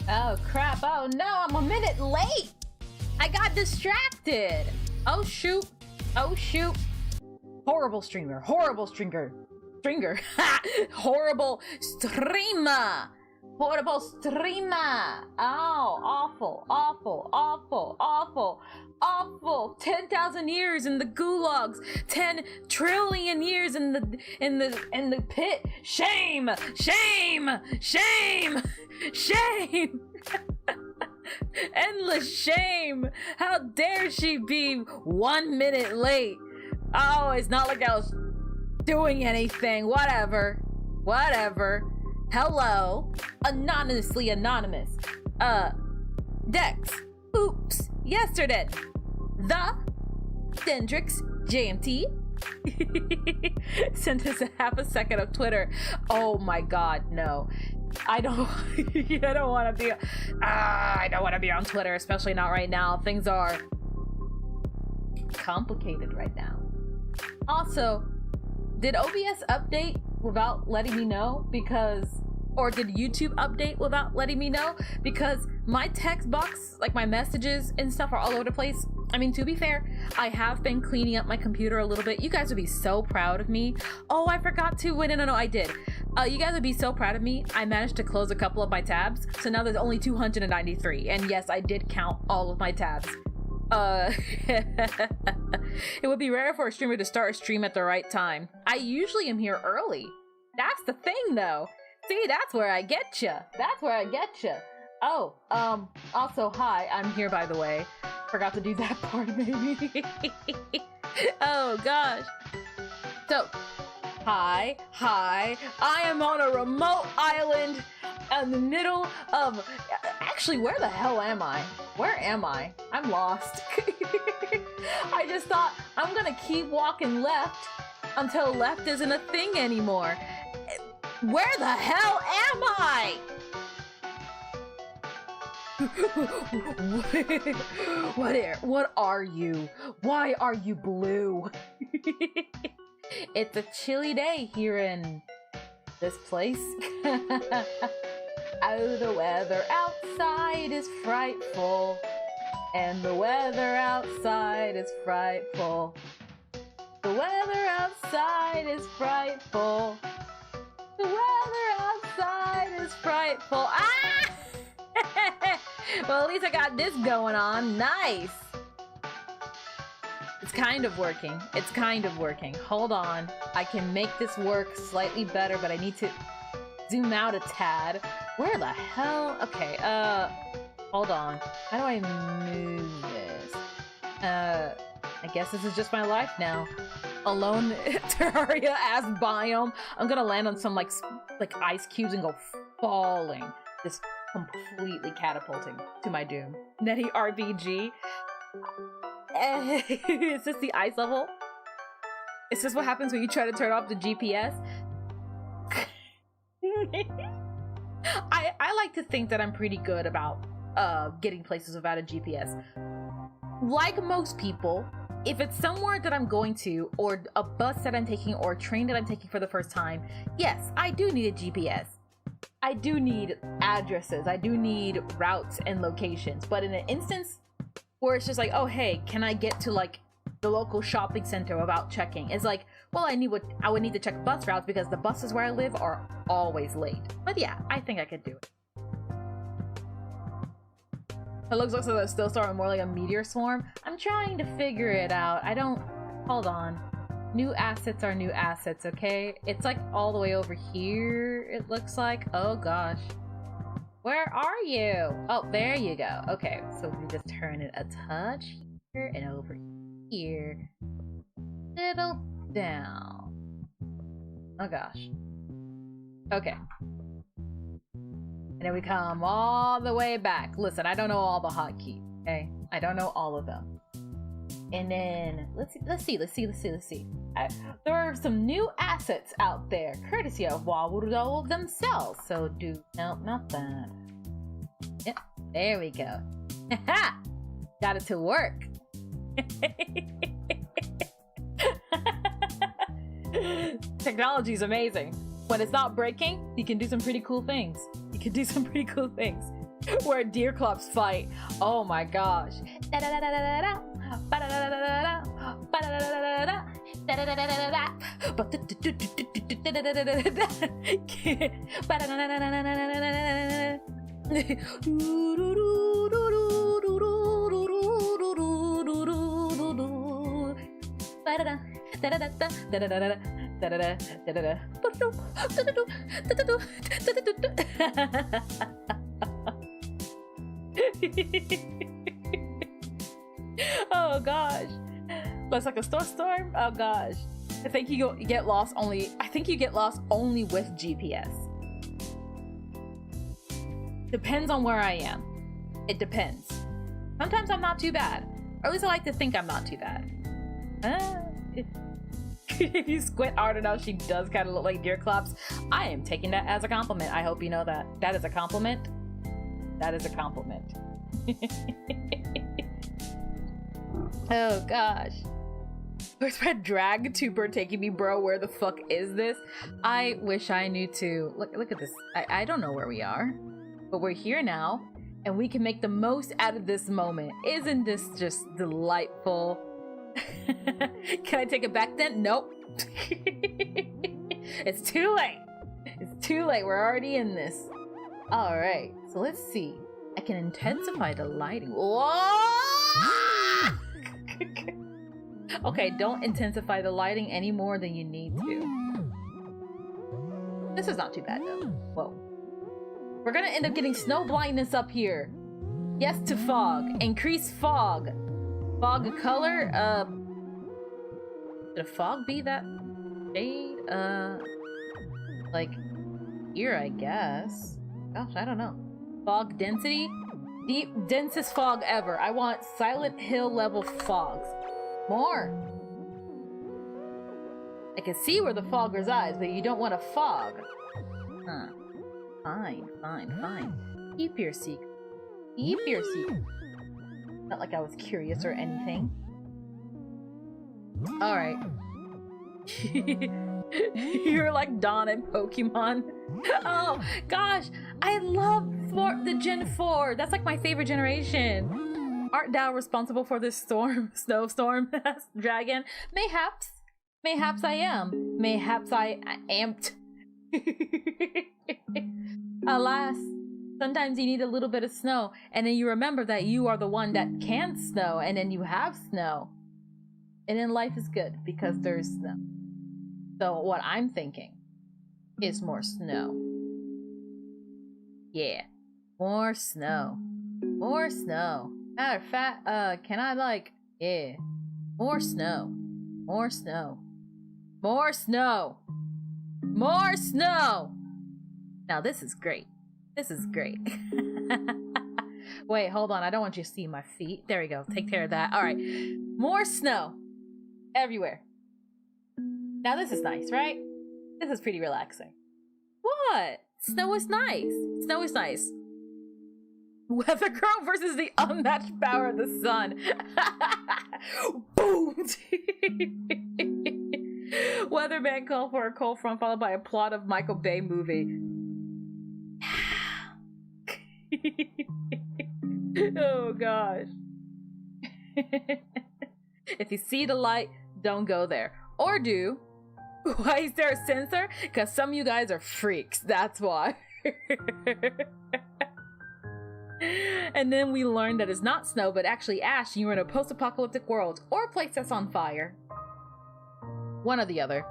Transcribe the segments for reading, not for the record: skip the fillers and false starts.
Oh crap, oh no, I'm a minute late! I got distracted! Oh shoot, oh shoot. Horrible streamer, horrible stringer. Stringer, horrible streamer! Horrible streamer! Oh, awful, awful, awful, awful, awful! 10,000 years in the gulags, 10 trillion years in the pit. Shame, shame, shame, shame! Endless shame! How dare she be 1 minute late? Oh, it's not like I was doing anything. Whatever, whatever. Hello, anonymously anonymous. Dex. Oops. Yesterday. The Dendrix JMT. Sent us a half a second of Twitter. Oh my God, no. I don't want to be. I don't want to be on Twitter, especially not right now. Things are complicated right now. Also, did OBS update without letting me know? Or did YouTube update without letting me know? Because my text box, like my messages and stuff, are all over the place. I mean, to be fair, I have been cleaning up my computer a little bit. You guys would be so proud of me. Oh, I forgot to. Wait, no, I did. You guys would be so proud of me. I managed to close a couple of my tabs, so now there's only 293. And yes, I did count all of my tabs. It would be rare for a streamer to start a stream at the right time. I usually am here early. That's the thing, though. See, that's where I get ya. That's where I get ya. Oh, also, hi, I'm here, by the way. Forgot to do that part, maybe. Oh, gosh. So, hi, I am on a remote island in the middle of... Actually, where the hell am I? Where am I? I'm lost. I just thought, I'm gonna keep walking left until left isn't a thing anymore. Where the hell am I? What are you? Why are you blue? It's a chilly day here in this place. Oh, the weather outside is frightful. And the weather outside is frightful. The weather outside is frightful. The weather outside is frightful. Ah! Well, at least I got this going on. Nice. It's kind of working. It's kind of working. Hold on. I can make this work slightly better, but I need to zoom out a tad. Where the hell? Okay, hold on. How do I move this? I guess this is just my life now. Alone Terraria-ass biome. I'm gonna land on some like ice cubes and go falling. Just completely catapulting to my doom. Netty RPG. Is this the ice level? Is this what happens when you try to turn off the GPS? I like to think that I'm pretty good about getting places without a GPS. Like most people, if it's somewhere that I'm going to, or a bus that I'm taking, or a train that I'm taking for the first time, yes, I do need a GPS. I do need addresses. I do need routes and locations. But in an instance where it's just like, oh hey, can I get to like the local shopping center without checking? It's like, well, I would need to check bus routes because the buses where I live are always late. But yeah, I think I could do it. It looks like a still star more like a meteor swarm. I'm trying to figure it out. Hold on. New assets are new assets, okay? It's like all the way over here, it looks like. Oh gosh. Where are you? Oh, there you go. Okay, so we just turn it a touch here and over here. Little down. Oh gosh. Okay. And then we come all the way back. Listen, I don't know all the hotkeys, okay? I don't know all of them. And then let's see. There are some new assets out there, courtesy of Wawarudo themselves. So no, not that. Yep, there we go. Got it to work. Technology is amazing. When it's not breaking, you can do some pretty cool things. Where deer clubs fight. Oh my gosh. Oh gosh. Looks like a storm. Oh gosh. I think you get lost only with GPS. Depends on where I am. It depends. Sometimes I'm not too bad. Or at least I like to think I'm not too bad. If you squint hard enough, she does kind of look like deer clops. I am taking that as a compliment. I hope you know that. That is a compliment. That is a compliment. Oh gosh. Where's my drag tuber taking me, bro? Where the fuck is this? I wish I knew too. Look at this. I don't know where we are. But we're here now. And we can make the most out of this moment. Isn't this just delightful? Can I take it back then? Nope. It's too late. It's too late. We're already in this. Alright. So let's see. I can intensify the lighting. Whoa! Okay, don't intensify the lighting any more than you need to. This is not too bad though. Whoa. We're gonna end up getting snow blindness up here. Yes to fog. Increase fog. Fog color, should a fog be that shade? Like here, I guess. Gosh, I don't know. Fog density? Deep, densest fog ever. I want Silent Hill level fogs. More. I can see where the fog resides, but you don't want a fog. Huh. Fine, fine, fine. Keep your secret. Keep your secret. Not like I was curious or anything. Alright. You're like Dawn in Pokemon. Oh, gosh. I love the Gen 4. That's like my favorite generation. Art thou responsible for this storm? Snowstorm? Dragon? Mayhaps. Mayhaps I am. Mayhaps I amped. Alas, sometimes you need a little bit of snow, and then you remember that you are the one that can snow, and then you have snow. And then life is good because there's snow. So what I'm thinking is more snow. Yeah. More snow. More snow. Matter of fact, can I like, yeah. More snow. More snow. More snow. More snow. Now this is great. This is great. Wait, hold on. I don't want you to see my feet. There we go. Take care of that. All right. More snow. Everywhere. Now this is nice, right? This is pretty relaxing. What? Snow is nice. Snow is nice. Weather Girl versus the unmatched power of the sun. Boom! Weatherman called for a cold front followed by a plot of Michael Bay movie. Oh gosh. If you see the light, don't go there. Or do. Why is there a sensor? Because some of you guys are freaks. That's why. And then we learned that it's not snow, but actually ash, and you're in a post-apocalyptic world, or a place that's on fire. One or the other.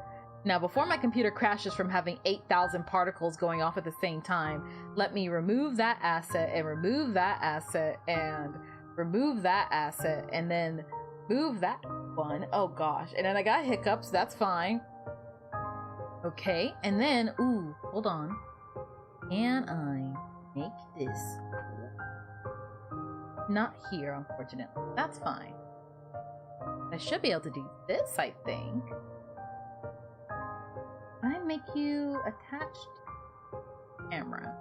Now, before my computer crashes from having 8,000 particles going off at the same time, let me remove that asset, and remove that asset, and remove that asset, and then move that one. Oh gosh. And then I got hiccups, that's fine. Okay, and then, ooh, hold on. Can I make this? Not here, unfortunately. That's fine. I should be able to do this, I think. Can I make you attached to the camera?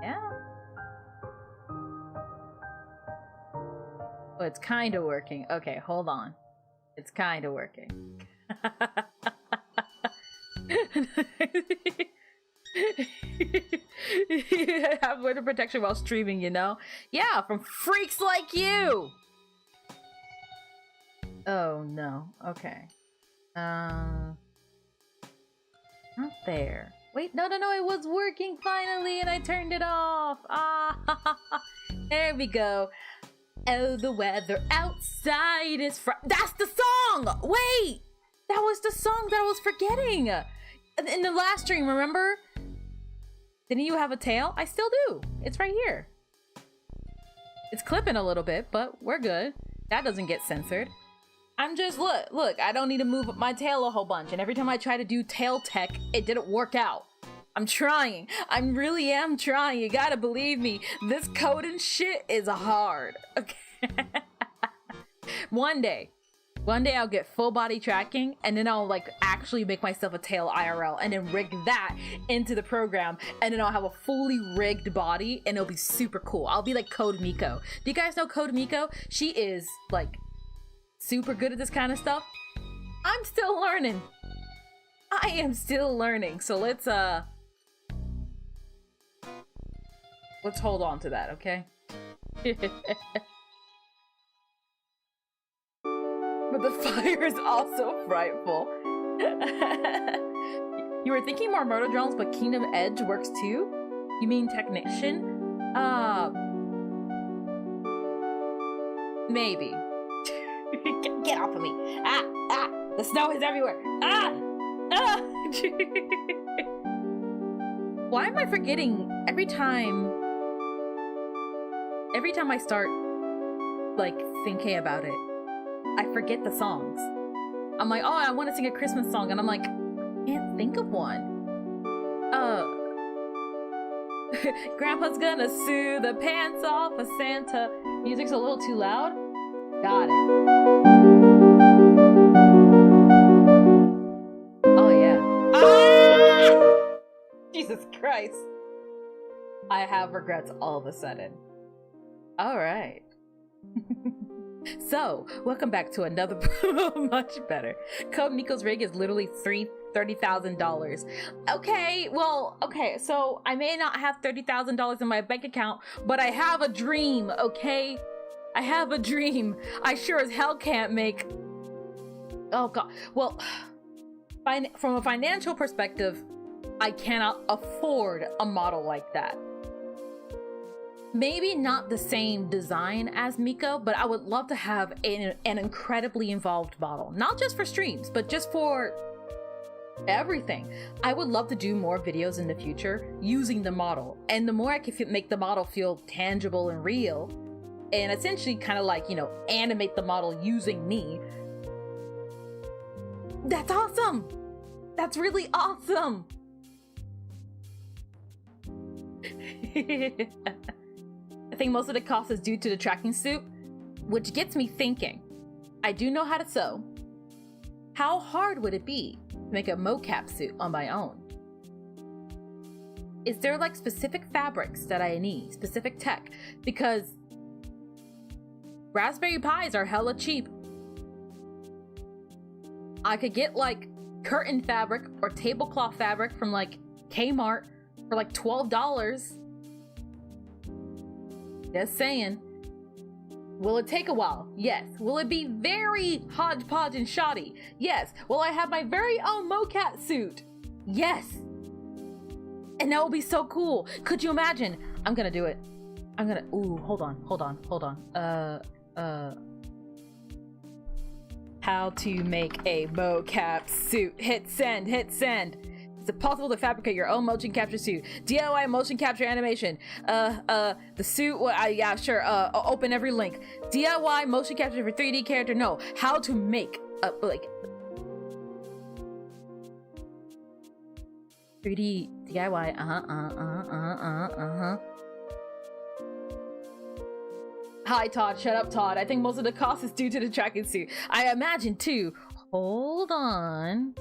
Yeah. Oh, it's kind of working. Okay, hold on. It's kind of working. Have winter protection while streaming, you know? Yeah, from freaks like you! Oh, no. Okay. Not there. Wait, no, it was working finally, and I turned it off. Ah, there we go. Oh, the weather outside is that's the song! Wait! That was the song that I was forgetting! In the last stream, remember? Didn't you have a tail? I still do. It's right here. It's clipping a little bit, but we're good. That doesn't get censored. I'm just, look, I don't need to move my tail a whole bunch, and every time I try to do tail tech, it didn't work out. I'm trying. I really am trying. You gotta believe me. This coding shit is hard. Okay. One day I'll get full body tracking, and then I'll like actually make myself a tail IRL and then rig that into the program, and then I'll have a fully rigged body, and it'll be super cool. I'll be like Code Miko. Do you guys know Code Miko? She is like super good at this kind of stuff. I'm still learning. I am still learning. So let's hold on to that, okay? But the fire is also frightful. You were thinking more motor drones, but Kingdom Edge works too? You mean Technician? Maybe. Get off of me. The snow is everywhere. Why am I forgetting every time I start like thinking about it, I forget the songs. I'm like, oh, I want to sing a Christmas song, and I'm like, I can't think of one. Grandpa's gonna sue the pants off of Santa. Music's a little too loud. Got it. Oh yeah. Jesus Christ. I have regrets all of a sudden. All right. So, welcome back to another much better. Code Nico's rig is literally $30,000. Okay, well, okay, so I may not have $30,000 in my bank account, but I have a dream, okay? I have a dream. I sure as hell can't make... Oh god, well, from a financial perspective, I cannot afford a model like that. Maybe not the same design as Miko, but I would love to have an incredibly involved model. Not just for streams, but just for everything. I would love to do more videos in the future using the model. And the more I can make the model feel tangible and real, and essentially kind of like, you know, animate the model using me. That's awesome! That's really awesome! I think most of the cost is due to the tracking suit, which gets me thinking. I do know how to sew. How hard would it be to make a mocap suit on my own? Is there like specific fabrics that I need, specific tech? Because Raspberry Pis are hella cheap. I could get like curtain fabric or tablecloth fabric from like Kmart for like $12. Just saying. Will it take a while? Yes. Will it be very hodgepodge and shoddy? Yes. Will I have my very own mocap suit? Yes. And that will be so cool. Could you imagine? I'm gonna do it. I'm gonna, ooh, hold on. How to make a mocap suit. Hit send. Is it possible to fabricate your own motion capture suit? DIY motion capture animation. The suit, well, yeah, sure. Open every link. DIY motion capture for 3D character. No. How to make, like, 3D DIY. Hi, Todd. Shut up, Todd. I think most of the cost is due to the tracking suit. I imagine too. Hold on.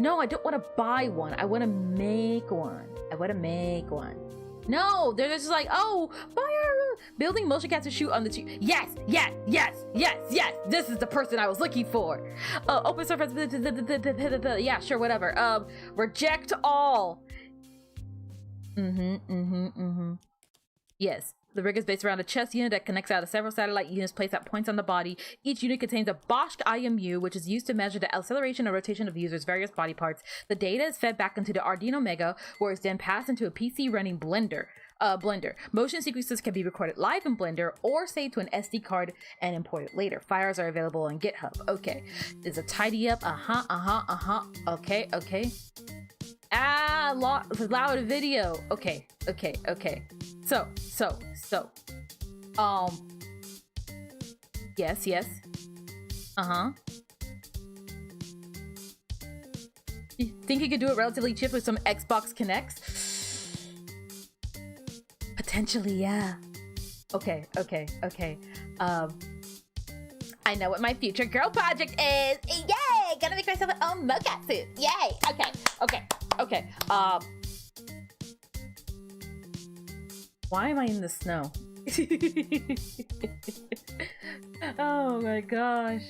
No, I don't want to buy one. I want to make one. No, they're just like, oh, fire! Building motion capture shoot on the two. Yes. This is the person I was looking for. Open surface. Yeah, sure, whatever. Reject all. Yes. The rig is based around a chest unit that connects out of several satellite units placed at points on the body. Each unit contains a Bosch IMU, which is used to measure the acceleration and rotation of the user's various body parts. The data is fed back into the Arduino Mega, where it's then passed into a PC running Blender. Motion sequences can be recorded live in Blender or saved to an SD card and imported later. Files are available on GitHub. Okay. There's a tidy up. Okay. Loud video. Okay. So. Yes. You think you could do it relatively cheap with some Xbox Connects? Potentially, yeah. Okay. I know what my future girl project is. Yay! Gonna make myself an own mocap suit. Yay! Okay. Why am I in the snow? Oh my gosh.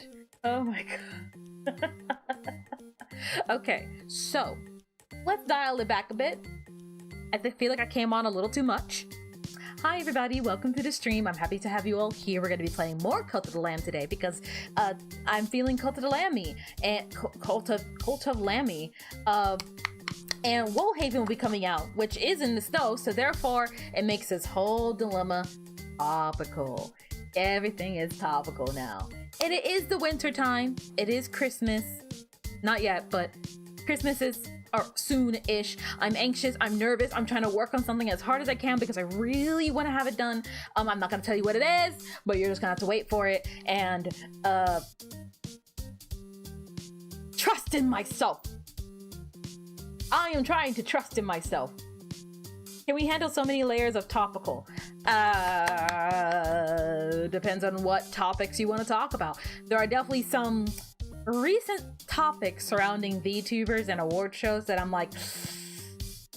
Okay, so let's dial it back a bit. I feel like I came on a little too much. Hi everybody, welcome to the stream. I'm happy to have you all here. We're going to be playing more Cult of the Lamb today because I'm feeling Cult of the Lammy and Cult of Lammy. And Woolhaven will be coming out, which is in the snow, so therefore it makes this whole dilemma topical. Everything is topical now. And it is the winter time. It is Christmas. Not yet, but Christmas is soon-ish. I'm anxious. I'm nervous. I'm trying to work on something as hard as I can because I really want to have it done. I'm not going to tell you what it is, but you're just going to have to wait for it. And trust in myself. I am trying to trust in myself. Can we handle so many layers of topical? Depends on what topics you want to talk about. There are definitely some recent topics surrounding VTubers and award shows that I'm like,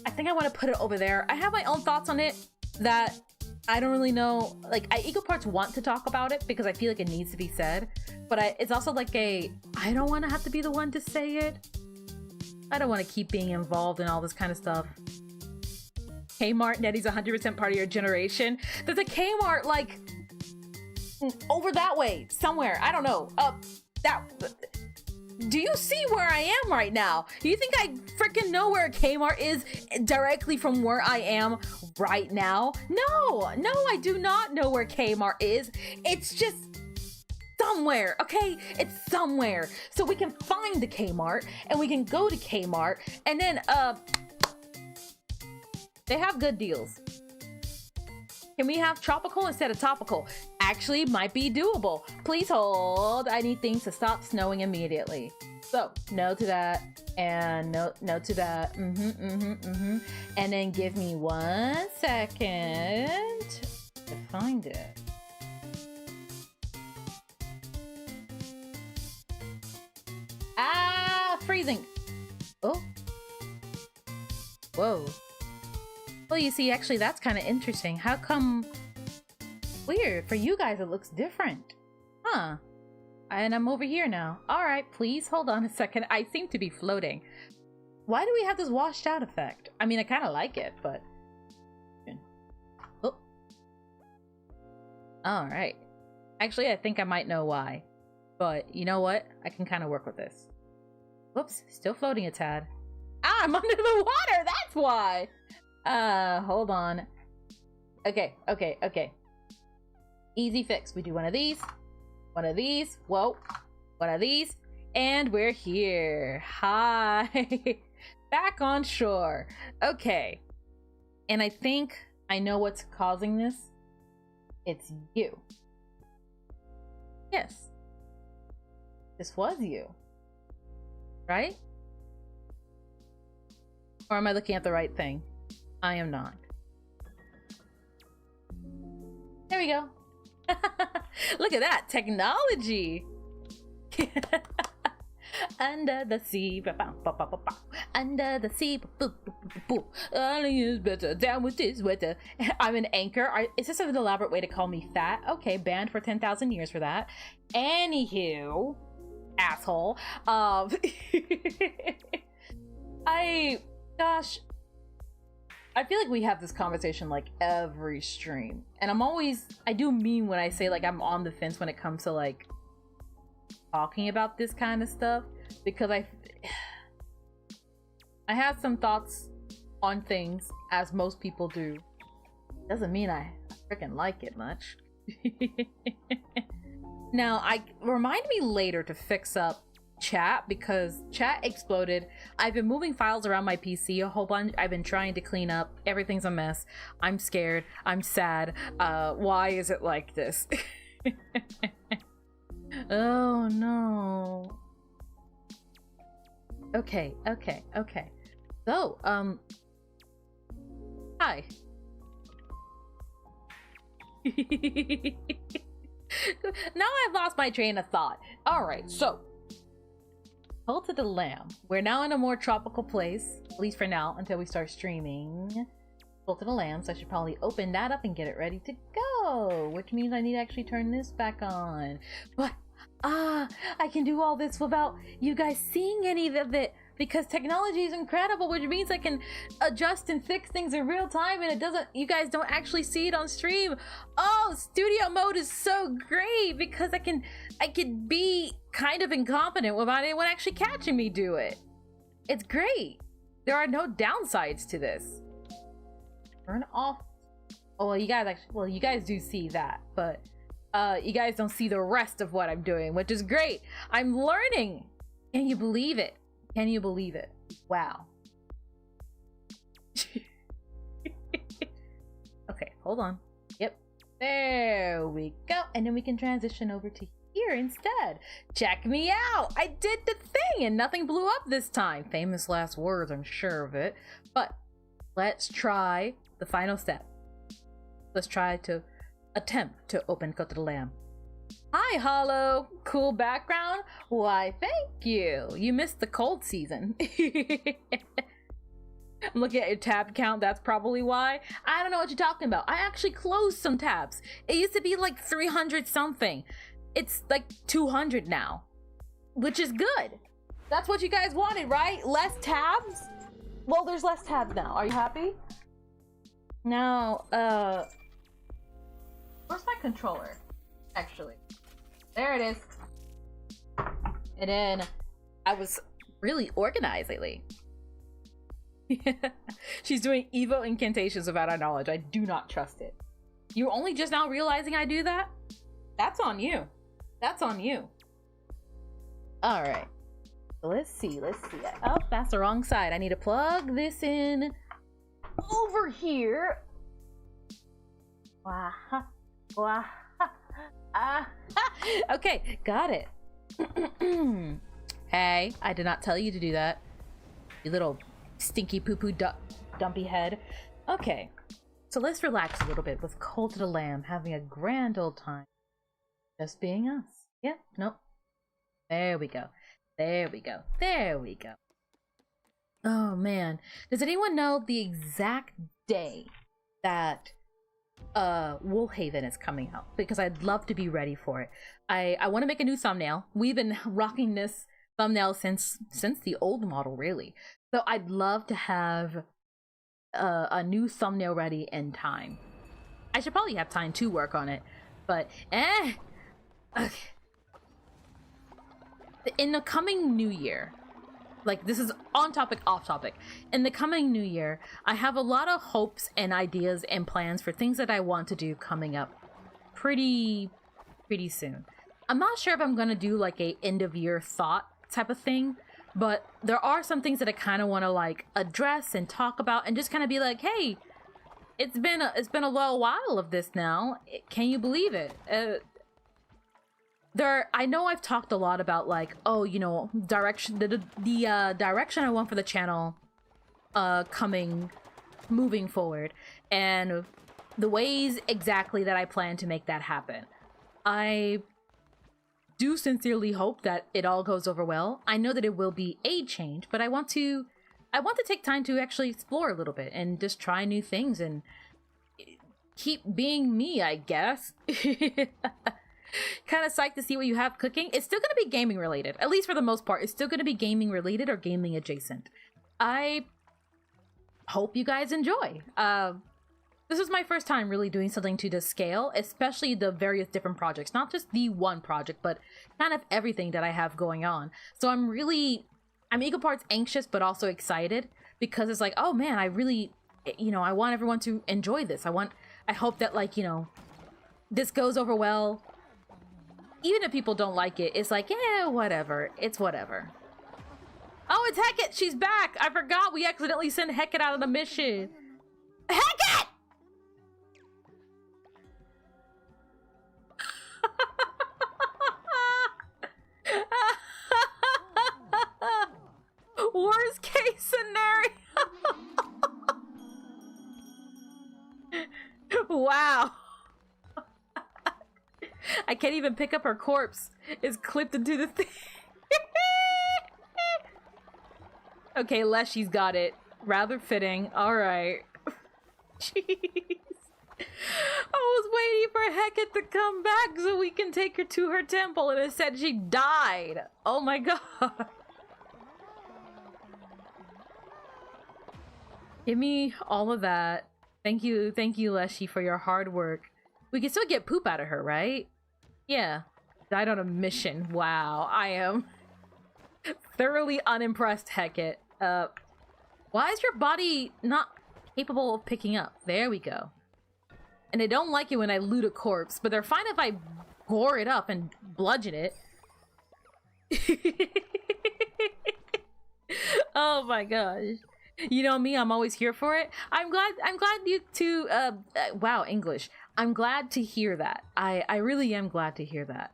I think I want to put it over there. I have my own thoughts on it that I don't really know. Like, I equal parts want to talk about it because I feel like it needs to be said, but it's also like I don't want to have to be the one to say it. I don't want to keep being involved in all this kind of stuff. Kmart, Netty's 100% part of your generation. There's a Kmart like over that way somewhere. I don't know. Do you see where I am right now? Do you think I freaking know where a Kmart is directly from where I am right now? No, I do not know where Kmart is. It's just somewhere, okay? It's somewhere. So we can find the Kmart and we can go to Kmart and then, they have good deals. Can we have tropical instead of topical? Actually, might be doable. Please hold. I need things to stop snowing immediately. So, no to that, and no to that. And then give me 1 second to find it. Ah, freezing. Oh. Whoa. Well, you see, actually, that's kind of interesting. How come... Weird. For you guys, it looks different. Huh. And I'm over here now. Alright, please hold on a second. I seem to be floating. Why do we have this washed out effect? I mean, I kind of like it, but... Oh. Alright. Actually, I think I might know why. But you know what? I can kind of work with this. Whoops. Still floating a tad. Ah, I'm under the water! That's why! Hold on. Okay. Easy fix. We do one of these, whoa, one of these, and we're here. Hi. Back on shore. Okay. And I think I know what's causing this. It's you. Yes. This was you. Right? Or am I looking at the right thing? I am not. There we go. Look at that technology. Under the sea, under the sea, only is better down with this weather. I'm an anchor. Is this an elaborate way to call me fat? Okay, banned for 10,000 years for that. Anywho, asshole. Gosh. I feel like we have this conversation like every stream, and I do mean when I say like I'm on the fence when it comes to like talking about this kind of stuff, because I have some thoughts on things, as most people do. Doesn't mean I freaking like it much. Now, remind me later to fix up chat, because chat exploded. I've been moving files around my PC a whole bunch. I've been trying to clean up. Everything's a mess. I'm scared. I'm sad. Why is it like this? Oh no. Okay. So, hi. Now I've lost my train of thought. Alright, so hold to the lamb. We're now in a more tropical place, at least for now, until we start streaming. Hold to the lamb, so I should probably open that up and get it ready to go, which means I need to actually turn this back on. But I can do all this without you guys seeing any of it, because technology is incredible, which means I can adjust and fix things in real time, and you guys don't actually see it on stream. Oh, studio mode is so great, because I can be kind of incompetent without anyone actually catching me do it. It's great. There are no downsides to this. Turn off. Oh, well, you guys do see that, but you guys don't see the rest of what I'm doing, which is great. I'm learning. Can you believe it? Can you believe it? Wow. Okay, hold on. Yep. There we go. And then we can transition over to here instead. Check me out. I did the thing and nothing blew up this time. Famous last words, I'm sure of it. But let's try the final step. Let's try to attempt to open Cote de Lamb. Hi, Hollow. Cool background? Why, thank you. You missed the cold season. I'm looking at your tab count. That's probably why. I don't know what you're talking about. I actually closed some tabs. It used to be like 300 something. It's like 200 now, which is good. That's what you guys wanted, right? Less tabs? Well, there's less tabs now. Are you happy? Now, where's my controller? Actually, there it is. And then I was really organized lately. She's doing Evo incantations without our knowledge. I do not trust it. You're only just now realizing I do that? That's on you. That's on you. All right. Let's see. Oh, that's the wrong side. I need to plug this in over here. Okay, got it. Hey, I did not tell you to do that. You little stinky poo-poo dumpy head. Okay, so let's relax a little bit with Cult of the Lamb, having a grand old time. Just being us. Yeah, nope. There we go. There we go. There we go. Oh man, does anyone know the exact day that Woolhaven is coming out? Because I'd love to be ready for it. I want to make a new thumbnail. We've been rocking this thumbnail since the old model, really. So I'd love to have a new thumbnail ready in time. I should probably have time to work on it, but okay. In the coming new year, like this is on topic, off topic. In the coming new year, I have a lot of hopes and ideas and plans for things that I want to do coming up pretty soon. I'm not sure if I'm gonna do like a end of year thought type of thing, but there are some things that I kind of want to like address and talk about and just kind of be like, hey, it's been a little while of this now. Can you believe it? I know I've talked a lot about like, oh, you know, direction, the direction I want for the channel moving forward, and the ways exactly that I plan to make that happen. I do sincerely hope that it all goes over well. I know that it will be a change, but I want to take time to actually explore a little bit and just try new things and keep being me, I guess. Kind of psyched to see what you have cooking. It's still going to be gaming related, at least for the most part. It's still going to be gaming related or gaming adjacent. I hope you guys enjoy. This is my first time really doing something to this scale, especially the various different projects, not just the one project, but kind of everything that I have going on. So I'm equal parts anxious, but also excited, because it's like, oh man, I really, you know, I want everyone to enjoy this. I hope that, like, you know, this goes over well. Even if people don't like it, it's like, yeah, whatever. It's whatever. Oh, it's Hecate! She's back! I forgot we accidentally sent Hecate out on the mission. Hecate! Worst case scenario. Wow. I can't even pick up her corpse. It's clipped into the thing. Okay, Leshy's got it. Rather fitting. Alright. Jeez. I was waiting for Hecate to come back so we can take her to her temple, and it said she died. Oh my god. Give me all of that. Thank you, Leshy, for your hard work. We can still get poop out of her, right? Yeah. Died on a mission. Wow, I am thoroughly unimpressed, Hecate. Why is your body not capable of picking up? There we go. And they don't like it when I loot a corpse, but they're fine if I gore it up and bludgeon it. Oh my gosh. You know me, I'm always here for it. I'm glad you two, wow, English. I'm glad to hear that. I really am glad to hear that.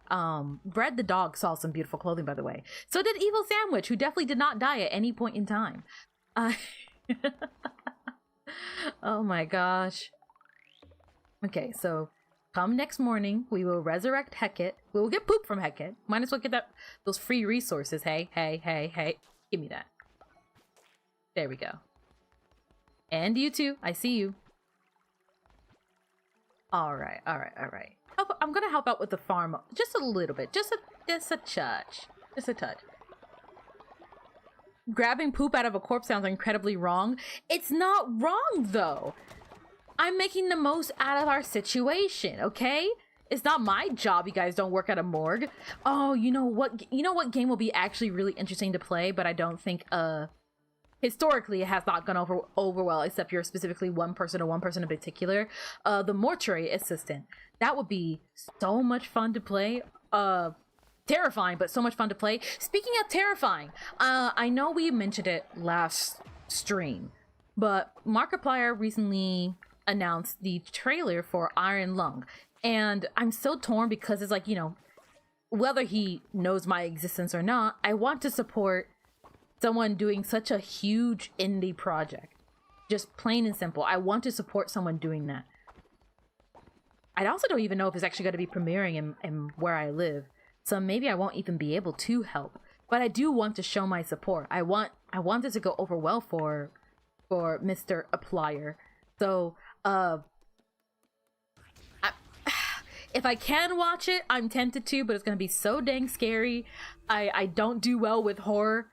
Bread the dog saw some beautiful clothing, by the way. So did Evil Sandwich, who definitely did not die at any point in time. Oh my gosh. Okay, so come next morning, we will resurrect Hecate. We will get poop from Hecate. Might as well get those free resources. Hey. Give me that. There we go. And you too. I see you. Alright, alright, alright. I'm gonna help out with the farm just a little bit. Just a touch. Just a touch. Grabbing poop out of a corpse sounds incredibly wrong. It's not wrong, though. I'm making the most out of our situation, okay? It's not my job you guys don't work at a morgue. Oh, you know what game will be actually really interesting to play, but I don't think, historically it has not gone over well, except you're specifically one person or one person in particular. The mortuary assistant. That would be so much fun to play. Terrifying, but so much fun to play. Speaking of terrifying, I know we mentioned it last stream, but Markiplier recently announced the trailer for Iron Lung, and I'm so torn because it's like, you know, whether he knows my existence or not, I want to support someone doing such a huge indie project. Just plain and simple. I want to support someone doing that. I also don't even know if it's actually going to be premiering in where I live. So maybe I won't even be able to help, but I do want to show my support. I want this to go over well for Mr. Applier. So, if I can watch it, I'm tempted to, but it's gonna be so dang scary. I don't do well with horror.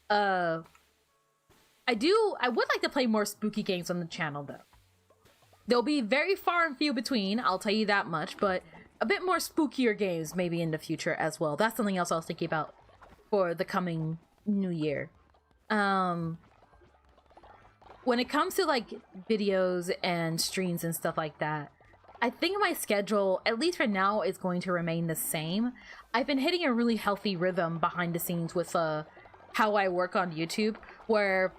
I would like to play more spooky games on the channel though. They'll be very far and few between, I'll tell you that much, but a bit more spookier games maybe in the future as well. That's something else I was thinking about for the coming new year. When it comes to like videos and streams and stuff like that, I think my schedule, at least for now, is going to remain the same. I've been hitting a really healthy rhythm behind the scenes with how I work on YouTube, where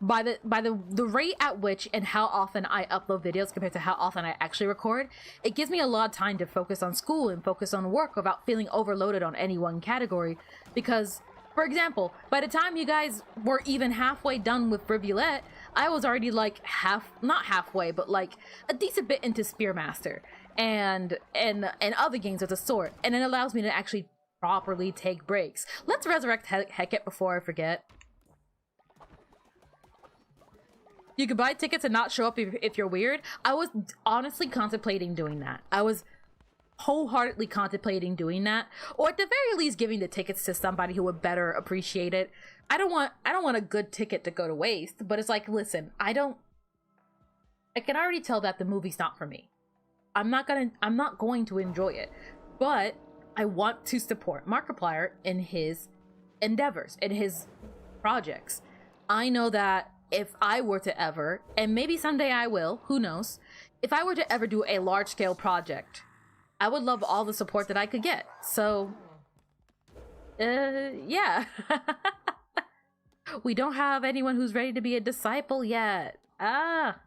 by the rate at which and how often I upload videos compared to how often I actually record, it gives me a lot of time to focus on school and focus on work without feeling overloaded on any one category. Because, for example, by the time you guys were even halfway done with Rivulet, I was already like not halfway, but like a decent bit into Spearmaster and other games of the sort. And it allows me to actually properly take breaks. Let's resurrect Hecate before I forget. You could buy tickets and not show up if you're weird. I was honestly contemplating doing that. I was wholeheartedly contemplating doing that, or at the very least giving the tickets to somebody who would better appreciate it. I don't want a good ticket to go to waste, but it's like, listen, I can already tell that the movie's not for me. I'm not going to enjoy it, but I want to support Markiplier in his endeavors, in his projects. I know that if I were to ever, and maybe someday I will, who knows, if I were to ever do a large-scale project, I would love all the support that I could get. So, yeah. We don't have anyone who's ready to be a disciple yet. Ah.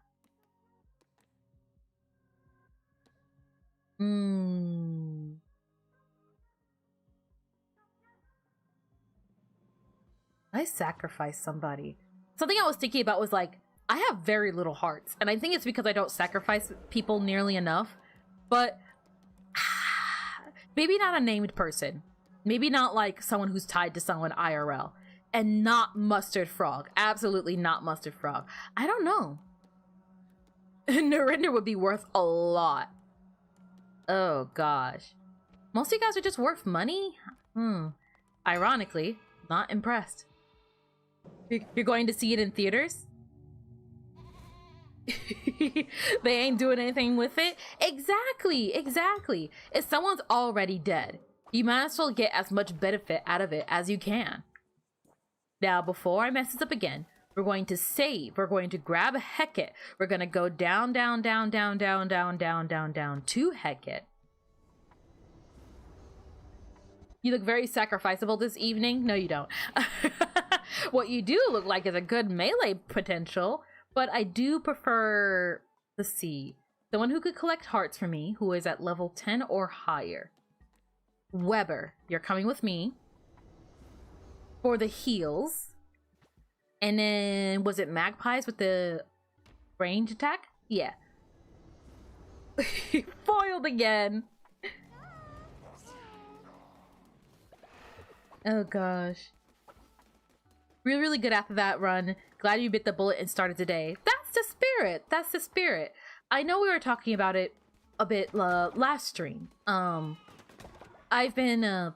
I sacrificed somebody. Something I was thinking about was like, I have very little hearts, and I think it's because I don't sacrifice people nearly enough, but maybe not a named person. Maybe not like someone who's tied to someone IRL. And not Mustard Frog. Absolutely not Mustard Frog. I don't know. Narinder would be worth a lot. Oh gosh. Most of you guys are just worth money? Ironically, not impressed. You're going to see it in theaters? They ain't doing anything with it? Exactly. If someone's already dead, you might as well get as much benefit out of it as you can. Now, before I mess this up again, we're going to save. We're going to grab a Hecate. We're going to go down to Hecate. You look very sacrificable this evening. No, you don't. What you do look like is a good melee potential, but I do prefer, let's see, someone who could collect hearts for me, who is at level 10 or higher. Weber, you're coming with me for the heals. And then, was it Magpies with the range attack? Yeah. Foiled again. Oh gosh. Really, really good after that run. Glad you bit the bullet and started today. That's the spirit. That's the spirit. I know we were talking about it a bit last stream. I've been,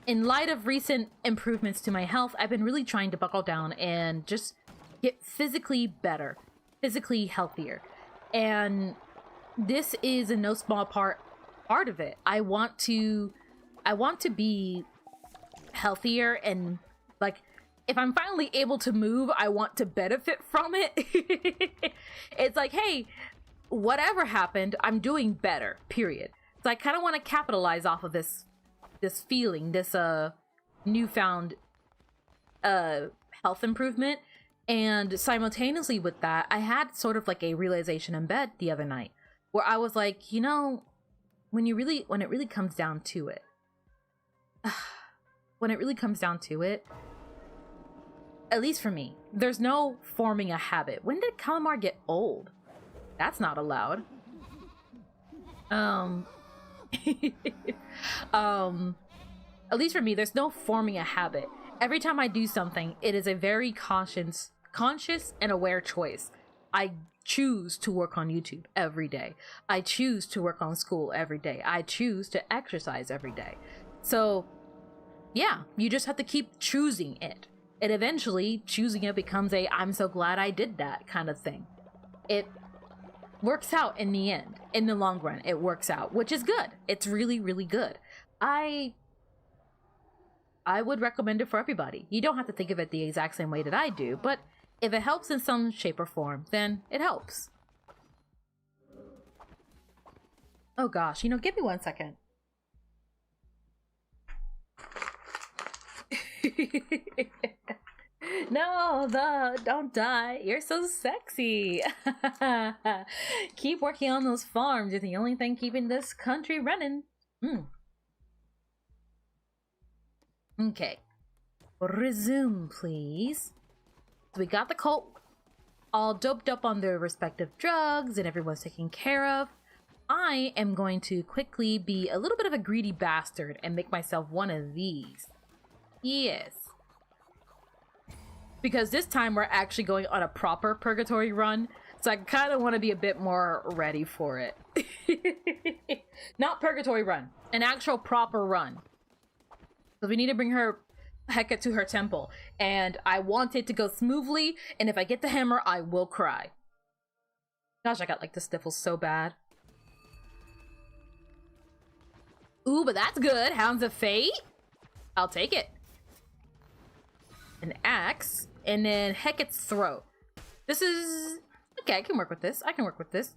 in light of recent improvements to my health, I've been really trying to buckle down and just get physically better, physically healthier. And this is in no small part of it. I want to be healthier, and like, if I'm finally able to move, I want to benefit from it. It's like, hey, whatever happened, I'm doing better, period. So I kind of want to capitalize off of this feeling, this newfound health improvement. And simultaneously with that, I had sort of like a realization in bed the other night where I was like, you know, when it really comes down to it, at least for me, there's no forming a habit. When did calamar get old? That's not allowed. At least for me, there's no forming a habit. Every time I do something, it is a very conscious and aware choice. I choose to work on YouTube every day. I choose to work on school every day. I choose to exercise every day. So yeah, you just have to keep choosing it. And eventually choosing it becomes a I'm so glad I did that kind of thing. It works out in the end. In the long run, it works out, which is good. It's really, really good. I would recommend it for everybody. You don't have to think of it the exact same way that I do, but if it helps in some shape or form, then it helps. Oh gosh, you know, give me 1 second. No, don't die. You're so sexy. Keep working on those farms. You're the only thing keeping this country running. Okay. Resume, please. So we got the cult all doped up on their respective drugs and everyone's taken care of. I am going to quickly be a little bit of a greedy bastard and make myself one of these. Yes. Because this time we're actually going on a proper purgatory run, so I kind of want to be a bit more ready for it. Not purgatory run, an actual proper run. Because we need to bring her Hecate to her temple, and I want it to go smoothly, and if I get the hammer, I will cry. Gosh, I got like the sniffles so bad. Ooh, but that's good. Hounds of Fate. I'll take it. An axe, and then Hecate's throat. This is... okay, I can work with this. I can work with this.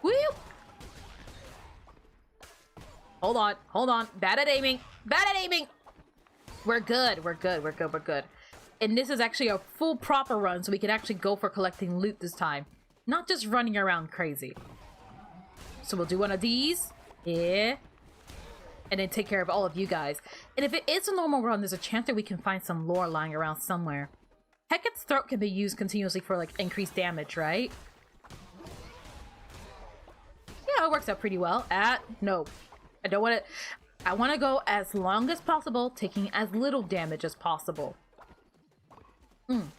Woo! Hold on, hold on. Bad at aiming. Bad at aiming! We're good, we're good, we're good, we're good. And this is actually a full proper run, so we can actually go for collecting loot this time. Not just running around crazy. So we'll do one of these. Yeah. And then take care of all of you guys. And if it is a normal run, there's a chance that we can find some lore lying around somewhere. Hecate's throat can be used continuously for, like, increased damage, right? Yeah, it works out pretty well. No. I don't want to... I want to go as long as possible, taking as little damage as possible. Cody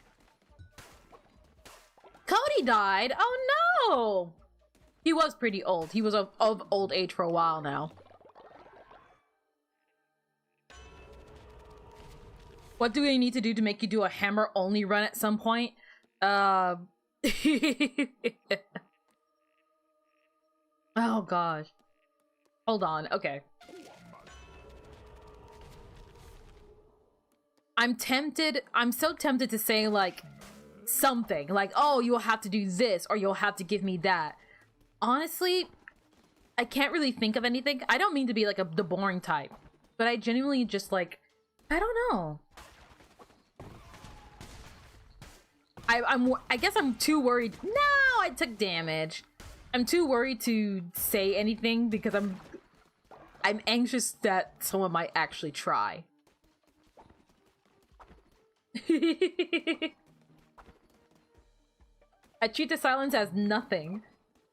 died? Oh no! He was pretty old. He was of old age for a while now. What do we need to do to make you do a hammer only run at some point? Oh gosh. Hold on, okay. I'm so tempted to say like something like, oh, you'll have to do this or you'll have to give me that. Honestly, I can't really think of anything. I don't mean to be like the boring type, but I genuinely just like, I don't know. I guess I'm too worried. No, I took damage. I'm too worried to say anything because I'm anxious that someone might actually try. I treat the silence as nothing.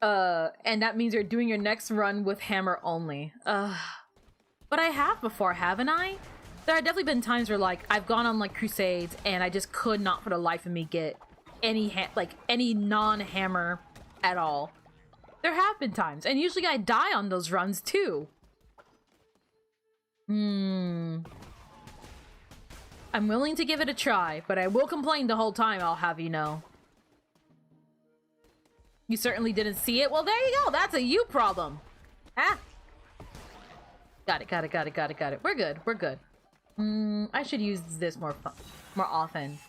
And that means you're doing your next run with hammer only. But I have before, haven't I? There have definitely been times where, like, I've gone on, like, crusades, and I just could not for the life of me get any non-hammer at all. There have been times, and usually I die on those runs, too. I'm willing to give it a try, but I will complain the whole time, I'll have you know. You certainly didn't see it? Well, there you go. That's a you problem. Ah. Got it. We're good. I should use this more often.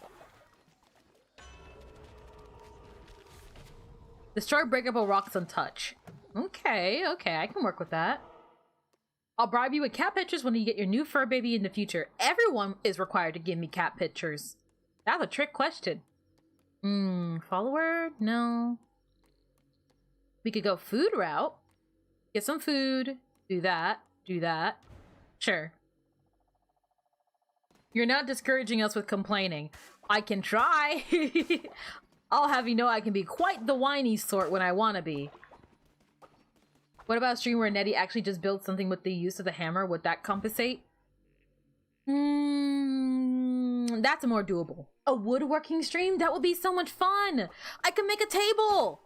Destroy breakable rocks on touch. Okay, I can work with that. I'll bribe you with cat pictures when you get your new fur baby in the future. Everyone is required to give me cat pictures. That's a trick question. Follower? No. We could go food route. Get some food. Do that. Sure. You're not discouraging us with complaining. I can try. I'll have you know I can be quite the whiny sort when I want to be. What about a stream where Netty actually just builds something with the use of the hammer? Would that compensate? That's more doable. A woodworking stream? That would be so much fun! I can make a table!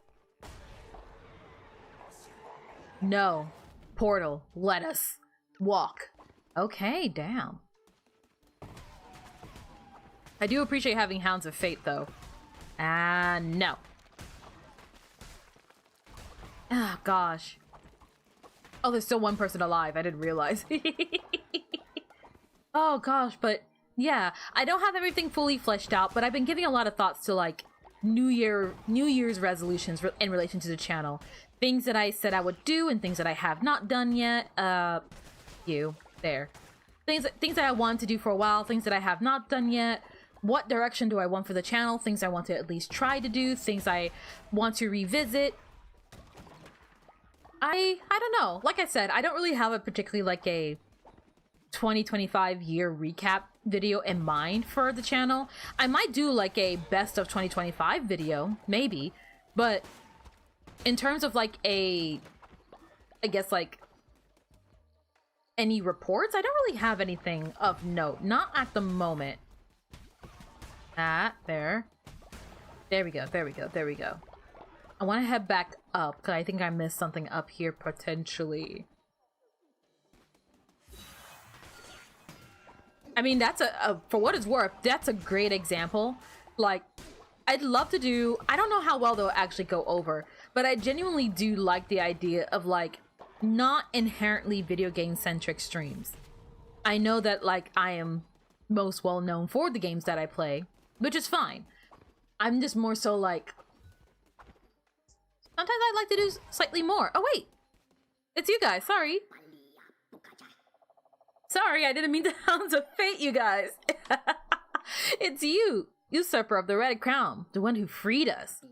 No. Portal. Let us. Walk. Okay, damn. I do appreciate having Hounds of Fate, though. No. Ah, gosh. Oh, there's still one person alive. I didn't realize. Oh, gosh, but yeah. I don't have everything fully fleshed out, but I've been giving a lot of thoughts to, like, New Year's resolutions in relation to the channel. Things that I said I would do and things that I have not done yet. There. Things that I wanted to do for a while, things that I have not done yet. What direction do I want for the channel? Things I want to at least try to do, things I want to revisit. I don't know. Like I said, I don't really have a particularly like a 2025 year recap video in mind for the channel. I might do like a best of 2025 video, maybe, but in terms of like I guess like any reports, I don't really have anything of note. Not at the moment. There we go. I want to head back up because I think I missed something up here potentially. I mean, that's for what it's worth, that's a great example. Like, I'd love to do, I don't know how well they'll actually go over, but I genuinely do like the idea of like not inherently video game centric streams. I know that like I am most well known for the games that I play, which is fine. I'm just more so like, sometimes I'd like to do slightly more. Oh wait, it's you guys, sorry. Sorry, I didn't mean to Hounds of Fate, you guys. It's you, usurper of the Red Crown, the one who freed us.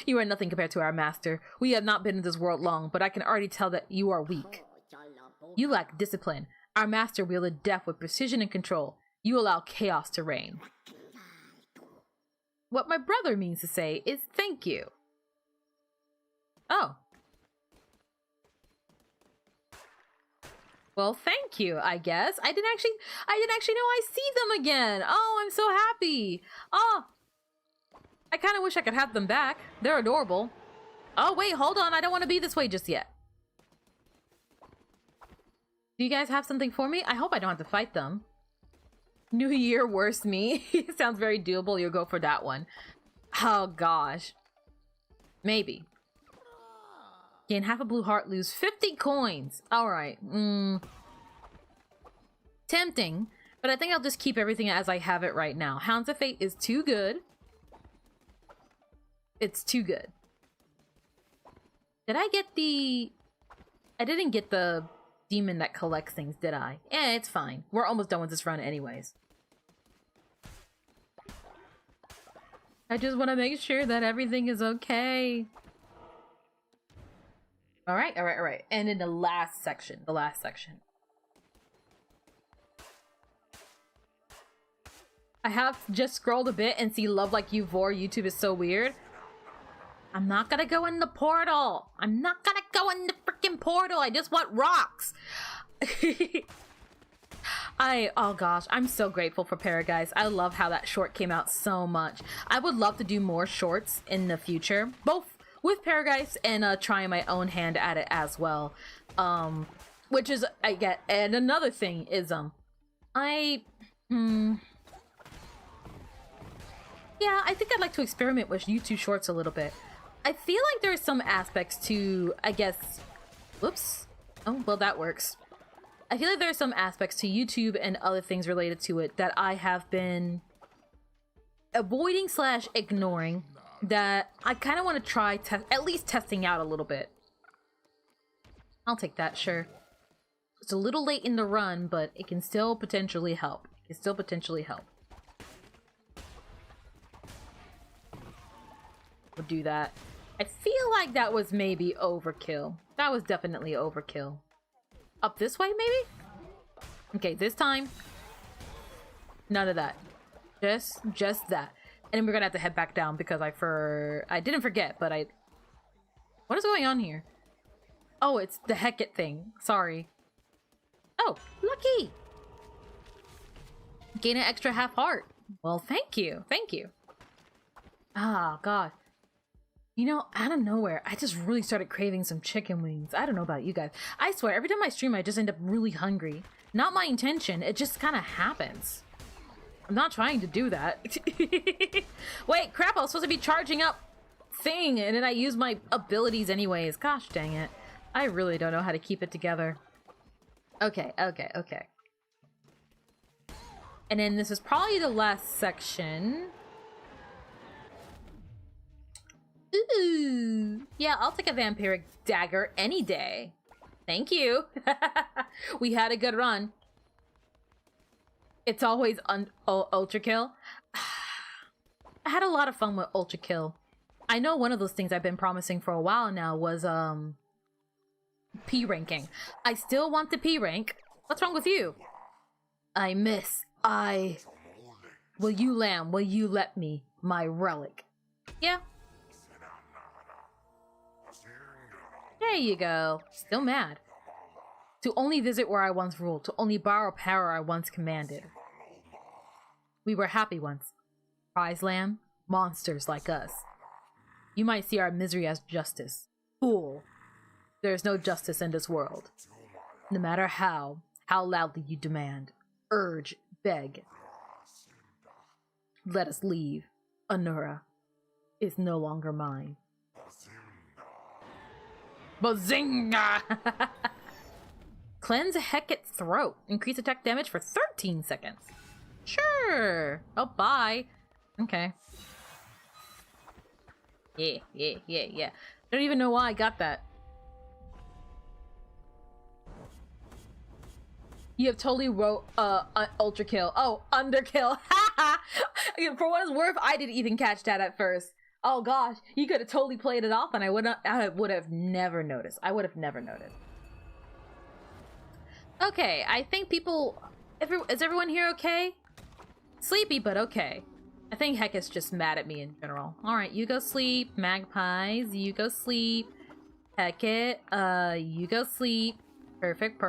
You are nothing compared to our master. We have not been in this world long, but I can already tell that you are weak. You lack discipline. Our master wielded death with precision and control. You allow chaos to reign. What my brother means to say is thank you. Oh. Well, thank you, I guess. I didn't actually know I see them again. Oh, I'm so happy. Oh. I kind of wish I could have them back. They're adorable. Oh, wait, hold on. I don't want to be this way just yet. Do you guys have something for me? I hope I don't have to fight them. New Year, worst me. Sounds very doable. You'll go for that one. Oh, gosh. Maybe. Gain half a blue heart, lose 50 coins. Alright. Tempting, but I think I'll just keep everything as I have it right now. Hounds of Fate is too good. It's too good. Did I get the... I didn't get the demon that collects things, did I? Eh, it's fine. We're almost done with this run anyways. I just want to make sure that everything is okay. Alright. And in the last section. I have just scrolled a bit and see Love Like You Vor. YouTube is so weird. I'm not gonna go in the portal. I'm not gonna go in the freaking portal. I just want rocks. Oh gosh, I'm so grateful for Paraguys. I love how that short came out so much. I would love to do more shorts in the future, both with Paraguys and trying my own hand at it as well. Which is, I get, and another thing is, yeah, I think I'd like to experiment with YouTube Shorts a little bit. I feel like there are some aspects to, I guess, whoops. Oh, well, that works. I feel like there are some aspects to YouTube and other things related to it that I have been avoiding / ignoring that I kind of want to try at least testing out a little bit. I'll take that, sure. It's a little late in the run, but it can still potentially help. It can still potentially help. We'll do that. I feel like that was maybe overkill. That was definitely overkill. Up this way, maybe? Okay, this time, none of that. Just that. And then we're gonna have to head back down because I didn't forget, but what is going on here? Oh, it's the Hecate thing. Sorry. Oh, lucky! Gain an extra half heart. Well, thank you. Thank you. Ah, God. You know, out of nowhere, I just really started craving some chicken wings. I don't know about you guys. I swear, every time I stream, I just end up really hungry. Not my intention, it just kind of happens. I'm not trying to do that. Wait, crap, I was supposed to be charging up thing, and then I use my abilities anyways. Gosh dang it. I really don't know how to keep it together. Okay. And then this is probably the last section. Ooh, yeah, I'll take a vampiric dagger any day. Thank you. We had a good run. It's always ultra kill. I had a lot of fun with ultra kill. I know one of those things I've been promising for a while now was P ranking. I still want the P rank. What's wrong with you? I miss. Will you lamb? Will you let me? My relic. Yeah. There you go. Still mad. To only visit where I once ruled, to only borrow power I once commanded. We were happy once. Prize lamb, monsters like us. You might see our misery as justice. Fool. There is no justice in this world. No matter how loudly you demand, urge, beg. Let us leave. Anura is no longer mine. Bazinga! Cleanse Hecate's throat. Increase attack damage for 13 seconds. Sure. Oh, bye. Okay. Yeah. I don't even know why I got that. You have totally wrote ultra kill. Oh, underkill. For what it's worth, I didn't even catch that at first. Oh gosh, you could have totally played it off and I would have never noticed. I would have never noticed. Okay, I think is everyone here okay? Sleepy, but okay. I think Hecate's just mad at me in general. Alright, you go sleep. Magpies, you go sleep. Hecate, you go sleep. Perfect.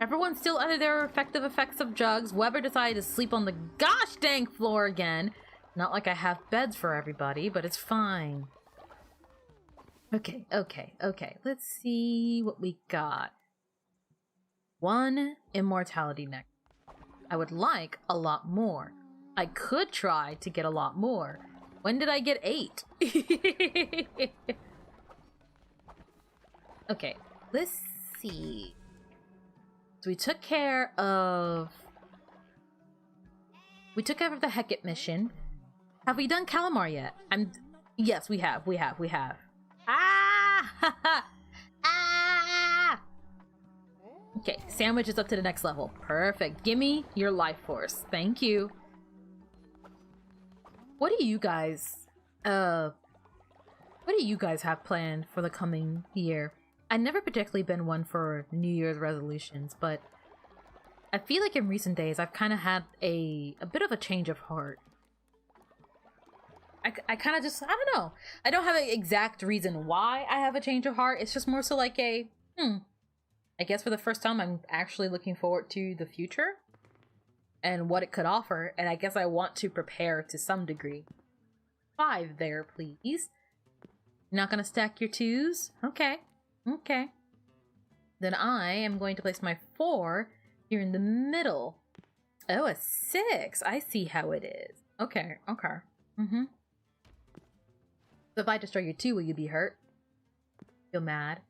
Everyone's still under their effective effects of drugs. Weber decided to sleep on the gosh dang floor again. Not like I have beds for everybody, but it's fine. Okay. Let's see what we got. 1 immortality neck. I would like a lot more. I could try to get a lot more. When did I get 8? Okay, let's see. So we took care of the Hecate mission. Have we done Calamar yet? Yes, we have. Ah! Ah! Okay, sandwich is up to the next level. Perfect. Gimme your life force. Thank you. What do you guys have planned for the coming year? I've never particularly been one for New Year's resolutions, but I feel like in recent days I've kind of had a bit of a change of heart. I kind of just, I don't know. I don't have an exact reason why I have a change of heart. It's just more so like I guess for the first time, I'm actually looking forward to the future and what it could offer, and I guess I want to prepare to some degree. 5 there, please. Not gonna stack your 2s? Okay. Okay. Then I am going to place my 4 here in the middle. Oh, a 6. I see how it is. Okay, okay. So if I destroy your 2, will you be hurt? Feel mad?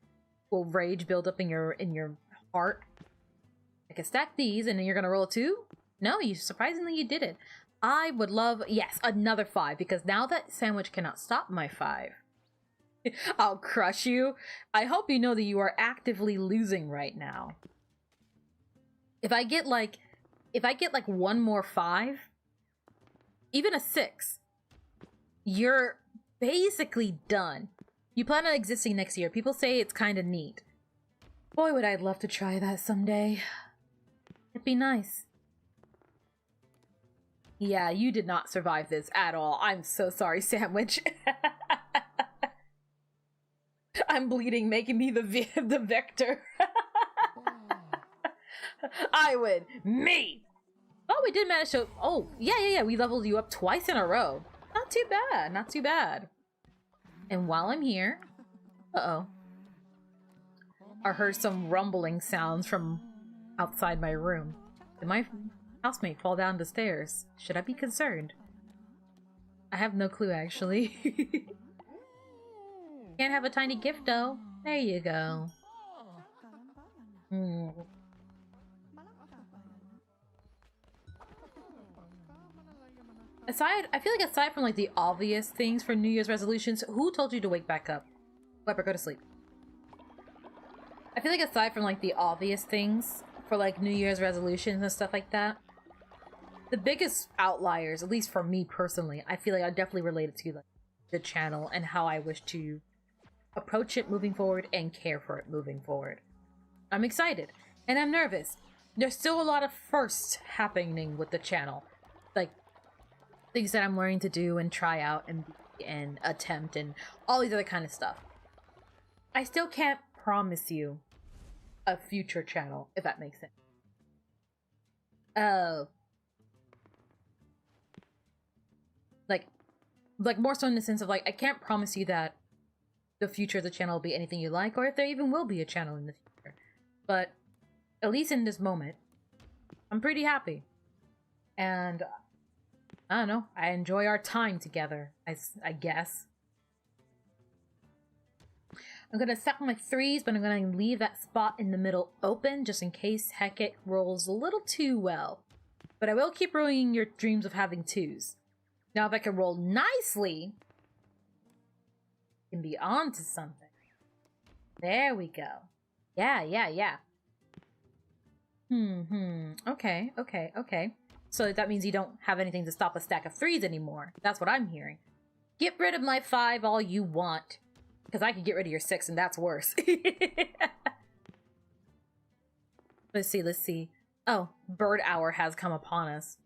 Will rage build up in your heart? I can stack these and then you're gonna roll a 2? No, surprisingly you did it. I would love, yes, another 5, because now that sandwich cannot stop my 5. I'll crush you. I hope you know that you are actively losing right now. If I get like one more 5, even a 6, you're basically done. You plan on existing next year. People say it's kind of neat. Boy, would I love to try that someday. It'd be nice. Yeah, you did not survive this at all. I'm so sorry, Sandwich. I'm bleeding, making me the victor. I win. Me! Oh, we did manage to... Oh, yeah. We leveled you up twice in a row. Not too bad. Not too bad. And while I'm here... Uh-oh. I heard some rumbling sounds from outside my room. Did my housemate fall down the stairs? Should I be concerned? I have no clue, actually. Can't have a tiny gift, though. There you go. I feel like aside from like the obvious things for New Year's resolutions, who told you to wake back up? Weber, go to sleep. I feel like aside from like the obvious things for like New Year's resolutions and stuff like that, the biggest outliers, at least for me personally, I feel like are definitely related to like the channel and how I wish to approach it moving forward and care for it moving forward. I'm excited and I'm nervous. There's still a lot of firsts happening with the channel. Like things that I'm learning to do and try out and attempt and all these other kind of stuff. I still can't promise you a future channel, if that makes sense. Like more so in the sense of like, I can't promise you that the future of the channel will be anything you like, or if there even will be a channel in the future. But at least in this moment, I'm pretty happy. And I don't know, I enjoy our time together, I guess. I'm gonna stack my 3s, but I'm gonna leave that spot in the middle open just in case Hecate rolls a little too well. But I will keep ruining your dreams of having 2s. Now if I can roll nicely, I can be on to something. There we go. Yeah. Okay. So that means you don't have anything to stop a stack of 3s anymore. That's what I'm hearing. Get rid of my 5 all you want. Because I can get rid of your 6 and that's worse. Let's see. Oh, bird hour has come upon us.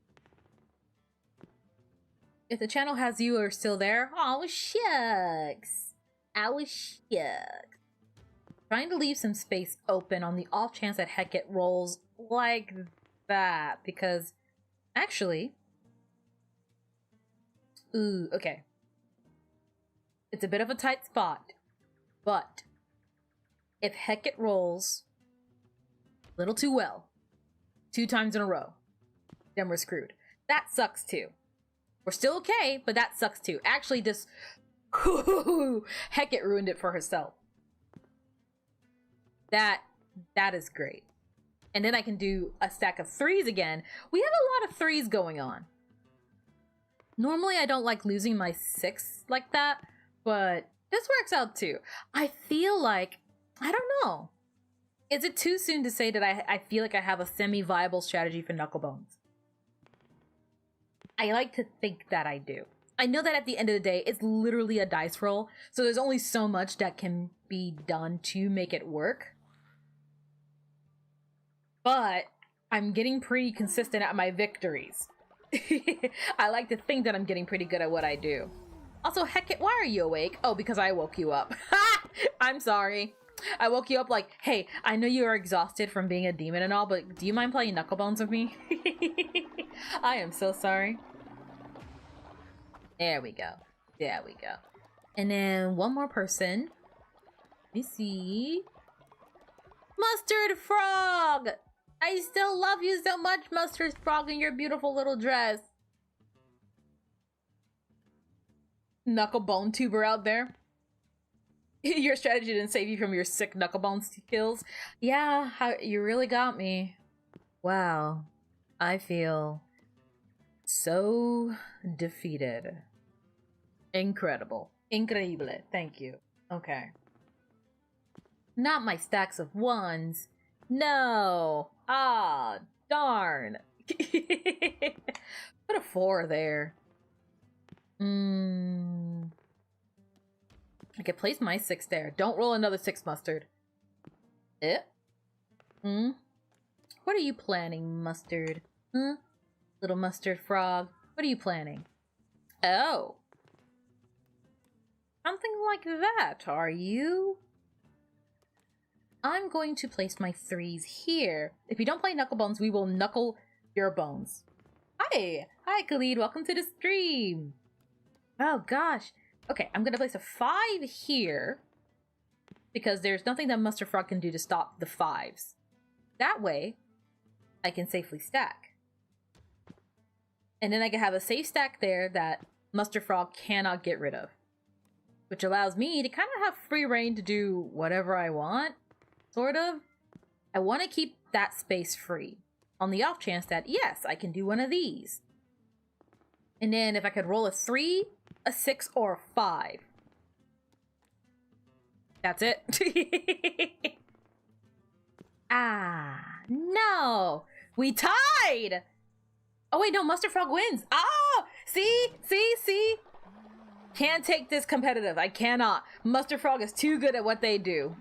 If the channel has you are still there, oh shucks. Oh shucks. Trying to leave some space open on the off chance that Hecate rolls like that. Because, actually... Ooh, okay. It's a bit of a tight spot. But if Hecate rolls a little too well, 2 times in a row, then we're screwed. That sucks too. We're still okay, but that sucks too. Actually, this Hecate ruined it for herself. That is great. And then I can do a stack of 3s again. We have a lot of 3s going on. Normally, I don't like losing my 6 like that, but this works out too. I feel like, I don't know. Is it too soon to say that I feel like I have a semi-viable strategy for Knucklebones? I like to think that I do. I know that at the end of the day, it's literally a dice roll, so there's only so much that can be done to make it work. But I'm getting pretty consistent at my victories. I like to think that I'm getting pretty good at what I do. Also, Hecate, why are you awake? Oh, because I woke you up. I'm sorry. I woke you up like, hey, I know you are exhausted from being a demon and all, but do you mind playing Knucklebones with me? I am so sorry. There we go. There we go. And then one more person. Let me see. Mustard Frog! I still love you so much, Mustard Frog, in your beautiful little dress. Knucklebone tuber out there. Your strategy didn't save you from your sick Knucklebone kills. Yeah, you really got me. Wow. I feel so defeated. Incredible. Increíble. Thank you. Okay. Not my stacks of ones. No. Ah, darn. Put a 4 there. I could place my 6 there. Don't roll another 6, Mustard. What are you planning, Mustard? Little Mustard Frog. What are you planning? Oh. Something like that, are you? I'm going to place my 3s here. If you don't play Knucklebones, we will knuckle your bones. Hi! Hi, Khalid. Welcome to the stream. Oh, gosh. Okay, I'm going to place a 5 here because there's nothing that Mustard Frog can do to stop the 5s. That way, I can safely stack. And then I can have a safe stack there that Mustard Frog cannot get rid of. Which allows me to kind of have free reign to do whatever I want, sort of. I want to keep that space free, on the off chance that, yes, I can do one of these. And then if I could roll a 3, a 6, or a 5. That's it. Ah, no. We tied! Oh wait, no, Mustard Frog wins. Ah, see? Can't take this competitive. I cannot. Mustard Frog is too good at what they do.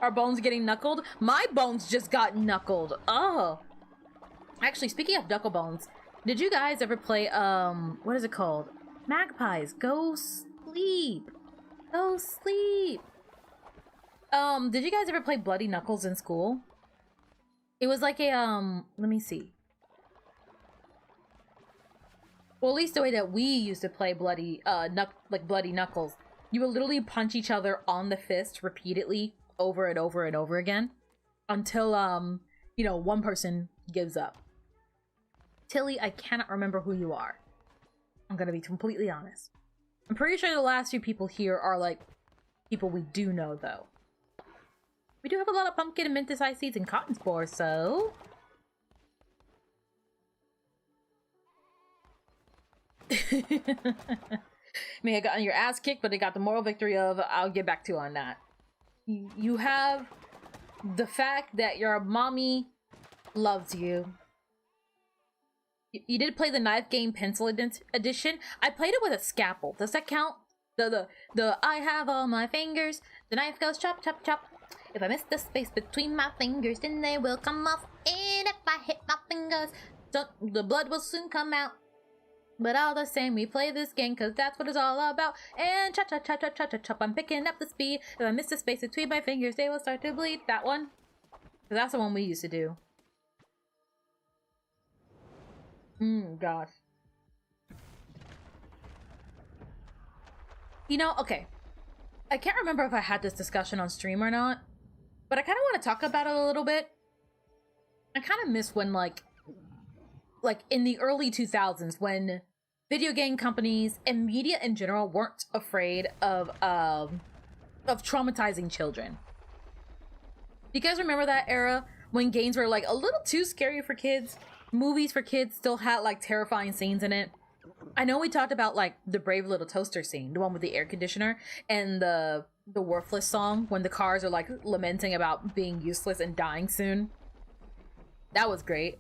Our bones getting knuckled? My bones just got knuckled. Oh. Actually, speaking of knucklebones, did you guys ever play, what is it called? Magpies. Go sleep. Go sleep. Did you guys ever play Bloody Knuckles in school? It was like a, let me see. Well, at least the way that we used to play Bloody Knuckles. You would literally punch each other on the fist repeatedly over and over and over again until, you know, one person gives up. Tilly, I cannot remember who you are. I'm gonna be completely honest. I'm pretty sure the last few people here are, like, people we do know, though. We do have a lot of pumpkin and mint-sized seeds and cotton spores, so... May have gotten your ass kicked, but they got the moral victory of I'll get back to you on that. You have the fact that your mommy loves you. You did play the knife game pencil edition. I played it with a scalpel. Does that count? The I have all my fingers. The knife goes chop chop chop. If I miss the space between my fingers, then they will come off. And if I hit my fingers, the blood will soon come out. But all the same, we play this game because that's what it's all about. And chop, chop, chop, chop, chop, chop, chop. I'm picking up the speed. If I miss the space between my fingers, they will start to bleed. That one. Because that's the one we used to do. Gosh. You know, okay. I can't remember if I had this discussion on stream or not. But I kind of want to talk about it a little bit. I kind of miss when, like in the early 2000s, when video game companies and media in general weren't afraid of traumatizing children. Do you guys remember that era when games were like a little too scary for kids? Movies for kids still had like terrifying scenes in it. I know we talked about like the Brave Little Toaster scene, the one with the air conditioner, and the Worthless song when the cars are like lamenting about being useless and dying soon. That was great.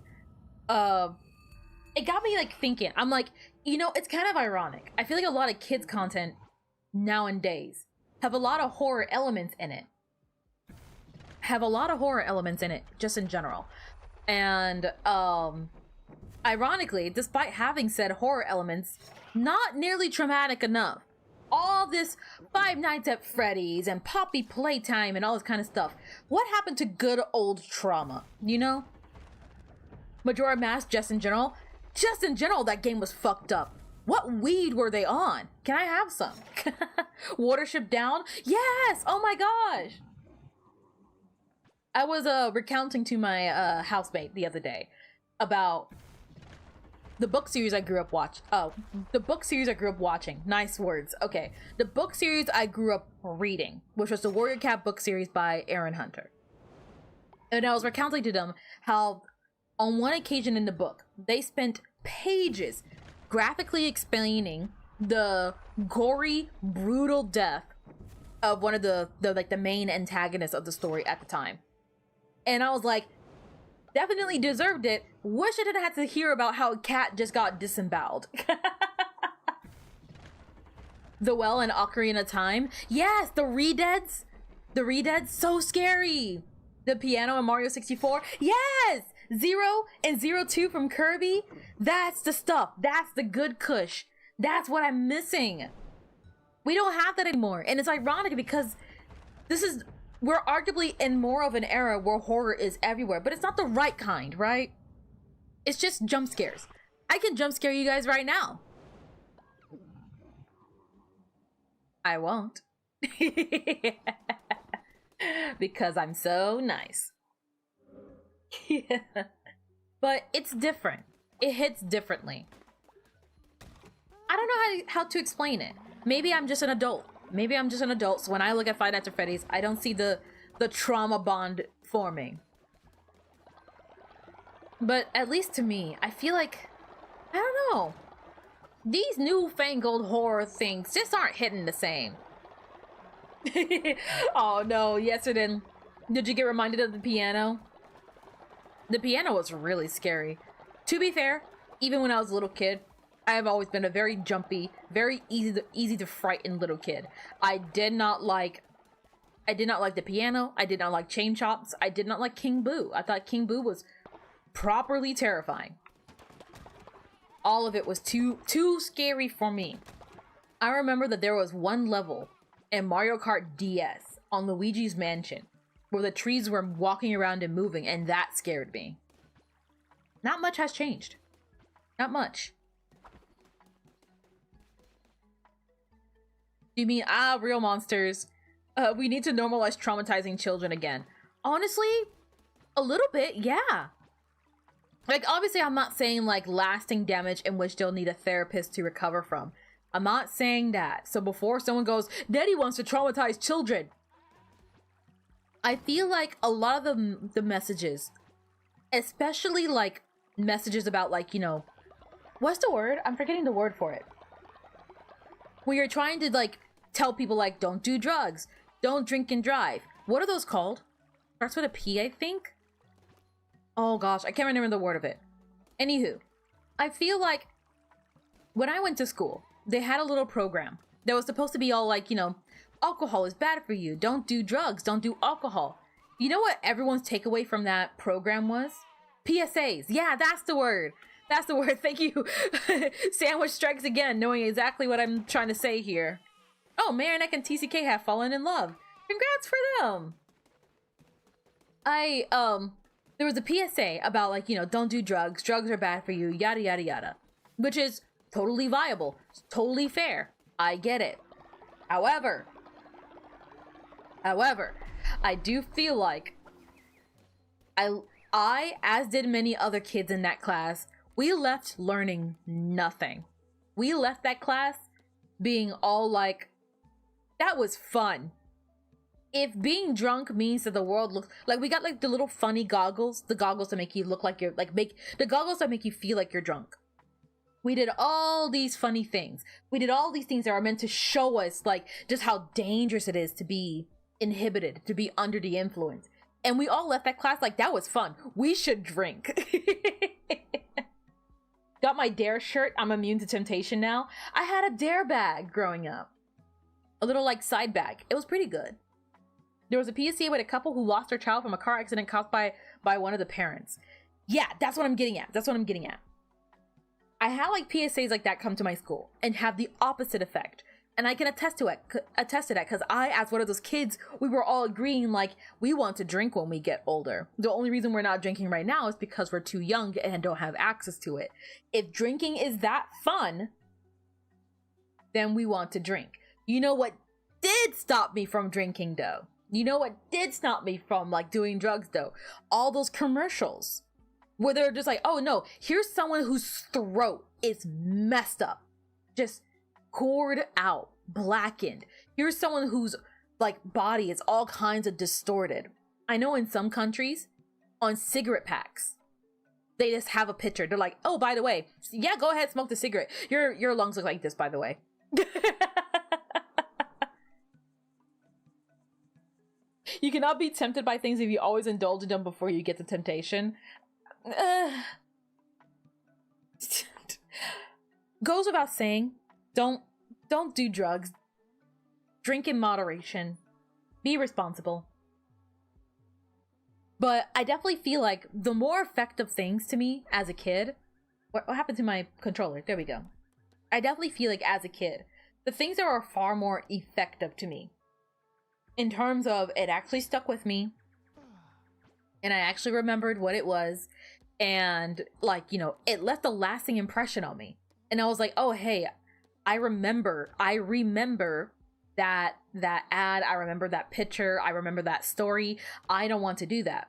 It got me like thinking. I'm like, you know, it's kind of ironic. I feel like a lot of kids content nowadays have a lot of horror elements in it. Just in general. And ironically, despite having said horror elements, not nearly traumatic enough. all this Five Nights at Freddy's and Poppy Playtime and all this kind of stuff. What happened to good old trauma, you know? Majora Mask, just in general, that game was fucked up. What weed were they on? Can I have some? Watership Down? Yes! Oh my gosh! I was recounting to my housemate the other day about the book series I grew up watching. Nice words. Okay. The book series I grew up reading, which was the Warrior Cat book series by Aaron Hunter. And I was recounting to them how on one occasion in the book, they spent pages graphically explaining the gory, brutal death of one of the main antagonists of the story at the time. And I was like, definitely deserved it. Wish I didn't have to hear about how a cat just got disemboweled. The Well and Ocarina of Time. Yes, the Redeads. The Redeads, so scary. The piano in Mario 64. Yes! Zero and Zero 2 from Kirby. That's the stuff. That's the good kush. That's what I'm missing. We don't have that anymore. And it's ironic because we're arguably in more of an era where horror is everywhere, but it's not the right kind, right? It's just jump scares. I can jump scare you guys right now. I won't. Because I'm so nice. Yeah. But it's different. It hits differently. I don't know how to explain it. Maybe I'm just an adult. So when I look at Five Nights at Freddy's, I don't see the trauma bond forming. But at least to me, I feel like, I don't know, these newfangled horror things just aren't hitting the same. Oh no, yes it didn't. Did you get reminded of the piano? The piano was really scary. To be fair, even when I was a little kid, I have always been a very jumpy, very easy to frighten little kid. I did not like the piano. I did not like Chain Chops. I did not like King Boo. I thought King Boo was properly terrifying. All of it was too scary for me. I remember that there was one level in Mario Kart DS on Luigi's Mansion where the trees were walking around and moving, and that scared me. Not much has changed. Not much. You mean, real monsters. We need to normalize traumatizing children again. Honestly, a little bit, yeah. Like, obviously, I'm not saying, like, lasting damage in which they'll need a therapist to recover from. I'm not saying that. So before someone goes, Netty wants to traumatize children. I feel like a lot of the messages, especially, like, messages about, like, you know, what's the word? I'm forgetting the word for it. Where you're trying to, like, tell people, like, don't do drugs, don't drink and drive. What are those called? Starts with a P, I think? Oh gosh, I can't remember the word of it. Anywho, I feel like when I went to school, they had a little program that was supposed to be all like, you know, alcohol is bad for you, don't do drugs, don't do alcohol. You know what everyone's takeaway from that program was? PSAs. Yeah, that's the word. That's the word. Thank you. Sandwich strikes again, knowing exactly what I'm trying to say here. Oh, Marinek and TCK have fallen in love. Congrats for them. There was a PSA about, like, you know, don't do drugs. Drugs are bad for you, yada, yada, yada. Which is totally viable. Totally fair. I get it. However, I do feel like I, as did many other kids in that class, we left learning nothing. We left that class being all like, that was fun. If being drunk means that the world looks like, we got like the little funny goggles, the goggles that make you look like you're like, the goggles that make you feel like you're drunk. We did all these funny things. We did all these things that are meant to show us like just how dangerous it is to be inhibited, to be under the influence. And we all left that class like, that was fun. We should drink. Got my Dare shirt. I'm immune to temptation now. I had a Dare bag growing up. A little like side bag. It was pretty good. There was a PSA with a couple who lost their child from a car accident caused by one of the parents. Yeah, that's what I'm getting at. That's what I'm getting at. I had like PSAs like that come to my school and have the opposite effect. And I can attest to that because I, as one of those kids, we were all agreeing like we want to drink when we get older. The only reason we're not drinking right now is because we're too young and don't have access to it. If drinking is that fun, then we want to drink. You know what did stop me from drinking though? You know what did stop me from like doing drugs though? All those commercials where they're just like, oh no, here's someone whose throat is messed up. Just cored out, blackened. Here's someone whose like body is all kinds of distorted. I know in some countries, on cigarette packs, they just have a picture. They're like, oh, by the way, yeah, go ahead, smoke the cigarette. Your lungs look like this, by the way. You cannot be tempted by things if you always indulge in them before you get the temptation. Goes without saying, don't do drugs. Drink in moderation. Be responsible. But I definitely feel like the more effective things to me as a kid... What happened to my controller? There we go. I definitely feel like as a kid, the things that are far more effective to me, in terms of it actually stuck with me, and I actually remembered what it was, and like, you know, it left a lasting impression on me. And I was like, oh, hey, I remember that ad, I remember that picture, I remember that story. I don't want to do that.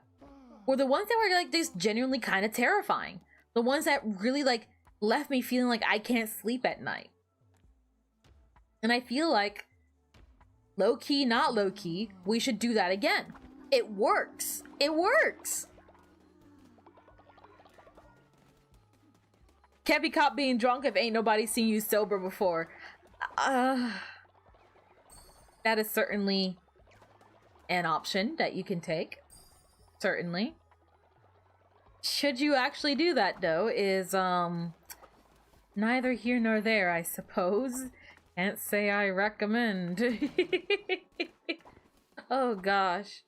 Or the ones that were like just genuinely kind of terrifying. The ones that really like left me feeling like I can't sleep at night. And I feel like low key, not low key, we should do that again. It works. It works. Can't be caught being drunk if ain't nobody seen you sober before. That is certainly an option that you can take. Certainly. Should you actually do that though is neither here nor there, I suppose. Can't say I recommend. Oh gosh.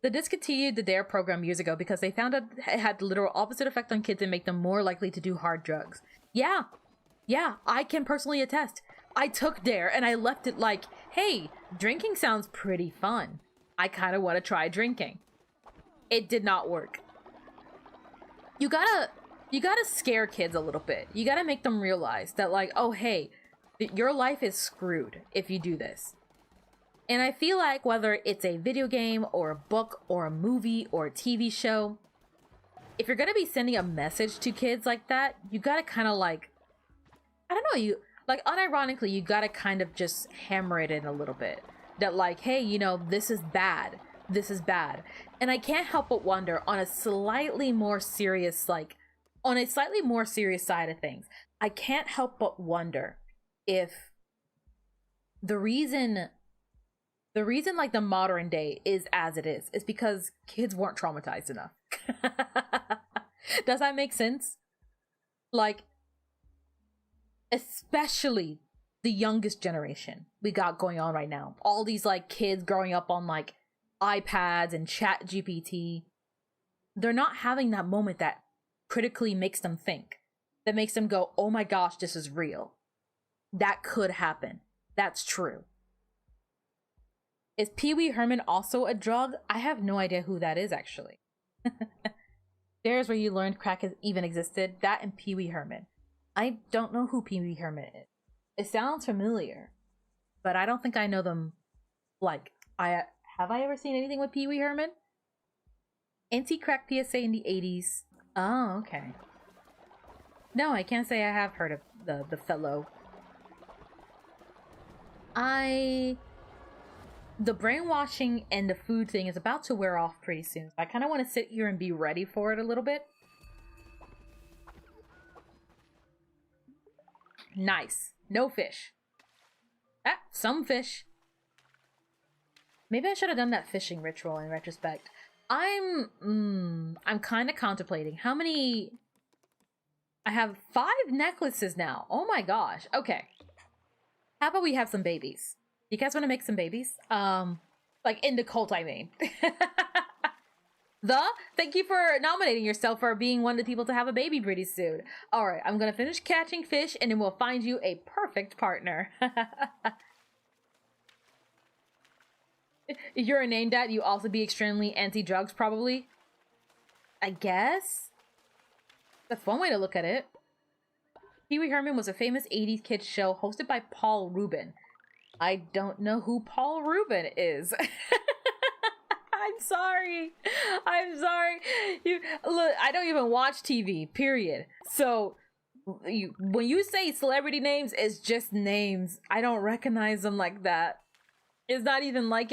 They discontinued the DARE program years ago because they found out it had the literal opposite effect on kids and make them more likely to do hard drugs. Yeah, I can personally attest. I took DARE and I left it like, hey, drinking sounds pretty fun. I kind of want to try drinking. It did not work. You gotta scare kids a little bit. You gotta make them realize that like, oh hey, your life is screwed if you do this. And I feel like whether it's a video game or a book or a movie or a TV show, if you're gonna be sending a message to kids like that, you gotta kind of like, I don't know, you like unironically, you gotta kind of just hammer it in a little bit. That like, hey, you know, this is bad. This is bad. And I can't help but wonder on a slightly more serious, like, on a slightly more serious side of things, I can't help but wonder if the reason like the modern day is as it is because kids weren't traumatized enough. Does that make sense? Like, especially the youngest generation we got going on right now. All these like kids growing up on like iPads and Chat GPT. They're not having that moment that critically makes them think. That makes them go, oh my gosh, this is real. That could happen. That's true. Is Pee Wee Herman also a drug? I have no idea who that is, actually. There's where you learned crack even existed. That and Pee Wee Herman. I don't know who Pee Wee Herman is. It sounds familiar, but I don't think I know them. Like, have I ever seen anything with Pee Wee Herman? Anti-crack PSA in the 80s. Oh, okay. No, I can't say I have heard of the fellow. The brainwashing and the food thing is about to wear off pretty soon. I kind of want to sit here and be ready for it a little bit. Nice. No fish. Ah, some fish. Maybe I should have done that fishing ritual in retrospect. I'm kind of contemplating how many... I have 5 necklaces now. Oh my gosh. Okay. How about we have some babies? You guys want to make some babies? Like in the cult, I mean. Thank you for nominating yourself for being one of the people to have a baby pretty soon. All right, I'm gonna finish catching fish and then we'll find you a perfect partner. If you're a name dad, you also be extremely anti-drugs, probably. I guess? That's one way to look at it. Pee Wee Herman was a famous 80s kids show hosted by Paul Rubin. I don't know who Paul Rubin is. I'm sorry. I'm sorry. Look, I don't even watch TV, period. So, when you say celebrity names, it's just names. I don't recognize them like that. It's not even like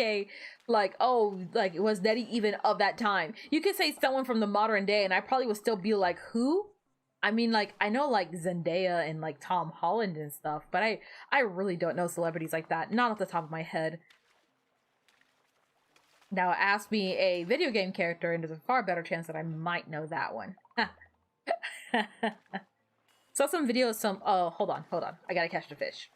was Netty even of that time? You could say someone from the modern day and I probably would still be like, who? I mean, like, I know like Zendaya and like Tom Holland and stuff, but I really don't know celebrities like that. Not off the top of my head. Now ask me a video game character and there's a far better chance that I might know that one. Saw some videos, oh, hold on. I gotta catch the fish.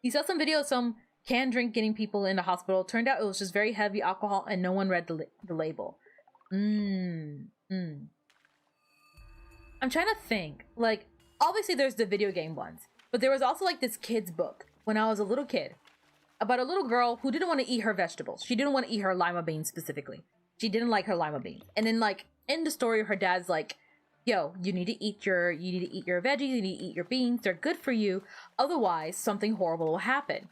He saw some videos, some canned drink getting people in the hospital. Turned out it was just very heavy alcohol and no one read the label. I'm trying to think. Like, obviously there's the video game ones, but there was also like this kid's book when I was a little kid about a little girl who didn't want to eat her vegetables. She didn't want to eat her lima beans specifically. She didn't like her lima beans. And then like in the story, her dad's like, yo, you need to eat your veggies, you need to eat your beans. They're good for you. Otherwise, something horrible will happen.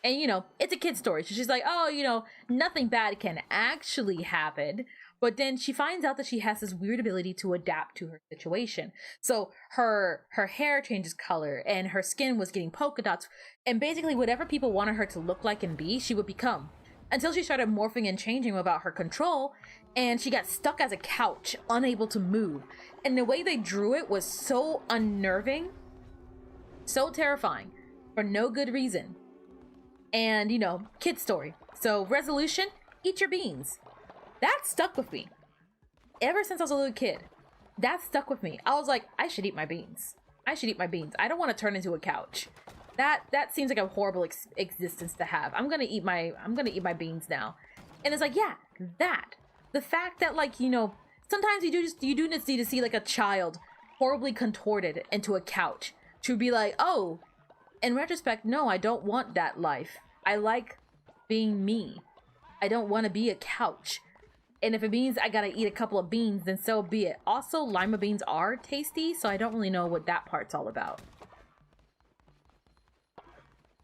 And, you know, it's a kid's story. So she's like, oh, you know, nothing bad can actually happen. But then she finds out that she has this weird ability to adapt to her situation. So her hair changes color and her skin was getting polka dots. And basically whatever people wanted her to look like and be, she would become. Until she started morphing and changing without her control. And she got stuck as a couch, unable to move. And the way they drew it was so unnerving, so terrifying, for no good reason. And, you know, kid story. So, resolution, eat your beans. That stuck with me. Ever since I was a little kid, that stuck with me. I was like, I should eat my beans. I should eat my beans. I don't want to turn into a couch. That seems like a horrible existence to have. I'm gonna eat my beans now. And it's like, yeah, that. The fact that, like, you know, sometimes you do need to see like a child horribly contorted into a couch to be like, oh, in retrospect, no, I don't want that life. I like being me. I don't want to be a couch. And if it means I gotta eat a couple of beans, then so be it. Also, lima beans are tasty, so I don't really know what that part's all about.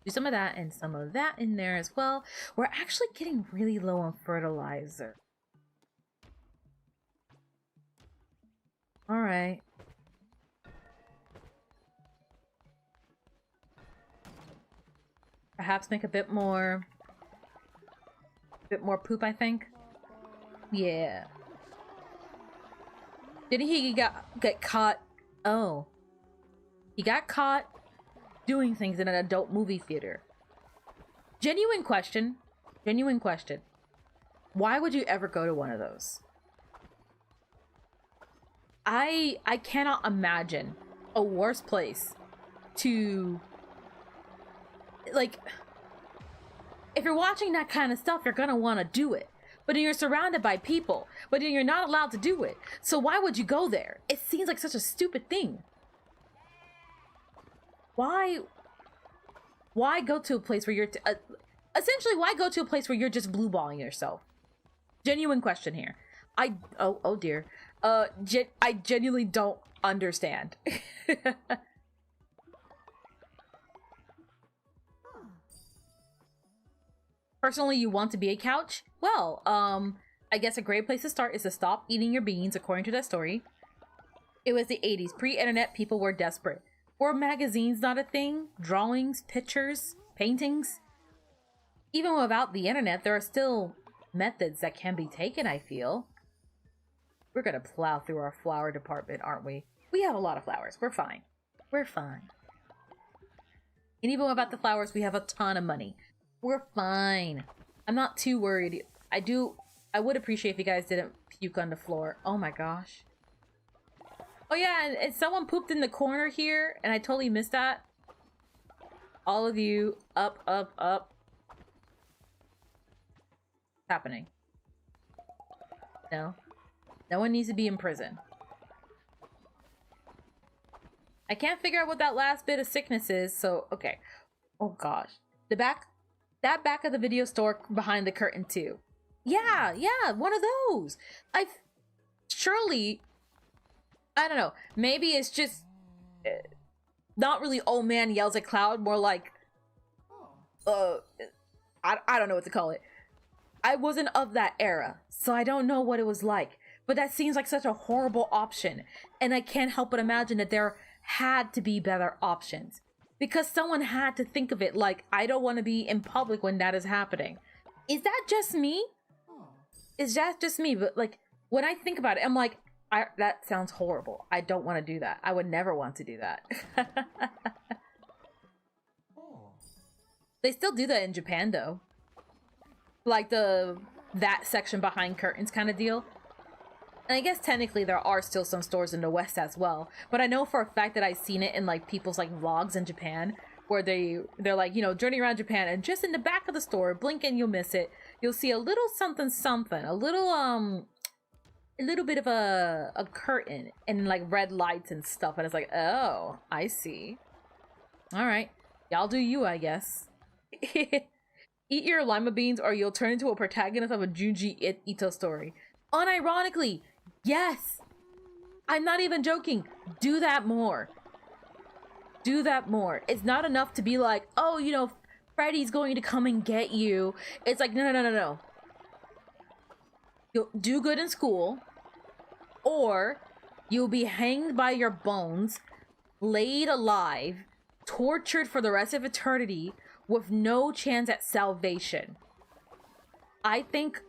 Do some of that and some of that in there as well. We're actually getting really low on fertilizer. All right. Perhaps make a bit more poop, I think. Yeah. Didn't he get caught? Oh. He got caught doing things in an adult movie theater. Genuine question. Genuine question. Why would you ever go to one of those? I cannot imagine a worse place to, like, if you're watching that kind of stuff, you're gonna want to do it. But then you're surrounded by people, but then you're not allowed to do it. So why would you go there? It seems like such a stupid thing. Why go to a place where you're essentially why go to a place where you're just blue balling yourself? Genuine question here. Oh dear. I genuinely don't understand. Personally, you want to be a couch? Well, I guess a great place to start is to stop eating your beans, according to that story. It was the 80s. Pre-internet, people were desperate. Were magazines not a thing? Drawings, pictures, paintings? Even without the internet, there are still methods that can be taken, I feel. We're gonna plow through our flower department, aren't we? We have a lot of flowers. We're fine. We're fine. And even without the flowers, we have a ton of money. We're fine. I'm not too worried. I would appreciate if you guys didn't puke on the floor. Oh my gosh. Oh yeah, and someone pooped in the corner here, and I totally missed that. All of you, up, up, up. What's happening? No. No one needs to be in prison. I can't figure out what that last bit of sickness is, so okay. Oh gosh. That back of the video store behind the curtain too. Yeah, one of those. Surely, I don't know. Maybe it's just not really old man yells at cloud, more like I don't know what to call it. I wasn't of that era, so I don't know what it was like. But that seems like such a horrible option, and I can't help but imagine that there had to be better options. Because someone had to think of it like, I don't want to be in public when that is happening. Is that just me? Is that just me? But like, when I think about it, I'm like, that sounds horrible. I don't want to do that. I would never want to do that. They still do that in Japan though. Like that section behind curtains kind of deal. And I guess technically there are still some stores in the West as well, but I know for a fact that I've seen it in like people's like vlogs in Japan where they're like, you know, journeying around Japan, and just in the back of the store, blink and you'll miss it, you'll see a little something, a little bit of a curtain and like red lights and stuff, and it's like, oh, I see. All right, y'all do you, I guess. Eat your lima beans or you'll turn into a protagonist of a Junji Ito story. Unironically, yes. I'm not even joking. Do that more. Do that more. It's not enough to be like, oh, you know, Freddy's going to come and get you. It's like, no. You'll do good in school, or you'll be hanged by your bones, laid alive, tortured for the rest of eternity, with no chance at salvation. I think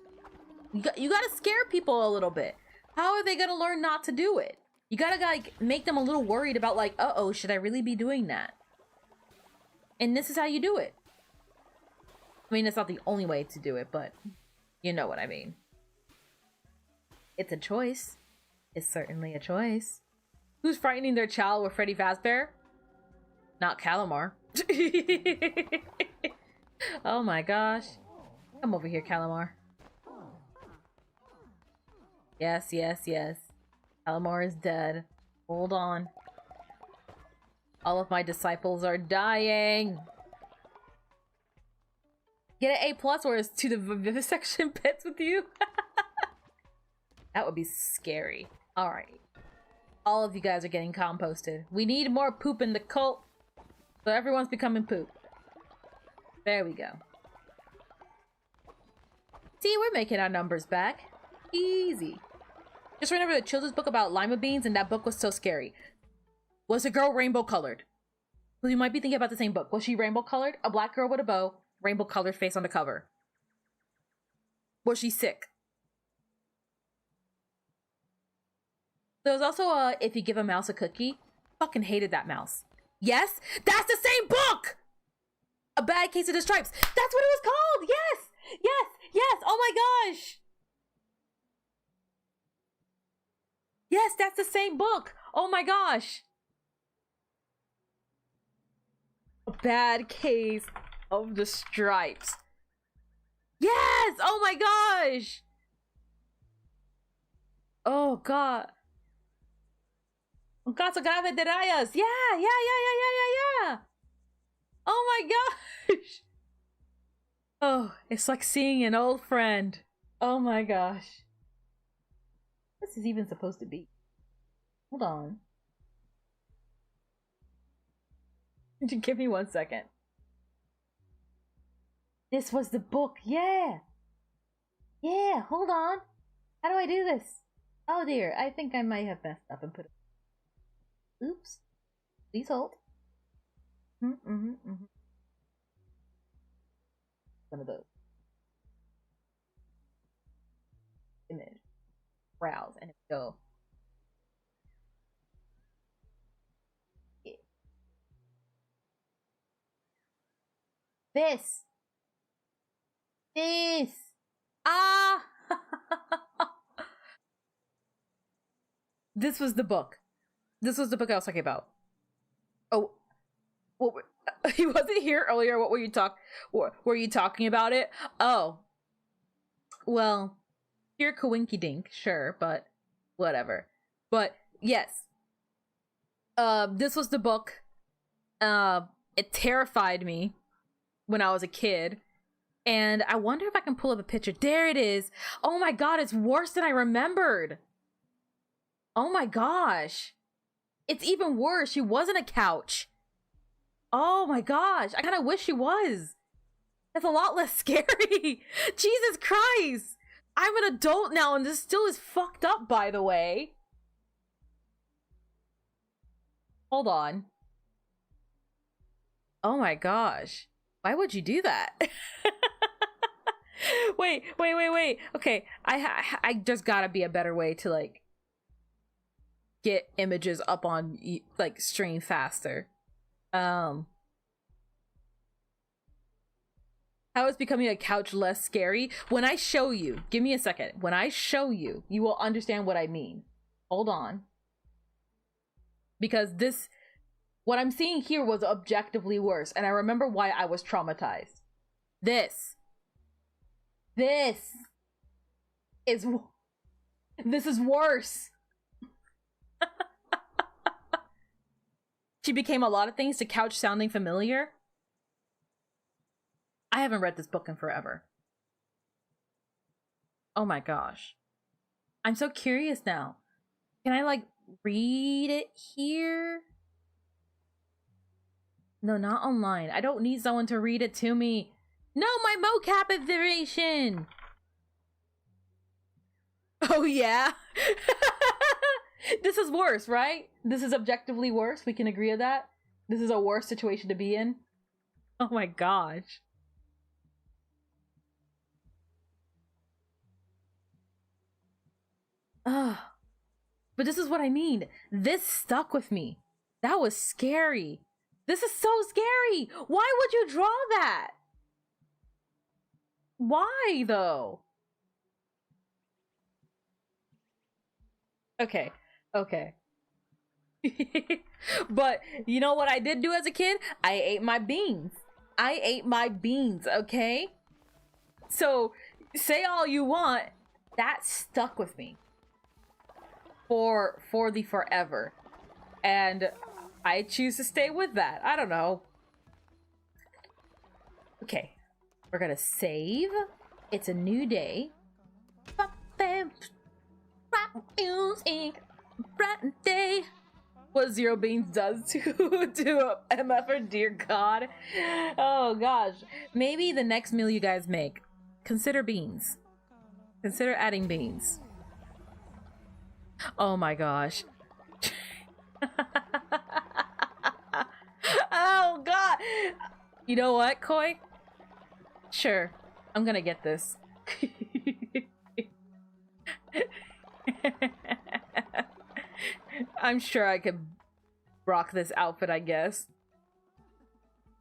you gotta scare people a little bit. How are they gonna learn not to do it? You gotta like make them a little worried about like, uh-oh, should I really be doing that? And this is how you do it. I mean, it's not the only way to do it, but you know what I mean. It's a choice. It's certainly a choice. Who's frightening their child with Freddy Fazbear? Not Calamar. Oh my gosh. Come over here, Calamar. Yes. Calamar is dead. Hold on. All of my disciples are dying. Get an A+ or is to the vivisection pits with you? That would be scary. Alright. All of you guys are getting composted. We need more poop in the cult. So everyone's becoming poop. There we go. See, we're making our numbers back. Easy. Just remember the children's book about lima beans, and that book was so scary. Was the girl rainbow colored? Well, you might be thinking about the same book. Was she rainbow colored? A black girl with a bow, rainbow colored face on the cover. Was she sick? There was also if you give a mouse a cookie. Fucking hated that mouse. Yes, that's the same book! A Bad Case of the Stripes. That's what it was called! Yes! Oh my gosh! Yes, that's the same book! Oh my gosh! A Bad Case of the Stripes. Yes! Oh my gosh! Oh god. Un caso grave de rayas. Yeah. Oh my gosh. Oh, it's like seeing an old friend. Oh my gosh. This is even supposed to be. Hold on. Give me 1 second. This was the book. Yeah, hold on. How do I do this? Oh dear, I think I might have messed up and put it. Oops. Please hold. One of those. Image. Browse and go. Yeah. This. Ah! This was the book. This was the book I was talking about. Oh, what? He wasn't here earlier. What were you Were you talking about it? Oh, well, Pure coinky dink, sure, but whatever. But yes, this was the book. It terrified me when I was a kid. And I wonder if I can pull up a picture. There it is. Oh my god, it's worse than I remembered. Oh my gosh. It's even worse. She wasn't a couch. Oh my gosh. I kind of wish she was. That's a lot less scary. Jesus Christ. I'm an adult now and this still is fucked up, by the way. Hold on. Oh my gosh. Why would you do that? wait. Okay, I there's gotta be a better way to like get images up on like stream faster. How is becoming a couch less scary? When I show you, give me a second. When I show you, you will understand what I mean. Hold on. Because what I'm seeing here was objectively worse, and I remember why I was traumatized. This is worse. She became a lot of things to couch sounding familiar. I haven't read this book in forever. Oh my gosh. I'm so curious now. Can I like read it here? No, not online. I don't need someone to read it to me. No, my mocap information. Oh yeah. This is worse, right? This is objectively worse. We can agree on that. This is a worse situation to be in. Oh my gosh. Ugh. But this is what I mean. This stuck with me. That was scary. This is so scary. Why would you draw that? Why though? Okay. But you know what I did do as a kid? I ate my beans. Okay? So say all you want. That stuck with me. For the forever. And I choose to stay with that. I don't know. Okay. We're gonna save. It's a new day. Day. What Zero Beans does to MFer, dear God. Oh gosh. Maybe the next meal you guys make, consider beans. Consider adding beans. Oh my gosh. Oh god. You know what, Koi? Sure. I'm gonna get this. I'm sure I could rock this outfit, I guess.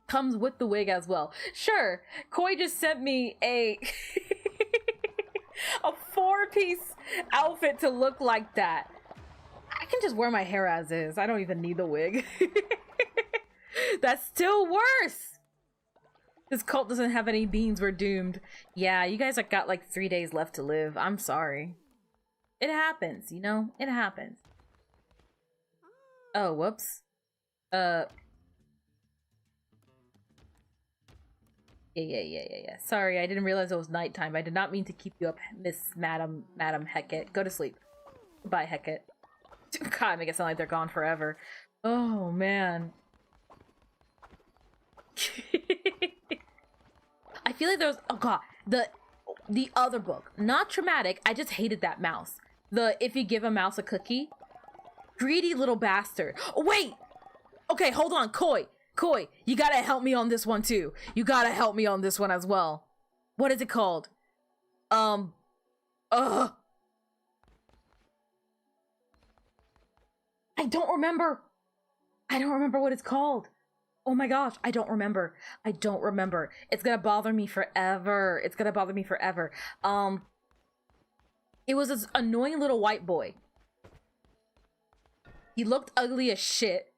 Comes with the wig as well. Sure. Koi just sent me a a 4-piece outfit to look like that. I can just wear my hair as is. I don't even need the wig. That's still worse. This cult doesn't have any beans. We're doomed. Yeah, you guys have got like 3 days left to live. I'm sorry. It happens, you know? It happens. Oh, whoops. Yeah. Sorry, I didn't realize it was nighttime. I did not mean to keep you up, Madam Hecate. Go to sleep. Goodbye, Hecate. God, make it sound like they're gone forever. Oh, man. I feel like there was... Oh, God. The other book. Not traumatic. I just hated that mouse. The if you give a mouse a cookie. Greedy little bastard. Oh, wait! Okay, hold on. Koi, you gotta help me on this one, too. You gotta help me on this one as well. What is it called? I don't remember. I don't remember what it's called. Oh my gosh, I don't remember. It's gonna bother me forever. It was this annoying little white boy. He looked ugly as shit.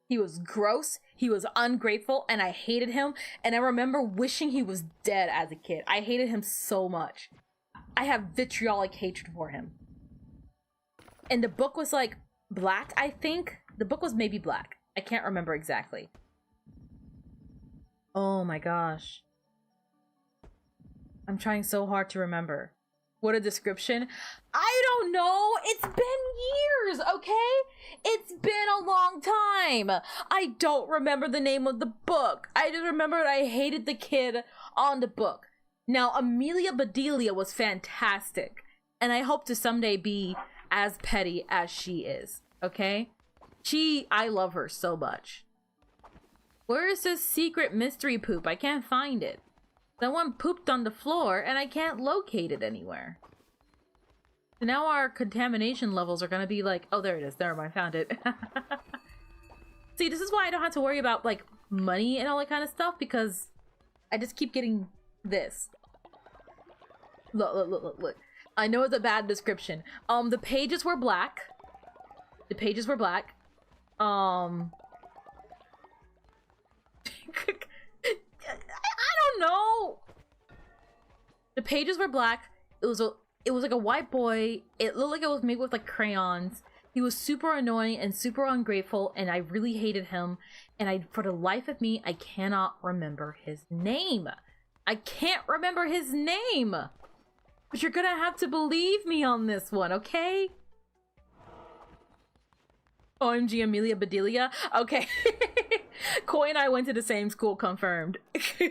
He was gross. He was ungrateful, and I hated him. And I remember wishing he was dead as a kid. I hated him so much. I have vitriolic hatred for him. And the book was like black, I think. The book was maybe black. I can't remember exactly. Oh my gosh. I'm trying so hard to remember. What a description. I don't know. It's been years, okay? It's been a long time. I don't remember the name of the book. I just remember that I hated the kid on the book. Now, Amelia Bedelia was fantastic. And I hope to someday be as petty as she is, okay? I love her so much. Where is this secret mystery poop? I can't find it. Someone pooped on the floor and I can't locate it anywhere. So now our contamination levels are gonna be like, oh, there it is. There, I found it. See, this is why I don't have to worry about like money and all that kind of stuff, because I just keep getting this. Look. I know it's a bad description. The pages were black. The pages were black. I don't know. The pages were black. It was like a white boy. It looked like it was made with like crayons. He was super annoying and super ungrateful, and I really hated him. And for the life of me, I cannot remember his name. I can't remember his name. But you're gonna have to believe me on this one, okay? OMG, Amelia Bedelia? Okay. Koi and I went to the same school, confirmed.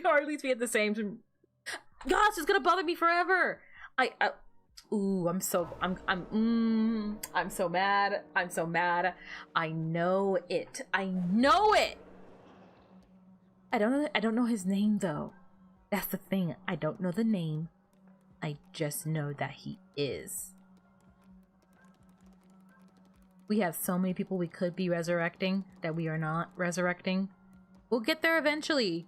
Or at least we had the same... Gosh, it's gonna bother me forever! Ooh, I'm so mad. I'm so mad. I know it. I know it! I don't know his name, though. That's the thing. I don't know the name. I just know that he is. We have so many people we could be resurrecting that we are not resurrecting. We'll get there eventually.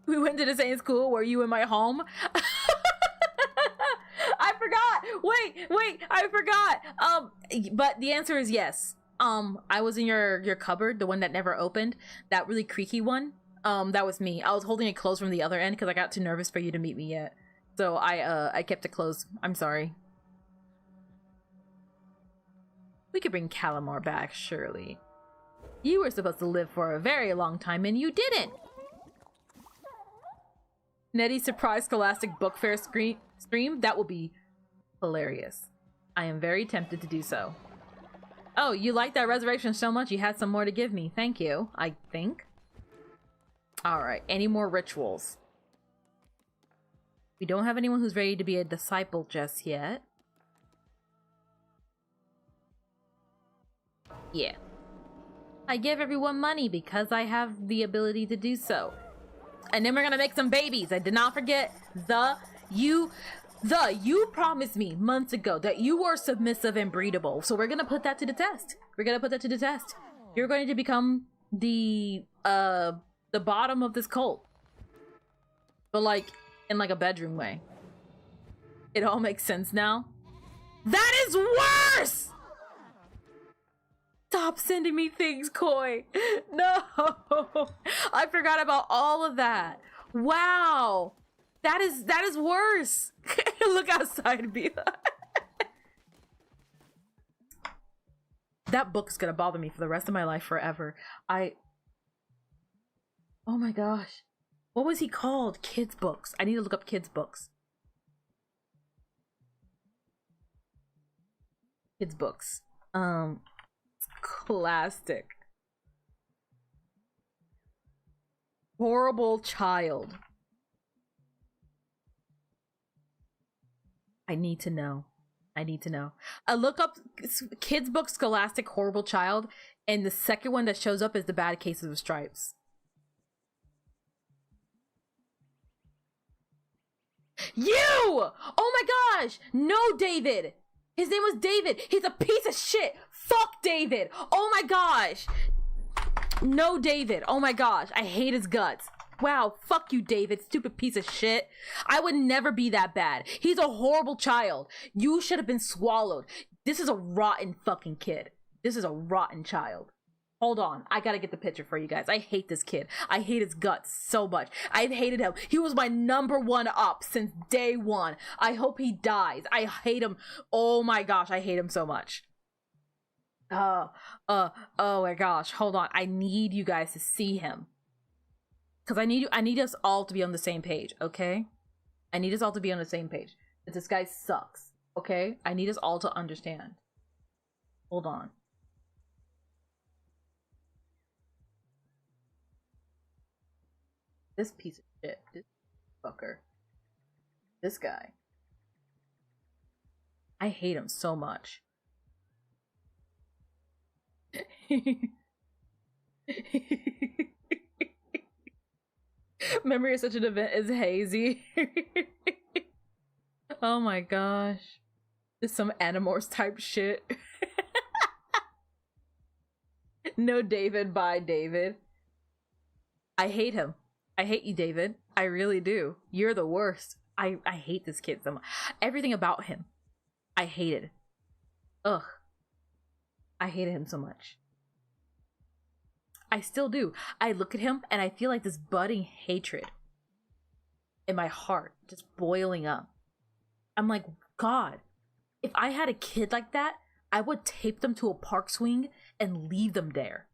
We went to the same school. Were you in my home? I forgot. Wait, I forgot. But the answer is yes. I was in your cupboard, the one that never opened, that really creaky one. That was me. I was holding it closed from the other end because I got too nervous for you to meet me yet. So I kept it closed. I'm sorry. We could bring Calamar back, surely. You were supposed to live for a very long time, and you didn't! Netty's surprise Scholastic Book Fair stream? That will be hilarious. I am very tempted to do so. Oh, you liked that resurrection so much you had some more to give me. Thank you, I think. Alright, any more rituals? We don't have anyone who's ready to be a disciple just yet. Yeah. I give everyone money because I have the ability to do so. And then we're gonna make some babies. I did not forget you promised me months ago that you were submissive and breedable. So we're gonna put that to the test. You're going to become the bottom of this cult. But like, in like a bedroom way. It all makes sense now. That is worse! Stop sending me things, Koi. No. I forgot about all of that. Wow. That is worse. Look outside, Bila. That book's gonna bother me for the rest of my life forever. Oh my gosh. What was he called? Kids books. I need to look up kids books. Kids books. Scholastic. Horrible child. I need to know. I look up kids book Scholastic Horrible Child, and the second one that shows up is The Bad Cases of Stripes. You! Oh my gosh! No, David! His name was David! He's a piece of shit! Fuck David! Oh my gosh! No, David! Oh my gosh, I hate his guts. Wow, fuck you, David, stupid piece of shit. I would never be that bad. He's a horrible child. You should have been swallowed. This is a rotten fucking kid. This is a rotten child. Hold on, I gotta get the picture for you guys. I hate this kid. I hate his guts so much. I've hated him. He was my #1 op since day one. I hope he dies. I hate him. Oh my gosh, I hate him so much. Oh my gosh, hold on. I need you guys to see him. Because I need us all to be on the same page, okay? I need us all to be on the same page. That this guy sucks, okay? I need us all to understand. Hold on. This piece of shit. This fucker. This guy. I hate him so much. Memory of such an event is hazy. Oh my gosh. This is some Animorphs type shit. No David, bye David. I hate him. I hate you, David. I really do. You're the worst. I hate this kid so much. Everything about him. I hated. Ugh. I hated him so much. I still do. I look at him and I feel like this budding hatred in my heart just boiling up. I'm like, God, if I had a kid like that, I would tape them to a park swing and leave them there.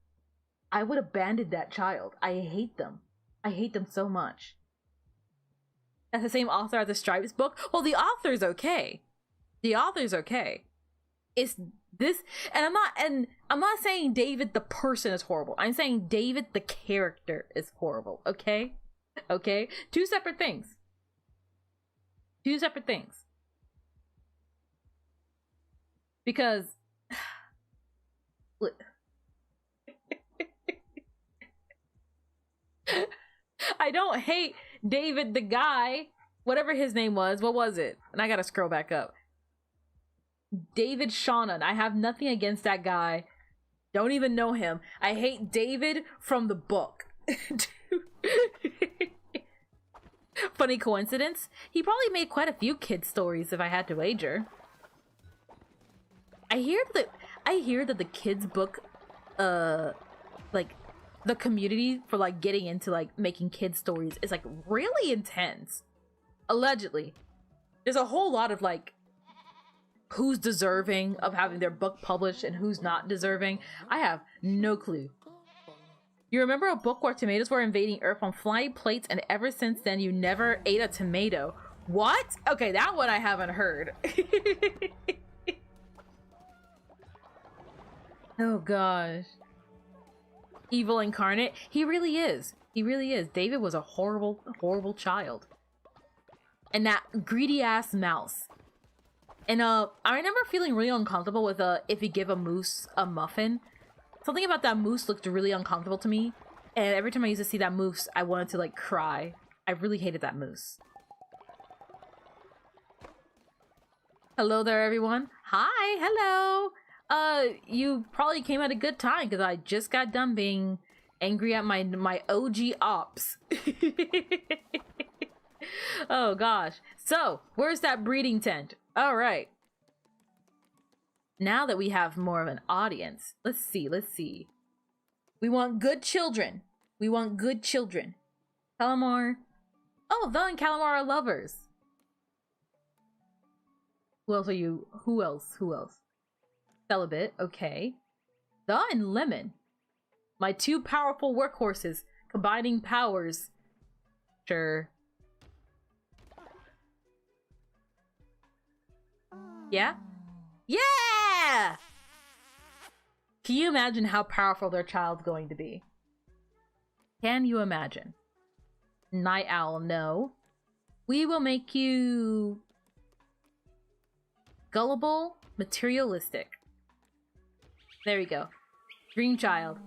I would abandon that child. I hate them. I hate them so much. That's the same author as the Stripes book? Well, the author's okay. The author's okay. It's this, and I'm not saying David the person is horrible. I'm saying David the character is horrible, okay? Okay? Two separate things. Two separate things. Because I don't hate David the guy, whatever his name was. What was it? And I gotta scroll back up. David Shannon. I have nothing against that guy. Don't even know him. I hate David from the book. Funny coincidence. He probably made quite a few kid stories if I had to wager. I hear that the kids book, like the community for like getting into like making kid stories is like really intense. Allegedly. There's a whole lot of like who's deserving of having their book published and who's not deserving. I have no clue. You remember a book where tomatoes were invading Earth on flying plates, and ever since then you never ate a tomato. What? Okay, that one I haven't heard. Oh gosh. Evil incarnate. He really is. He really is. David was a horrible, horrible child. And that greedy ass mouse. And I remember feeling really uncomfortable with if you give a moose a muffin. Something about that moose looked really uncomfortable to me. And every time I used to see that moose, I wanted to like cry. I really hated that moose. Hello there, everyone. Hi, hello. You probably came at a good time because I just got done being angry at my OG ops. Oh gosh. So, where's that breeding tent? All right. Now that we have more of an audience, let's see. We want good children. We want good children. Calamar. Oh, Vel and Calamar are lovers. Who else are you? Who else? Celibate, okay. The and Lemon. My two powerful workhorses, combining powers. Sure. Yeah? Yeah! Can you imagine how powerful their child's going to be? Can you imagine? Night Owl, no. We will make you gullible, materialistic. There we go. Dream child.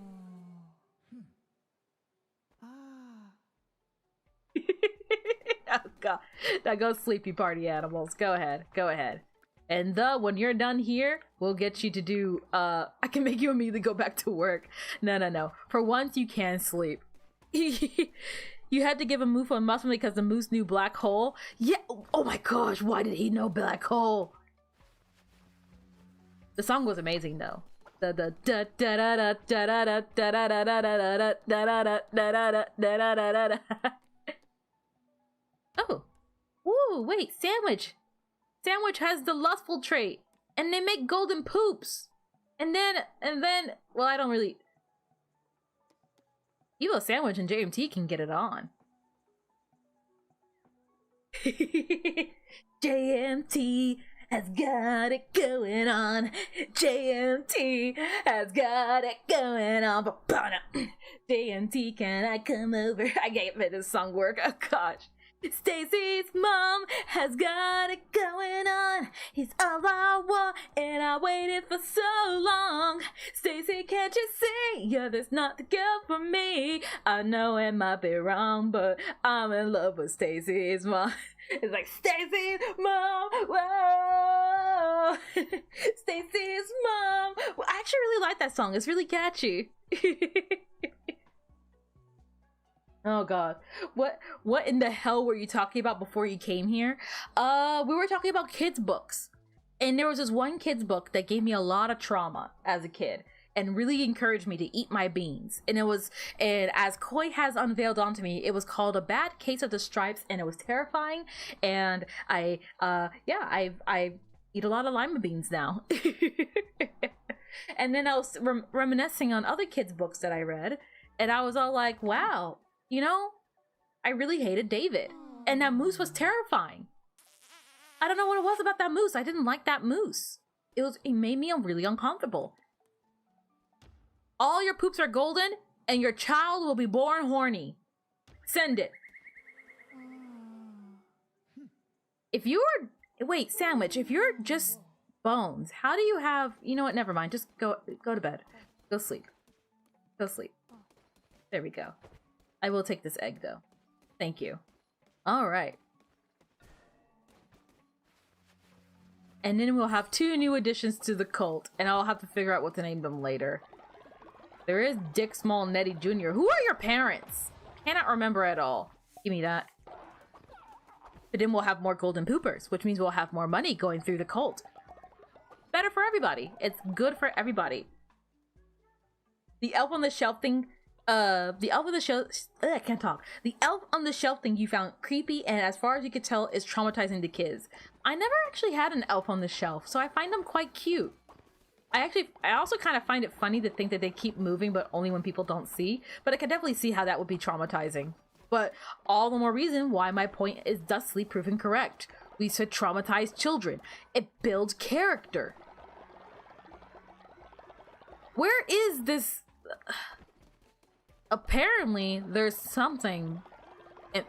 Oh god. Now go sleepy party animals. Go ahead. And when you're done here, we'll get you to do, I can make you immediately go back to work. No. For once, you can sleep. You had to give a moose a muffin because the moose knew black hole? Yeah, oh my gosh, why did he know black hole? The song was amazing, though. Oh, ooh, wait, Sandwich. Sandwich has the lustful trait, and they make golden poops. And then, well, I don't really. Evil Sandwich and JMT can get it on. JMT has got it going on. JMT has got it going on. JMT, can I come over? I can't make this song work. Oh gosh. Stacy's mom has got it going on. He's all I want, and I waited for so long. Stacy, can't you see? You're this not the girl for me. I know it might be wrong, but I'm in love with Stacy's mom. It's like Stacy's mom, whoa. Stacy's mom. Well, I actually really like that song. It's really catchy. Oh god. What in the hell were you talking about before you came here? We were talking about kids books. And there was this one kids book that gave me a lot of trauma as a kid and really encouraged me to eat my beans. And as Koi has unveiled onto me, it was called A Bad Case of the Stripes, and it was terrifying. And I eat a lot of lima beans now. And then I was reminiscing on other kids books that I read, and I was all like, wow, you know, I really hated David. And that moose was terrifying. I don't know what it was about that moose. I didn't like that moose. It made me really uncomfortable. All your poops are golden, and your child will be born horny. Send it. If you're... Wait, Sandwich, if you're just bones, how do you have... You know what? Never mind. Just go to bed. Go sleep. Go sleep. There we go. I will take this egg, though. Thank you. All right. And then we'll have 2 new additions to the cult, and I'll have to figure out what to name them later. There is Dick Small Netty Jr. Who are your parents? Cannot remember at all. Give me that. But then we'll have more golden poopers, which means we'll have more money going through the cult. Better for everybody. It's good for everybody. The elf on the shelf thing... the elf on the shelf... I can't talk. The elf on the shelf thing you found creepy, and as far as you could tell, is traumatizing to kids. I never actually had an elf on the shelf, so I find them quite cute. I also kind of find it funny to think that they keep moving, but only when people don't see. But I can definitely see how that would be traumatizing. But all the more reason why my point is thusly proven correct. We should traumatize children. It builds character. Where is this... Apparently, there's something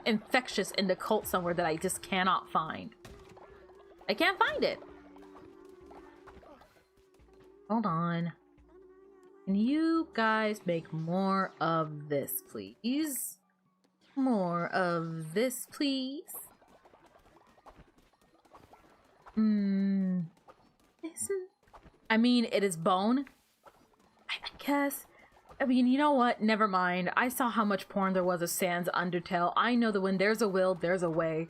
infectious in the cult somewhere that I just cannot find. I can't find it. Hold on. Can you guys make more of this, please? More of this, please. I mean, it is bone. I guess. I mean, you know what? Never mind. I saw how much porn there was of Sans Undertale. I know that when there's a will, there's a way.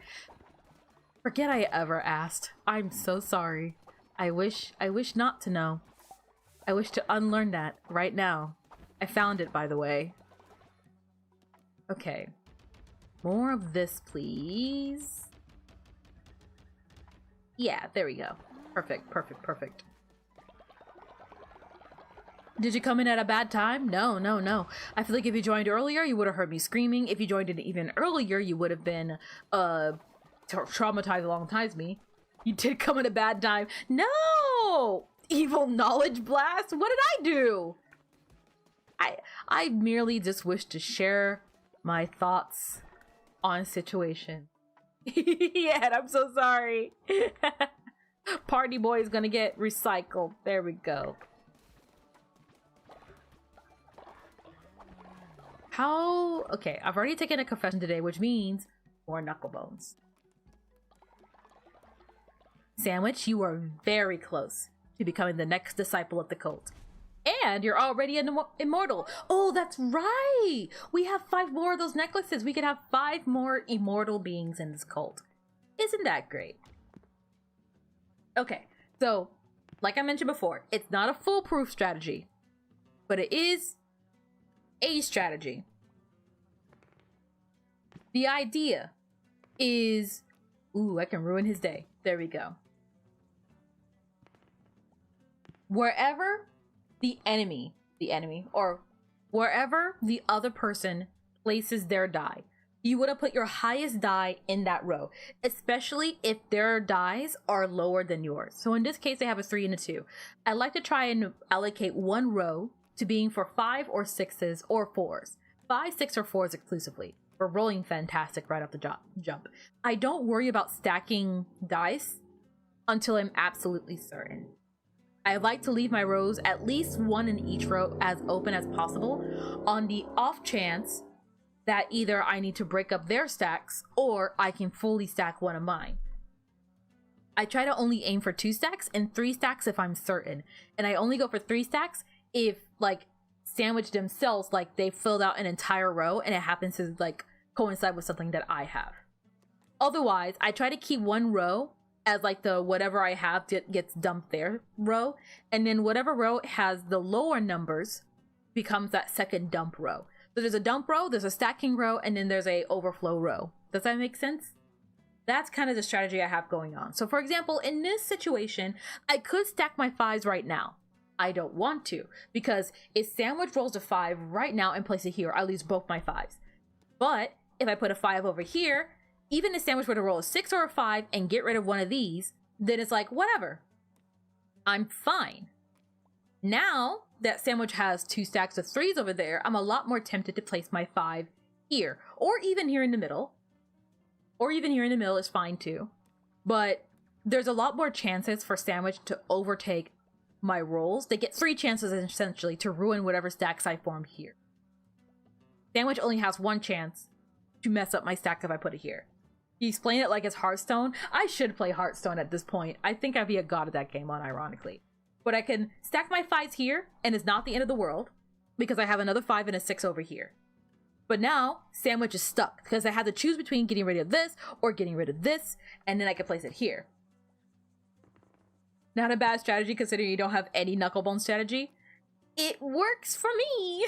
Forget I ever asked. I'm so sorry. I wish not to know. I wish to unlearn that right now. I found it, by the way. Okay. More of this, please. Yeah, there we go. Perfect, perfect, perfect. Did you come in at a bad time? No, no, no. I feel like if you joined earlier, you would have heard me screaming. If you joined in even earlier, you would have been, traumatized alongside me. You did come at a bad time. No! Evil knowledge blast? What did I do? I merely just wish to share my thoughts on situation. Yeah, I'm so sorry. Party boy is gonna get recycled. There we go. How... Okay, I've already taken a confession today, which means more knuckle bones. Sandwich, you are very close to becoming the next disciple of the cult. And you're already an immortal. Oh, that's right! We have 5 more of those necklaces. We could have 5 more immortal beings in this cult. Isn't that great? Okay, so like I mentioned before, it's not a foolproof strategy, but it is a strategy. The idea is, ooh, I can ruin his day. There we go. Wherever the enemy, or wherever the other person places their die, you would have put your highest die in that row, especially if their dies are lower than yours. So in this case, they have a 3 and a 2. I like to try and allocate one row to being for 5 or 6s or 4s. 5, 6, or 4s exclusively. For rolling fantastic right off the jump. I don't worry about stacking dice until I'm absolutely certain. I like to leave my rows at least one in each row as open as possible on the off chance that either I need to break up their stacks or I can fully stack one of mine. I try to only aim for 2 stacks and 3 stacks if I'm certain. And I only go for 3 stacks if, like, sandwich themselves, like, they filled out an entire row and it happens to, like, coincide with something that I have. Otherwise, I try to keep one row as, like, the whatever I have gets dumped there row. And then whatever row has the lower numbers becomes that second dump row. So there's a dump row, there's a stacking row, and then there's a overflow row. Does that make sense? That's kind of the strategy I have going on. So for example, in this situation, I could stack my 5s right now. I don't want to, because if sandwich rolls a 5 right now and place it here, I lose both my 5s. But if I put a 5 over here, even if sandwich were to roll a 6 or a 5 and get rid of one of these, then it's like, whatever. I'm fine. Now that sandwich has 2 stacks of 3s over there, I'm a lot more tempted to place my 5 here, or even here in the middle. Or even here in the middle is fine too. But there's a lot more chances for sandwich to overtake my rolls. They get 3 chances essentially to ruin whatever stacks I form here. Sandwich only has 1 chance to mess up my stack if I put it here. You explain it like it's Hearthstone. I should play Hearthstone at this point. I think I'd be a god of that game unironically. But I can stack my 5s here, and it's not the end of the world, because I have another 5 and a 6 over here. But now, sandwich is stuck, because I had to choose between getting rid of this, or getting rid of this, and then I can place it here. Not a bad strategy, considering you don't have any knucklebone strategy. It works for me!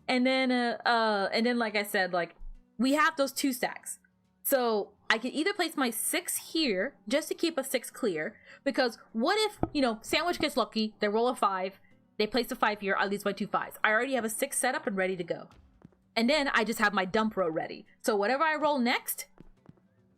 And then, like I said, like, we have those 2 stacks. So I can either place my 6 here just to keep a 6 clear, because what if, you know, sandwich gets lucky, they roll a 5, they place a 5 here, I lose my 2 5s. I already have a 6 set up and ready to go. And then I just have my dump row ready. So whatever I roll next,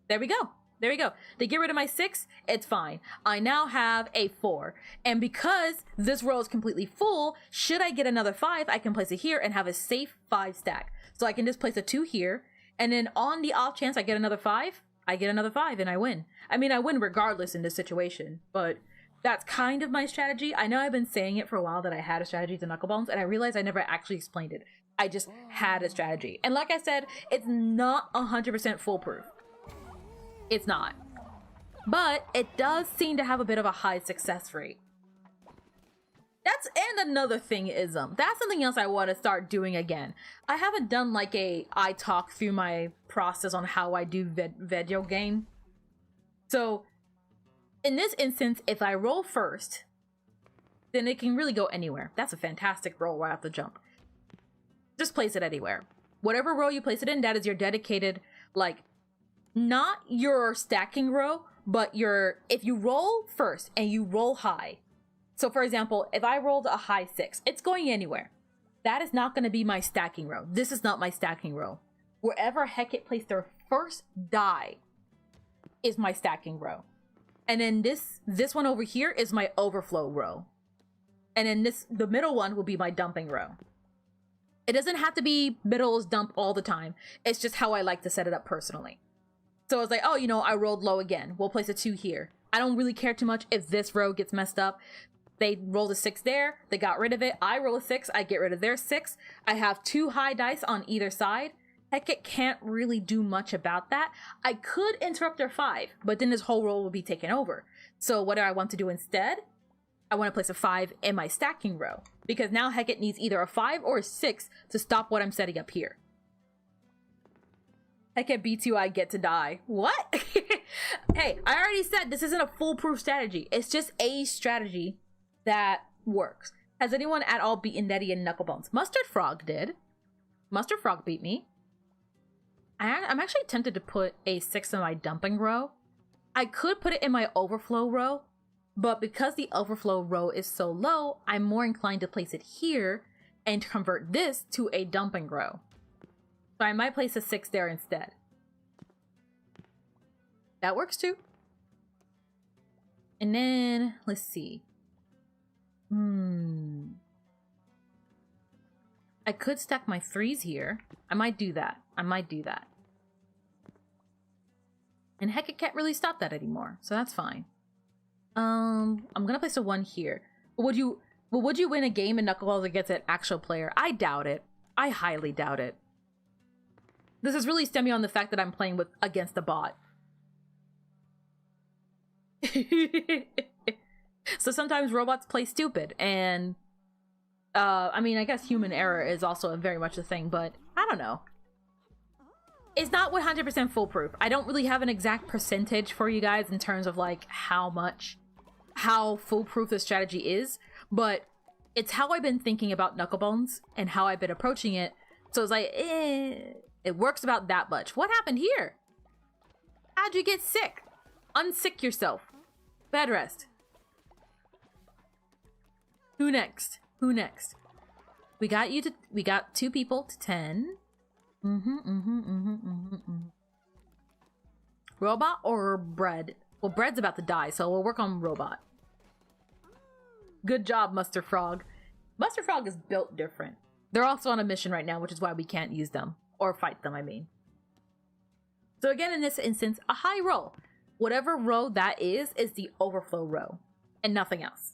there we go. There we go. They get rid of my 6, it's fine. I now have a 4. And because this row is completely full, should I get another 5, I can place it here and have a safe 5 stack. So I can just place a 2 here, and then on the off chance I get another 5, I get another 5 and I win. I mean, I win regardless in this situation, but that's kind of my strategy. I know I've been saying it for a while that I had a strategy to knucklebones, and I realized I never actually explained it. I just had a strategy. And like I said, it's not 100% foolproof. It's not. But it does seem to have a bit of a high success rate. And another thing is, that's something else I want to start doing again. I haven't done like I talk through my process on how I do video game. So in this instance, if I roll first, then it can really go anywhere. That's a fantastic roll right off the jump. Just place it anywhere. Whatever row you place it in, that is your dedicated, like, not your stacking row, but if you roll first and you roll high. So for example, if I rolled a high 6, it's going anywhere. That is not going to be my stacking row. This is not my stacking row. Wherever Hecate placed their first die is my stacking row. And then this one over here is my overflow row. And then the middle one will be my dumping row. It doesn't have to be middles dump all the time. It's just how I like to set it up personally. So I was like, oh, you know, I rolled low again. We'll place a 2 here. I don't really care too much if this row gets messed up. They rolled a 6 there. They got rid of it. I roll a 6. I get rid of their 6. I have 2 high dice on either side. Hecate can't really do much about that. I could interrupt their 5, but then this whole roll will be taken over. So what do I want to do instead? I want to place a 5 in my stacking row, because now Hecate needs either a 5 or a 6 to stop what I'm setting up here. Hecate beats you, I get to die. What? Hey, I already said this isn't a foolproof strategy. It's just a strategy that works. Has anyone at all beaten Netty and Knucklebones? Mustard Frog did. Mustard Frog beat me. I'm actually tempted to put a 6 in my dumping row. I could put it in my overflow row, but because the overflow row is so low, I'm more inclined to place it here and convert this to a dumping row. So I might place a 6 there instead. That works too. And then, let's see. I could stack my 3s here. I might do that. And heck, it can't really stop that anymore, so that's fine. I'm gonna place a 1 here. Would you win a game in Knuckleballs against an actual player? I doubt it. I highly doubt it. This is really stemming on the fact that I'm playing against a bot. So sometimes robots play stupid, and I mean, I guess human error is also very much a thing, but I don't know. It's not 100% foolproof. I don't really have an exact percentage for you guys in terms of like how foolproof this strategy is, but it's how I've been thinking about Knucklebones and how I've been approaching it. So it's like, it works about that much. What happened here? How'd you get sick? Unsick yourself. Bed rest. Who next? Who next? We got 2 people to 10. Robot or bread? Well, bread's about to die, so we'll work on robot. Good job, Mustard Frog. Mustard Frog is built different. They're also on a mission right now, which is why we can't use them. Or fight them, I mean. So again, in this instance, a high roll. Whatever row that is the overflow row. And nothing else.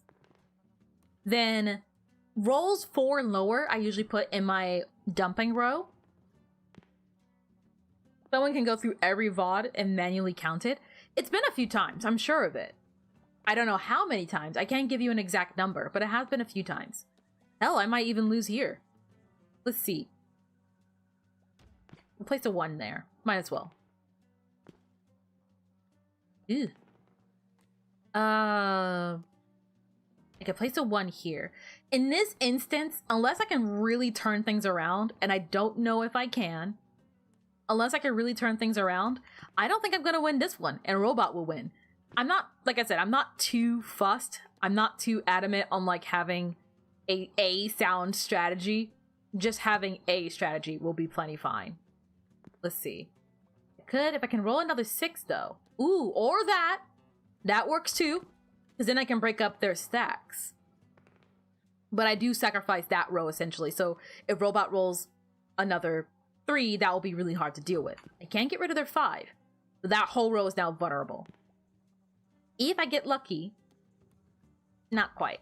Then, rolls 4 and lower, I usually put in my dumping row. Someone can go through every VOD and manually count it. It's been a few times, I'm sure of it. I don't know how many times. I can't give you an exact number, but it has been a few times. Hell, I might even lose here. Let's see. We'll place a 1 there. Might as well. Ew. I can place a 1 here. In this instance, unless I can really turn things around, and I don't know if I can, unless I can really turn things around, I don't think I'm gonna win this one, and Robot will win. I'm not, like I said, I'm not too fussed. I'm not too adamant on like having a sound strategy. Just having a strategy will be plenty fine. Let's see. I could, if I can roll another 6 though. Ooh, or that. That works too. Because then I can break up their stacks. But I do sacrifice that row essentially. So if Robot rolls another 3, that will be really hard to deal with. I can't get rid of their 5. But that whole row is now vulnerable. If I get lucky. Not quite.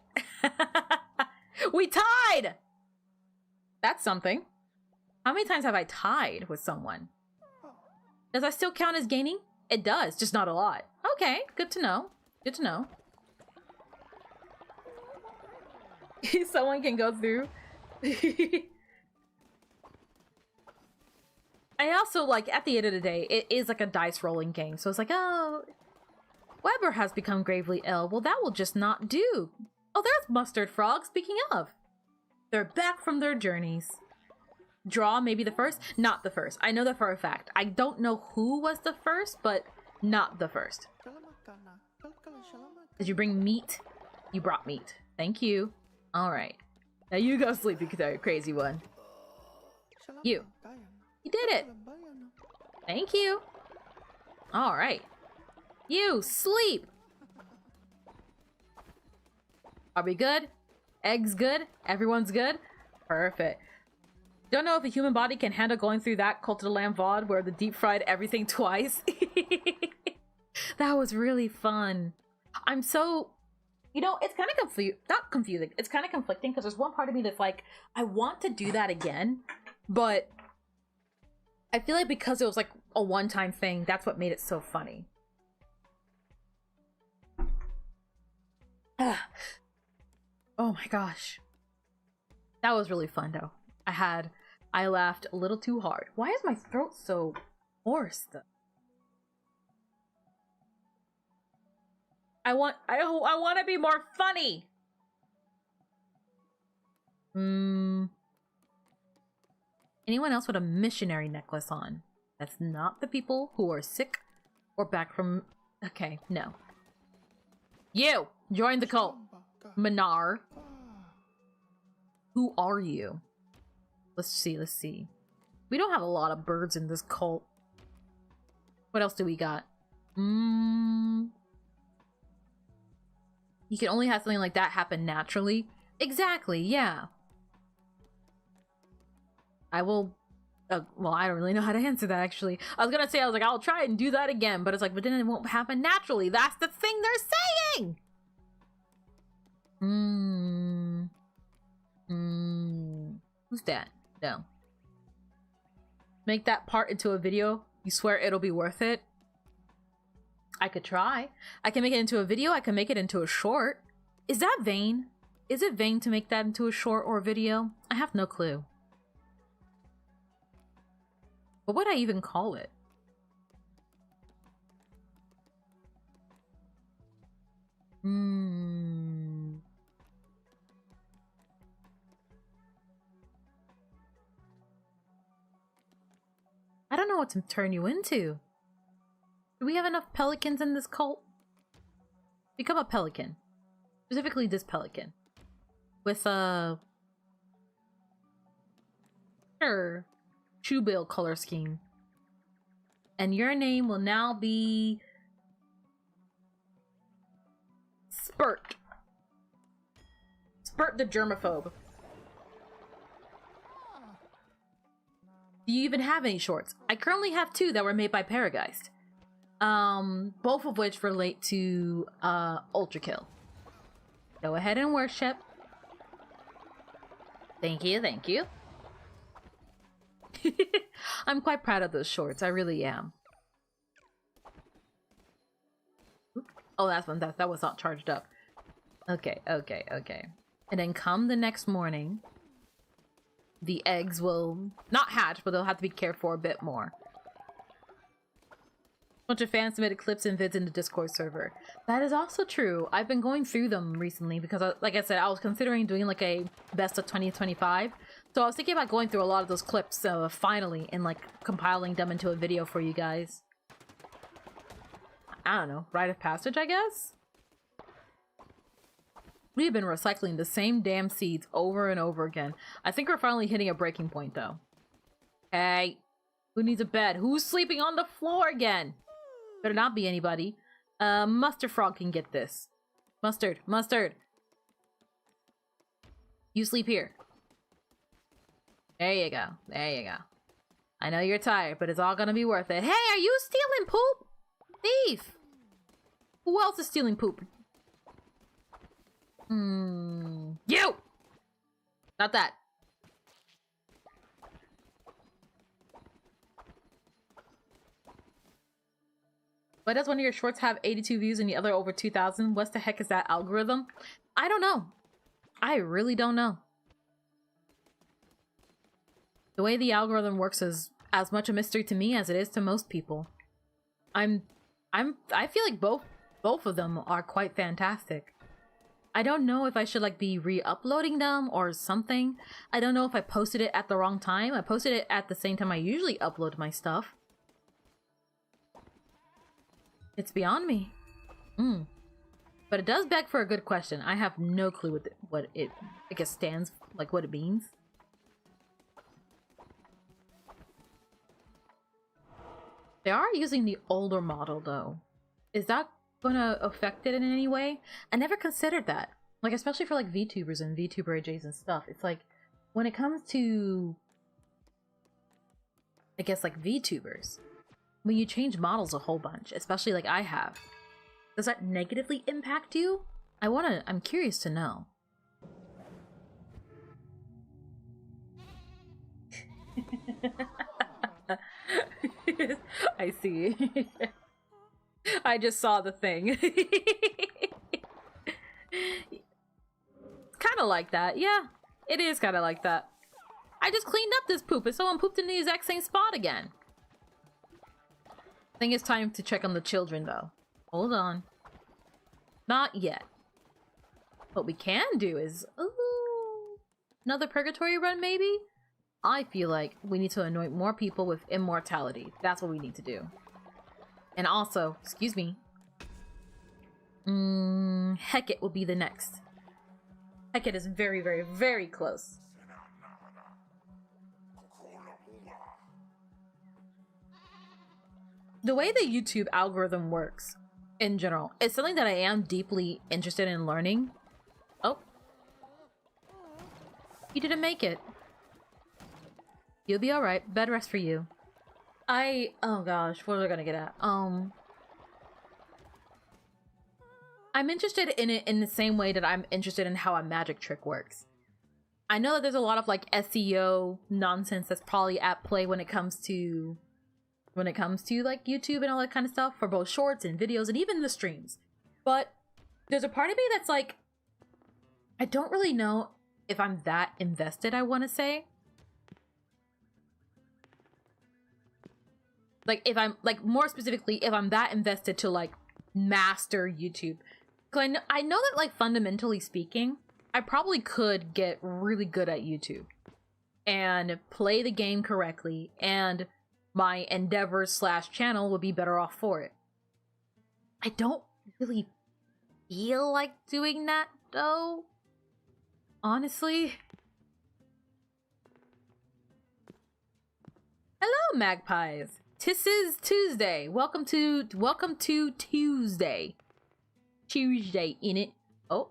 We tied! That's something. How many times have I tied with someone? Does that still count as gaining? It does, just not a lot. Okay, good to know. Good to know. Someone can go through. I also, like, at the end of the day, it is like a dice rolling game. So it's like, oh, Weber has become gravely ill. Well, that will just not do. Oh, there's Mustard Frog, speaking of. They're back from their journeys. Draw, maybe the first? Not the first. I know that for a fact. I don't know who was the first, but not the first. Did you bring meat? You brought meat. Thank you. Alright. Now you go sleep, you crazy one. You. You did it! Thank you. Alright. You, sleep! Are we good? Eggs good? Everyone's good? Perfect. Don't know if a human body can handle going through that Cult of the Lamb VOD where the deep fried everything twice. That was really fun. I'm so... You know, it's kind of not confusing. It's kind of conflicting because there's one part of me that's like, I want to do that again, but I feel like because it was like a one-time thing, that's what made it so funny. Oh my gosh. That was really fun though. I laughed a little too hard. Why is my throat so hoarse though? I want to be more funny. Anyone else with a missionary necklace on? That's not the people who are sick or back from... Okay, no. You! Join the cult. Minar. Who are you? Let's see. We don't have a lot of birds in this cult. What else do we got? You can only have something like that happen naturally. Exactly, yeah. I will... well, I don't really know how to answer that, actually. I was gonna say, I'll try and do that again, but it's like, but then it won't happen naturally. That's the thing they're saying! Who's that? No. Make that part into a video. You swear it'll be worth it? I could try. I can make it into a video. I can make it into a short. Is that vain? Is it vain to make that into a short or a video? I have no clue. What would I even call it? I don't know what to turn you into. Do we have enough pelicans in this cult? Become a pelican. Specifically this pelican. With a... Sure. Shoebill color scheme. And your name will now be... Spurt. Spurt the germaphobe. Do you even have any shorts? I currently have 2 that were made by Parageist. Both of which relate to Ultra Kill. Go ahead and worship. Thank you, thank you. I'm quite proud of those shorts, I really am. Oh, that's one that was not charged up. Okay. And then come the next morning, the eggs will not hatch, but they'll have to be cared for a bit more. Bunch of fans submitted clips and vids in the Discord server. That is also true. I've been going through them recently because, like I said, I was considering doing like a best of 2025. So I was thinking about going through a lot of those clips finally and like compiling them into a video for you guys. I don't know, rite of passage, I guess? We've been recycling the same damn seeds over and over again. I think we're finally hitting a breaking point though. Hey, who needs a bed? Who's sleeping on the floor again? Better not be anybody. Mustard Frog can get this. Mustard. You sleep here. There you go. I know you're tired, but it's all gonna be worth it. Hey, are you stealing poop? Thief! Who else is stealing poop? You! Not that. Why does one of your shorts have 82 views and the other over 2,000? What the heck is that algorithm? I don't know. I really don't know. The way the algorithm works is as much a mystery to me as it is to most people. I feel like both of them are quite fantastic. I don't know if I should like be re-uploading them or something. I don't know if I posted it at the wrong time. I posted it at the same time I usually upload my stuff. It's beyond me. But it does beg for a good question. I have no clue what it I guess stands, like what it means. They are using the older model though. Is that gonna affect it in any way? I never considered that. Like especially for like VTubers and VTuber AJs and stuff. It's like when it comes to I guess like VTubers, when you change models a whole bunch, especially like I have, does that negatively impact you? I'm curious to know. I see. I just saw the thing. Kind of like that, yeah. It is kind of like that. I just cleaned up this poop and someone pooped in the exact same spot again. I think it's time to check on the children though. Hold on. Not yet. What we can do is... Ooh, another purgatory run, maybe? I feel like we need to anoint more people with immortality. That's what we need to do. And also, excuse me. Hecate will be the next. Hecate is very, very, very close. The way the YouTube algorithm works, in general, is something that I am deeply interested in learning. Oh. You didn't make it. You'll be alright. Bed rest for you. Oh gosh, what was I gonna get at? I'm interested in it in the same way that I'm interested in how a magic trick works. I know that there's a lot of like SEO nonsense that's probably at play when it comes to like YouTube and all that kind of stuff for both shorts and videos and even the streams. But there's a part of me that's like, I don't really know if I'm that invested, I want to say. Like if I'm like more specifically, if I'm that invested to like master YouTube. Cause I know that like fundamentally speaking, I probably could get really good at YouTube and play the game correctly, and my endeavors / channel would be better off for it. I don't really feel like doing that though, honestly. Hello, magpies. This is Tuesday. Welcome to Tuesday. Tuesday in it. Oh.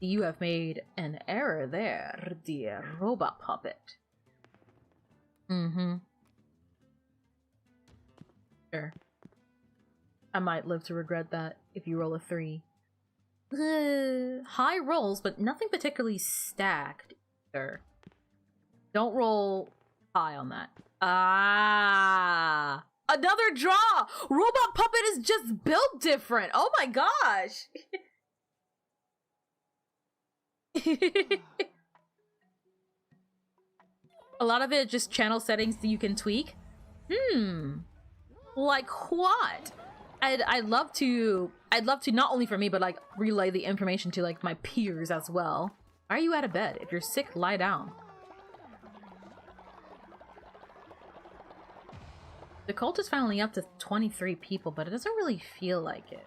You have made an error there, dear robot puppet. Sure. I might live to regret that if you roll a 3. High rolls, but nothing particularly stacked either. Don't roll high on that. Ah, another draw! Robot Puppet is just built different. Oh my gosh. A lot of it is just channel settings that you can tweak. Like what? I'd love to not only for me, but like relay the information to like my peers as well. Why are you out of bed? If you're sick, lie down. The cult is finally up to 23 people, but it doesn't really feel like it.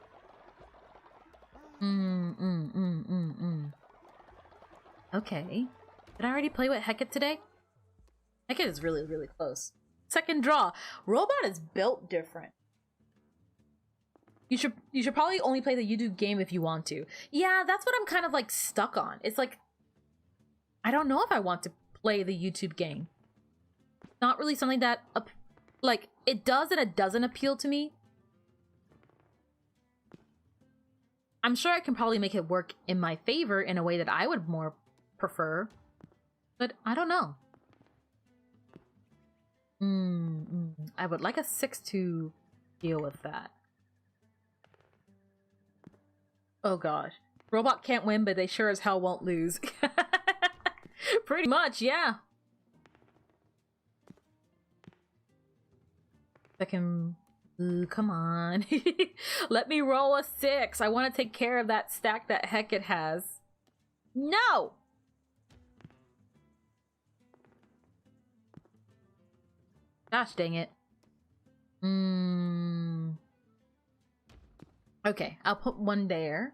Okay. Did I already play with Hecate today? Hecate is really, really close. Second draw. Robot is built different. You should probably only play the YouTube game if you want to. Yeah, that's what I'm kind of like stuck on. It's like, I don't know if I want to play the YouTube game. Not really something that, like, it does and it doesn't appeal to me. I'm sure I can probably make it work in my favor in a way that I would more prefer. But I don't know. I would like a 6 to deal with that. Oh gosh. Robot can't win, but they sure as hell won't lose. Pretty much, yeah. Second... Ooh, come on. Let me roll a 6. I want to take care of that stack that Hecate has. No! Gosh dang it. Okay, I'll put 1 there.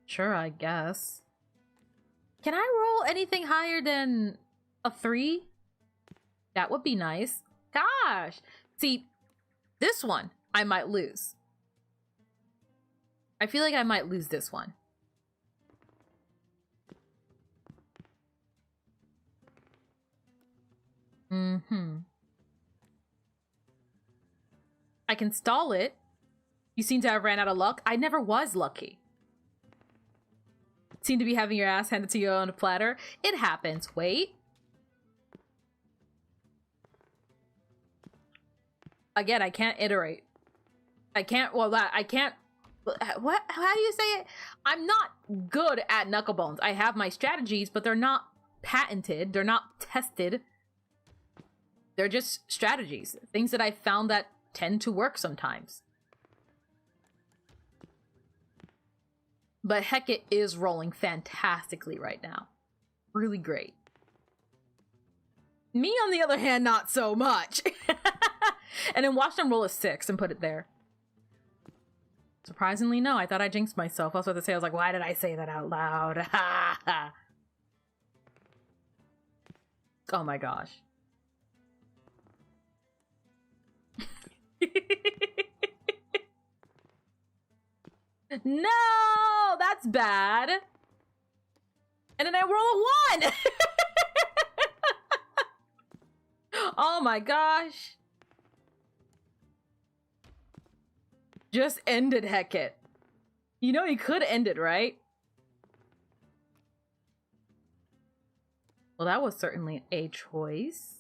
Sure, I guess. Can I roll anything higher than a 3? That would be nice. Gosh! See, this one I might lose. I feel like I might lose this one. I can stall it. You seem to have ran out of luck. I never was lucky. Seem to be having your ass handed to you on a platter. It happens. Wait. Again, I can't iterate. I can't, well, I can't, what, how do you say it? I'm not good at knucklebones. I have my strategies, but they're not patented. They're not tested. They're just strategies. Things that I found that tend to work sometimes. But Hecate is rolling fantastically right now. Really great. Me, on the other hand, not so much. And then watch them roll a 6 and put it there. Surprisingly, no. I thought I jinxed myself. I was about to say, I was like, why did I say that out loud? Oh my gosh. No, that's bad. And then I roll a 1. Oh my gosh. Just ended Hecate. You know you could end it, right? Well, that was certainly a choice.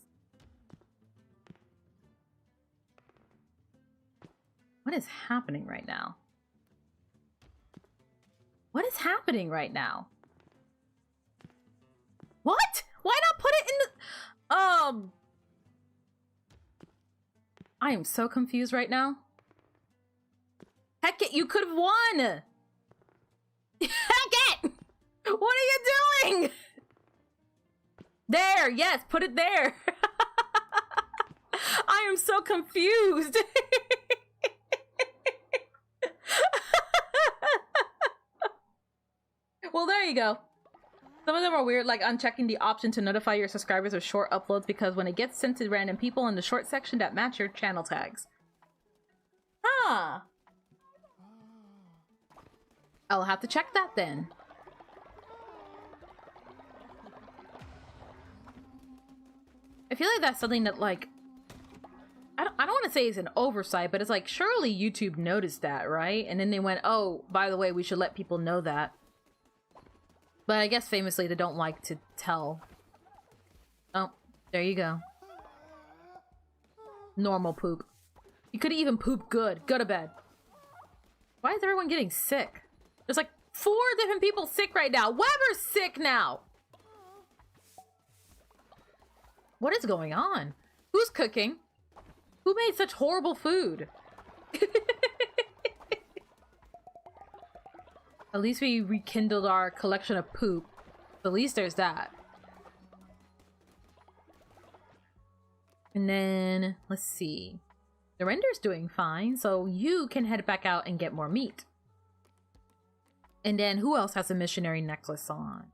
What is happening right now? What is happening right now? What? Why not put it in the... I am so confused right now. Hecate, you could have won! Hecate! What are you doing? There, yes, put it there. I am so confused. Well, there you go. Some of them are weird, like unchecking the option to notify your subscribers of short uploads, because when it gets sent to random people in the short section that match your channel tags. Huh. I'll have to check that then. I feel like that's something that, like, I don't want to say it's an oversight, but it's like, surely YouTube noticed that, right? And then they went, oh, by the way, we should let people know that. But I guess famously they don't like to tell. Oh, there you go. Normal poop. You could even poop good. Go to bed. Why is everyone getting sick? There's like 4 different people sick right now. Weber's sick now. What is going on? Who's cooking? Who made such horrible food? At least we rekindled our collection of poop. At least there's that. And then, let's see. The render's doing fine, so you can head back out and get more meat. And then, who else has a missionary necklace on?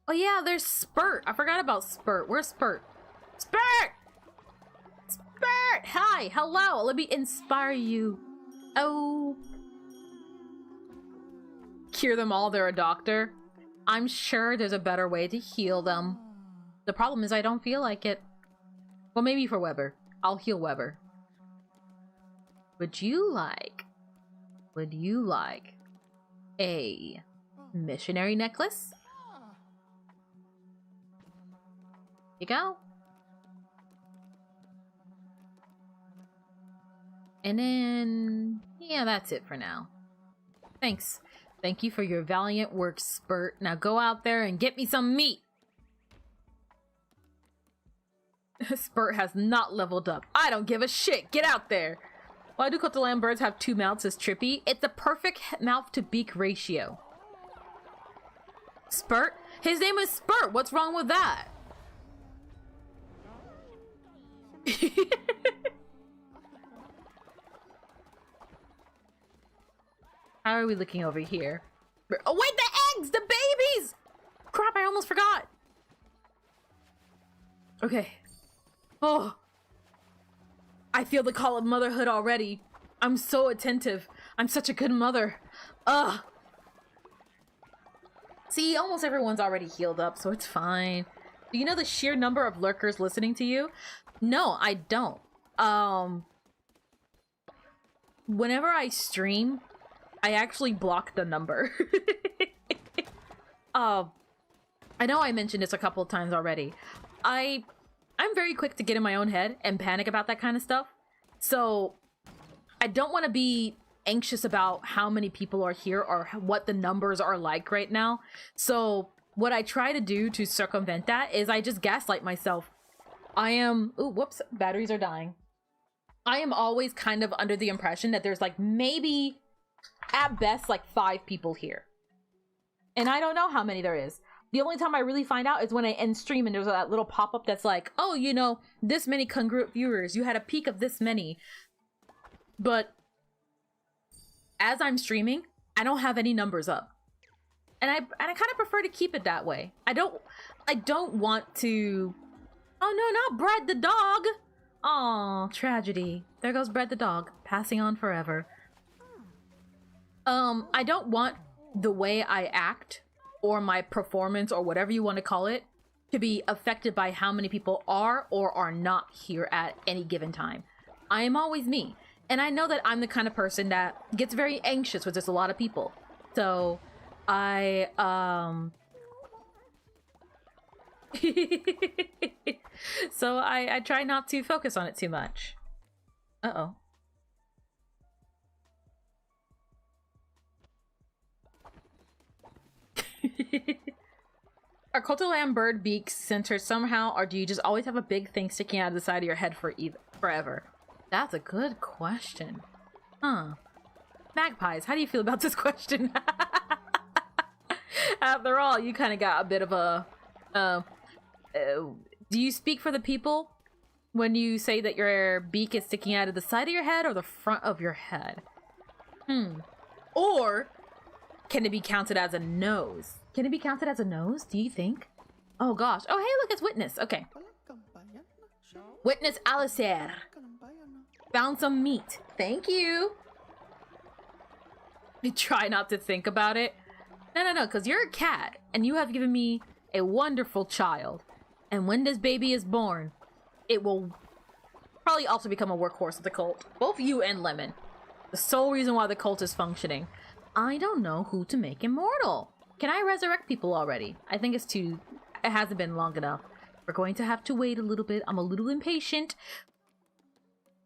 Oh yeah, there's Spurt. I forgot about Spurt. Where's Spurt? Spurt! Spurt! Hi, hello. Let me inspire you. Oh. Cure them all, they're a doctor. I'm sure there's a better way to heal them. The problem is I don't feel like it. Well, maybe for Weber. I'll heal Weber. Would you like a missionary necklace? Here you go. And then, yeah, that's it for now. Thanks. Thank you for your valiant work, Spurt. Now go out there and get me some meat. Spurt has not leveled up. I don't give a shit. Get out there. Why do Cotalan birds have 2 mouths as Trippy? It's a perfect mouth to beak ratio. Spurt? His name is Spurt. What's wrong with that? How are we looking over here? Oh wait, the eggs! The babies! Crap, I almost forgot. Okay. Oh. I feel the call of motherhood already. I'm so attentive. I'm such a good mother. Ugh. See, almost everyone's already healed up, so it's fine. Do you know the sheer number of lurkers listening to you? No, I don't. Whenever I stream, I actually block the number. I know I mentioned this a couple of times already. I'm very quick to get in my own head and panic about that kind of stuff. So I don't want to be anxious about how many people are here or what the numbers are like right now. So what I try to do to circumvent that is I just gaslight myself. Ooh, whoops, batteries are dying. I am always kind of under the impression that there's like maybe at best like 5 people here. And I don't know how many there is. The only time I really find out is when I end stream and there's that little pop-up that's like, oh, you know, this many congruent viewers. You had a peak of this many. But as I'm streaming, I don't have any numbers up. And I kind of prefer to keep it that way. I don't want to... Oh no, not Bread the dog! Aw, tragedy. There goes Bread the dog, passing on forever. I don't want the way I act, or my performance, or whatever you want to call it, to be affected by how many people are or are not here at any given time. I am always me. And I know that I'm the kind of person that gets very anxious with just a lot of people. So, I try not to focus on it too much. Uh-oh. Are Kotolan bird beaks centered somehow, or do you just always have a big thing sticking out of the side of your head forever? That's a good question. Huh. Magpies, how do you feel about this question? After all, you kind of got a bit of a... do you speak for the people when you say that your beak is sticking out of the side of your head or the front of your head? Or can it be counted as a nose? Can it be counted as a nose, do you think? Oh gosh. Oh, hey, look, it's Witness. Okay. Witness Alistair. Found some meat. Thank you. I try not to think about it. No, because you're a cat, and you have given me a wonderful child. And when this baby is born, it will probably also become a workhorse of the cult. Both you and Lemon. The sole reason why the cult is functioning. I don't know who to make immortal. Can I resurrect people already? I think it hasn't been long enough. We're going to have to wait a little bit. I'm a little impatient.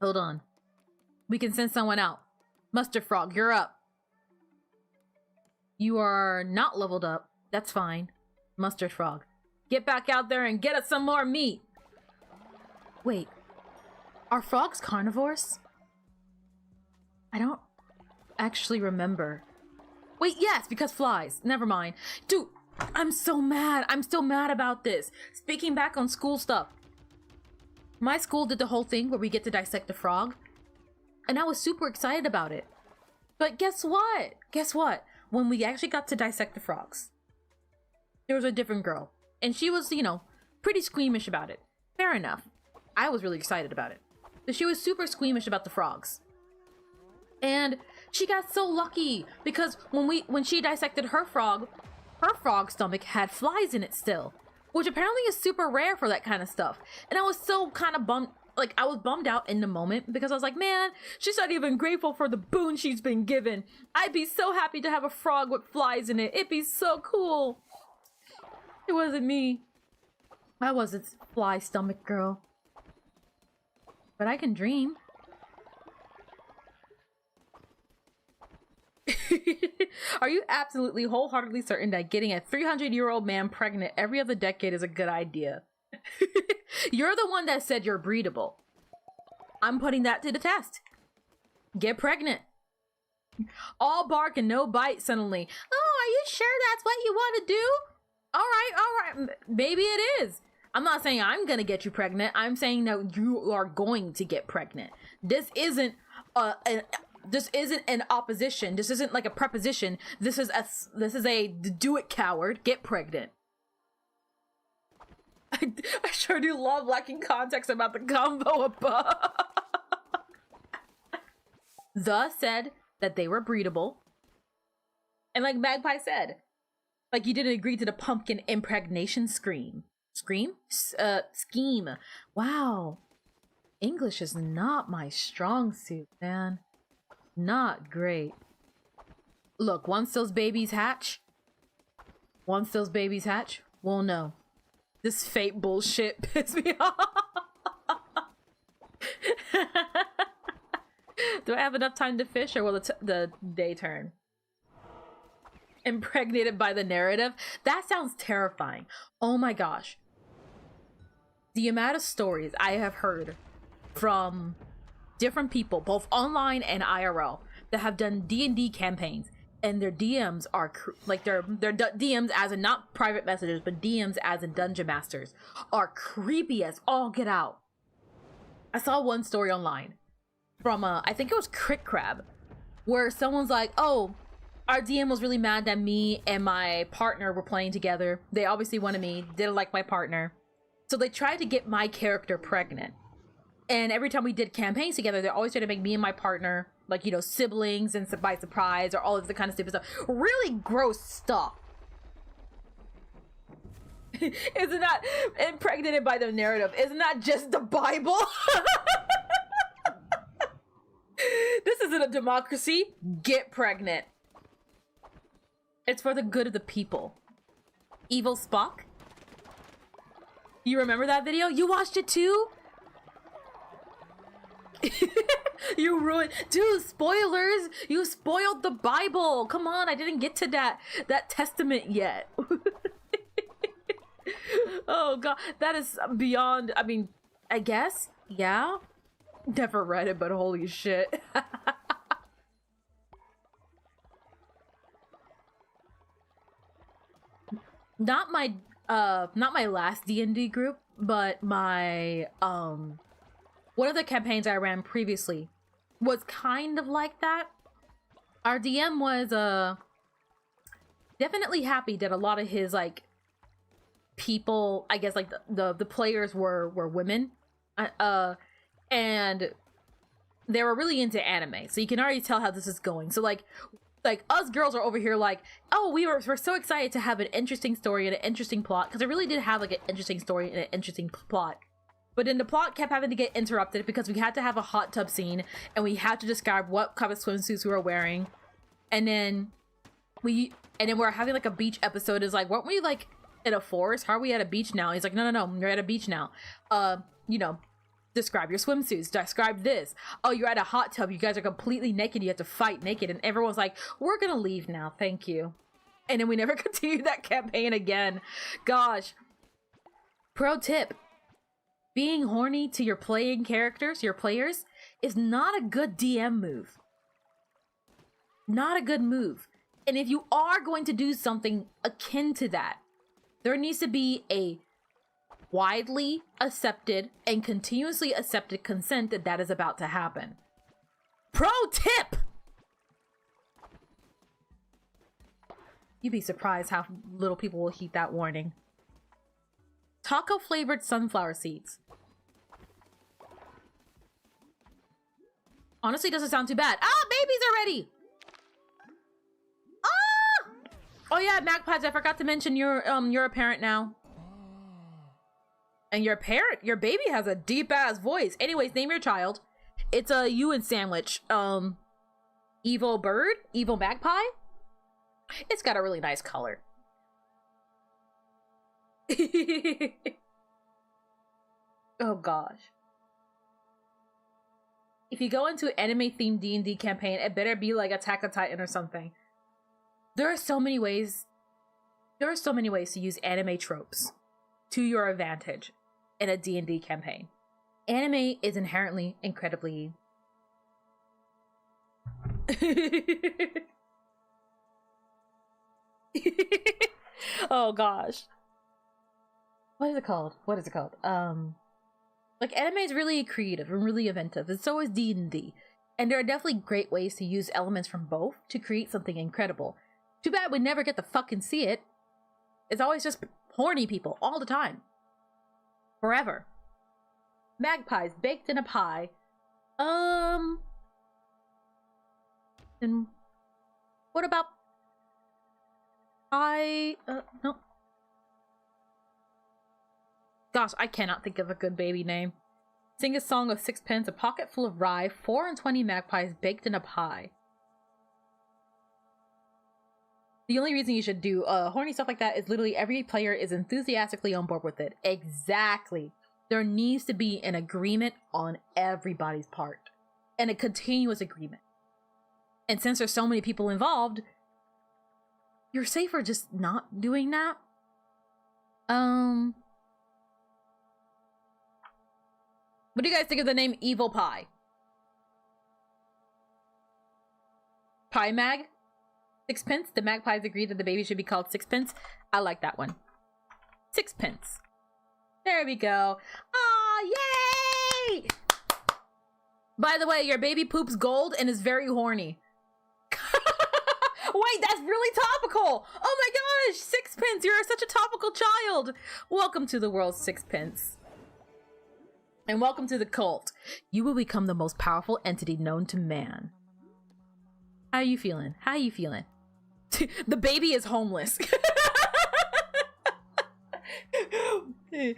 Hold on. We can send someone out. Mustard Frog, you're up. You are not leveled up. That's fine. Mustard Frog, get back out there and get us some more meat. Wait, are frogs carnivores? I don't actually remember. Wait, yes, because flies. Never mind. Dude, I'm so mad. I'm still mad about this. Speaking back on school stuff. My school did the whole thing where we get to dissect a frog. And I was super excited about it. But guess what? Guess what? When we actually got to dissect the frogs, there was a different girl. And she was, you know, pretty squeamish about it. Fair enough. I was really excited about it. But she was super squeamish about the frogs. And she got so lucky because when she dissected her frog stomach had flies in it still, which apparently is super rare for that kind of stuff. And I was so kind of bummed, like I was bummed out in the moment because I was like, man, she's not even grateful for the boon she's been given. I'd be so happy to have a frog with flies in it. It'd be so cool. It wasn't me. I wasn't fly stomach girl. But I can dream. Are you absolutely wholeheartedly certain that getting a 300-year-old man pregnant every other decade is a good idea? You're the one that said you're breedable. I'm putting that to the test. Get pregnant. All bark and no bite suddenly. Oh, are you sure that's what you want to do? All right. Maybe it is. I'm not saying I'm gonna get you pregnant. I'm saying that you are going to get pregnant. This isn't an opposition. This isn't like a preposition. This is a do it, coward. Get pregnant. I sure do love lacking context about the combo above. The said that they were breedable. And like Magpie said, like you didn't agree to the pumpkin impregnation scheme. Wow. English is not my strong suit, man. Not great. Look, once those babies hatch, we'll know. This fate bullshit pissed me off. Do I have enough time to fish, or will the day turn? Impregnated by the narrative? That sounds terrifying. Oh my gosh. The amount of stories I have heard from different people, both online and IRL, that have done D&D campaigns, and their DMs are like their DMs as in not private messages, but DMs as in dungeon masters are creepy as all get out. I saw one story online from I think it was Crick Crab, where someone's like, "Oh, our DM was really mad that me and my partner were playing together. They obviously wanted me, didn't like my partner, so they tried to get my character pregnant. And every time we did campaigns together, they always tried to make me and my partner, like, you know, siblings and by surprise, or all of the kind of stupid stuff. Really gross stuff." Isn't that impregnated by the narrative? Isn't that just the Bible? This isn't a democracy. Get pregnant. It's for the good of the people. Evil Spock? You remember that video? You watched it too? You ruined, dude, spoilers. You spoiled the Bible. Come on, I didn't get to that testament yet. Oh god, that is beyond, I mean, I guess, yeah. Never read it, but holy shit. Not my last D&D group, but my one of the campaigns I ran previously was kind of like that. Our DM was definitely happy that a lot of his like people, I guess, like the players were women, and they were really into anime, so you can already tell how this is going. So like us girls are over here like, oh, we're so excited to have an interesting story and an interesting plot, because it really did have like an interesting story and an interesting plot. But then the plot kept having to get interrupted because we had to have a hot tub scene and we had to describe what kind of swimsuits we were wearing. And then we're having like a beach episode. Is like, weren't we like in a forest? How are we at a beach now? He's like, no, we're at a beach now. You know, describe your swimsuits, describe this. Oh, you're at a hot tub, you guys are completely naked, you have to fight naked. And everyone's like, we're gonna leave now, thank you. And then we never continued that campaign again. Gosh. Pro tip: being horny to your playing characters, your players, is not a good DM move. Not a good move. And if you are going to do something akin to that, there needs to be a widely accepted and continuously accepted consent that is about to happen. Pro tip! You'd be surprised how little people will heed that warning. Taco flavored sunflower seeds. Honestly, doesn't sound too bad. Ah, babies already! Ah! Oh yeah, Magpies, I forgot to mention you're a parent now. And your baby has a deep ass voice. Anyways, name your child. It's a Ewan sandwich. Evil bird? Evil magpie? It's got a really nice color. Oh gosh. If you go into anime themed D&D campaign, it better be like Attack on Titan or something. There are so many ways to use anime tropes to your advantage in a D&D campaign. Anime is inherently incredibly oh gosh. What is it called? Like, anime is really creative and really inventive, and so is D&D. And there are definitely great ways to use elements from both to create something incredible. Too bad we never get to fucking see it. It's always just horny people all the time. Forever. Magpies baked in a pie. And what about pie? No. Gosh, I cannot think of a good baby name. Sing a song of sixpence, a pocket full of rye, 4 and 20 magpies baked in a pie. The only reason you should do horny stuff like that is literally every player is enthusiastically on board with it. Exactly. There needs to be an agreement on everybody's part. And a continuous agreement. And since there's so many people involved, you're safer just not doing that. What do you guys think of the name Evil Pie? Pie Mag? Sixpence. The magpies agreed that the baby should be called Sixpence. I like that one. Sixpence. There we go. Aw, yay! By the way, your baby poops gold and is very horny. Wait, that's really topical! Oh my gosh! Sixpence, you're such a topical child! Welcome to the world, Sixpence. And welcome to the cult. You will become the most powerful entity known to man. How are you feeling? How are you feeling? The baby is homeless.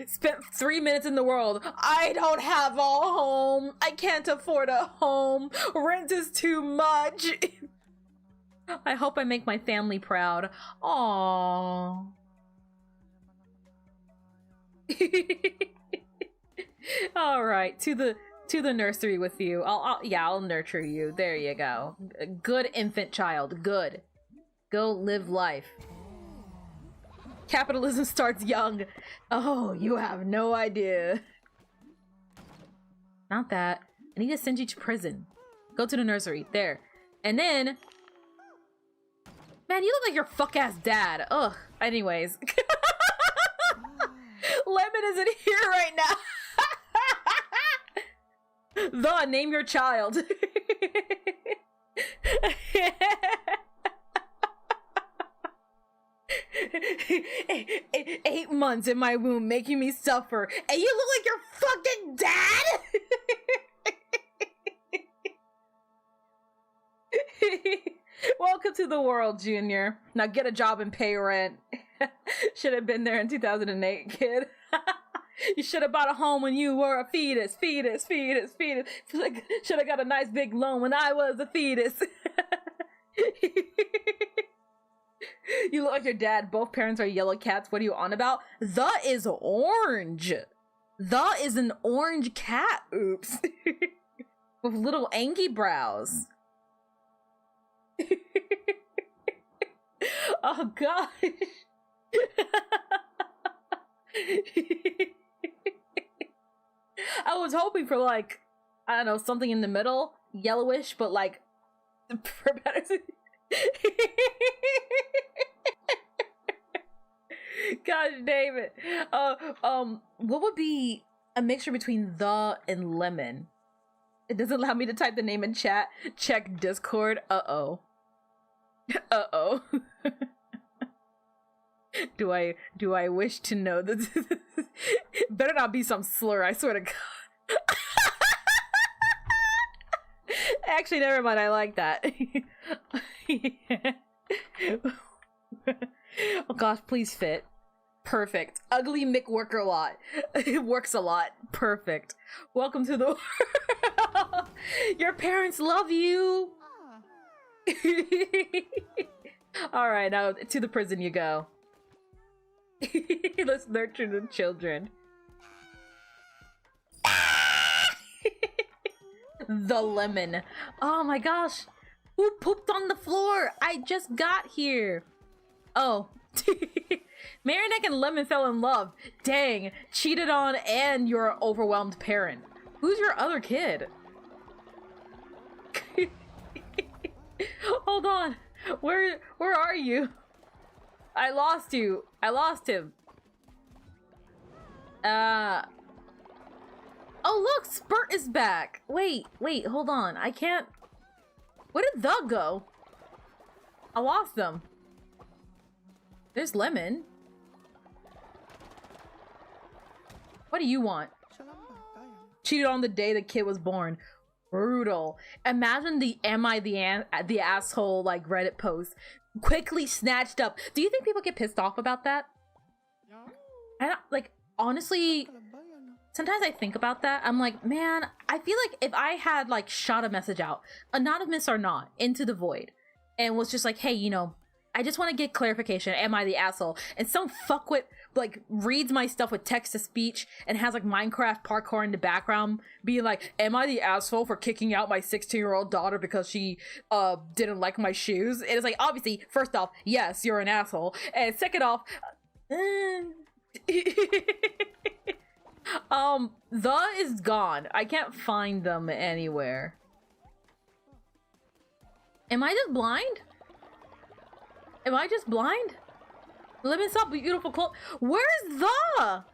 Spent 3 minutes in the world. I don't have a home. I can't afford a home. Rent is too much. I hope I make my family proud. Aww. All right, to the nursery with you. I'll nurture you. There you go. Good infant child. Good. Go live life. Capitalism starts young. Oh, you have no idea. Not that. I need to send you to prison. Go to the nursery. There. And then... Man, you look like your fuck-ass dad. Ugh. Anyways. Lemon isn't here right now. Name your child. 8 months in my womb making me suffer. And you look like your fucking dad? Welcome to the world, Junior. Now get a job and pay rent. Should have been there in 2008, kid. You should have bought a home when you were a fetus. Should have got a nice big loan when I was a fetus. You look like your dad. Both parents are yellow cats. What are you on about? The is orange. The is an orange cat. Oops. With little anky brows. Oh gosh. I was hoping for like, I don't know, something in the middle, yellowish, but like for better. Gosh damn it. What would be a mixture between the and lemon? It doesn't allow me to type the name in chat. Check Discord. Uh-oh. Uh-oh. Do I wish to know that? Better not be some slur, I swear to God. Actually, never mind, I like that. Oh gosh, please fit. Perfect. Ugly Mick work a lot. It works a lot. Perfect. Welcome to the world. Your parents love you. Alright, now to the prison you go. Let's nurture the children. The lemon. Oh my gosh. Who pooped on the floor? I just got here. Oh. Marionette and Lemon fell in love. Dang. Cheated on and you're an overwhelmed parent. Who's your other kid? Hold on. Where are you? I lost you. I lost him. Oh look, Spurt is back. Wait, hold on. I can't. Where did the go? I lost them. There's Lemon. What do you want? Cheated on the day the kid was born. Brutal. Imagine the "Am I the asshole" like Reddit post. Quickly snatched up. Do you think people get pissed off about that? I don't, like, honestly, sometimes I think about that. I'm like, man, I feel like if I had like shot a message out, anonymous or not, into the void, and was just like, hey, you know, I just want to get clarification. Am I the asshole? And some fuckwit like reads my stuff with text to speech and has like Minecraft parkour in the background being like, am I the asshole for kicking out my 16-year-old daughter because she didn't like my shoes? And it's like, obviously, first off, yes, you're an asshole. And second off, the is gone. I can't find them anywhere. Am I just blind? Am I just blind? Lemon Soft beautiful clothes. Where's the?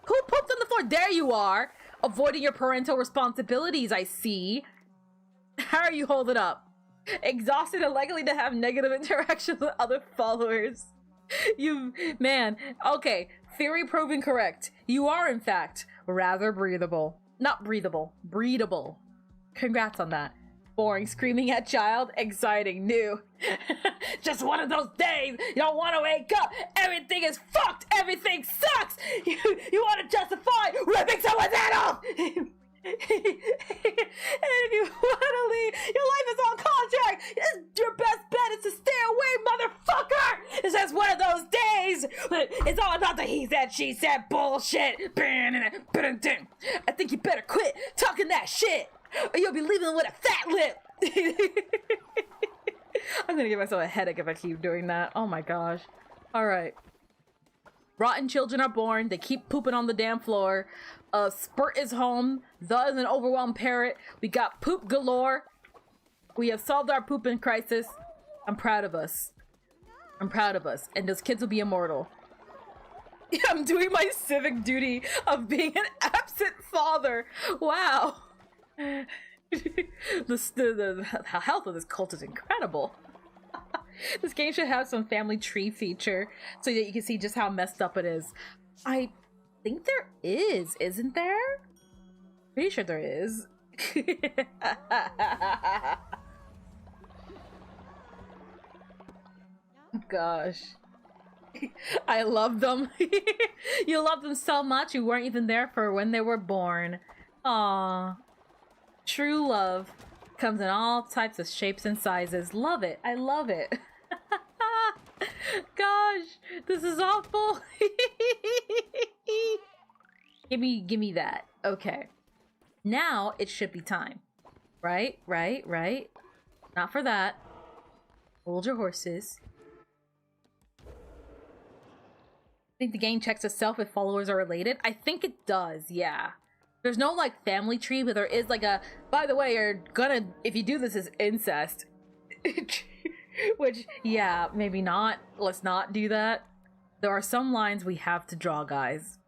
Who pooped on the floor? There you are. Avoiding your parental responsibilities, I see. How are you holding up? Exhausted and likely to have negative interactions with other followers. Man, okay. Theory proven correct. You are, in fact, rather breathable. Not breathable, breedable. Congrats on that. Boring, screaming at child, exciting, new. Just one of those days you don't want to wake up. Everything is fucked. Everything sucks. You want to justify ripping someone's head off. And if you want to leave, your life is on contract. Your best bet is to stay away, motherfucker. It's just one of those days. It's all about the he said, she said bullshit. I think you better quit talking that shit, or you'll be leaving with a fat lip. I'm gonna give myself a headache if I keep doing that. Oh my gosh. All right. Rotten children are born. They keep pooping on the damn floor. Spurt is home. The is an overwhelmed parrot. We got poop galore. We have solved our pooping crisis. I'm proud of us. I'm proud of us. And those kids will be immortal. I'm doing my civic duty of being an absent father. Wow. The health of this cult is incredible. This game should have some family tree feature so that you can see just how messed up it is. I think there is, isn't there? Pretty sure there is. Gosh. I love them. You love them so much you weren't even there for when they were born. Aww. True love comes in all types of shapes and sizes. Love it. I love it. Gosh, this is awful. Give me that. Okay. Now it should be time. Right? Not for that. Hold your horses. I think the game checks itself if followers are related. I think it does, yeah. There's no like family tree, but there is like a, by the way, you're gonna, if you do this, is incest. Which, yeah, maybe not. Let's not do that. There are some lines we have to draw, guys.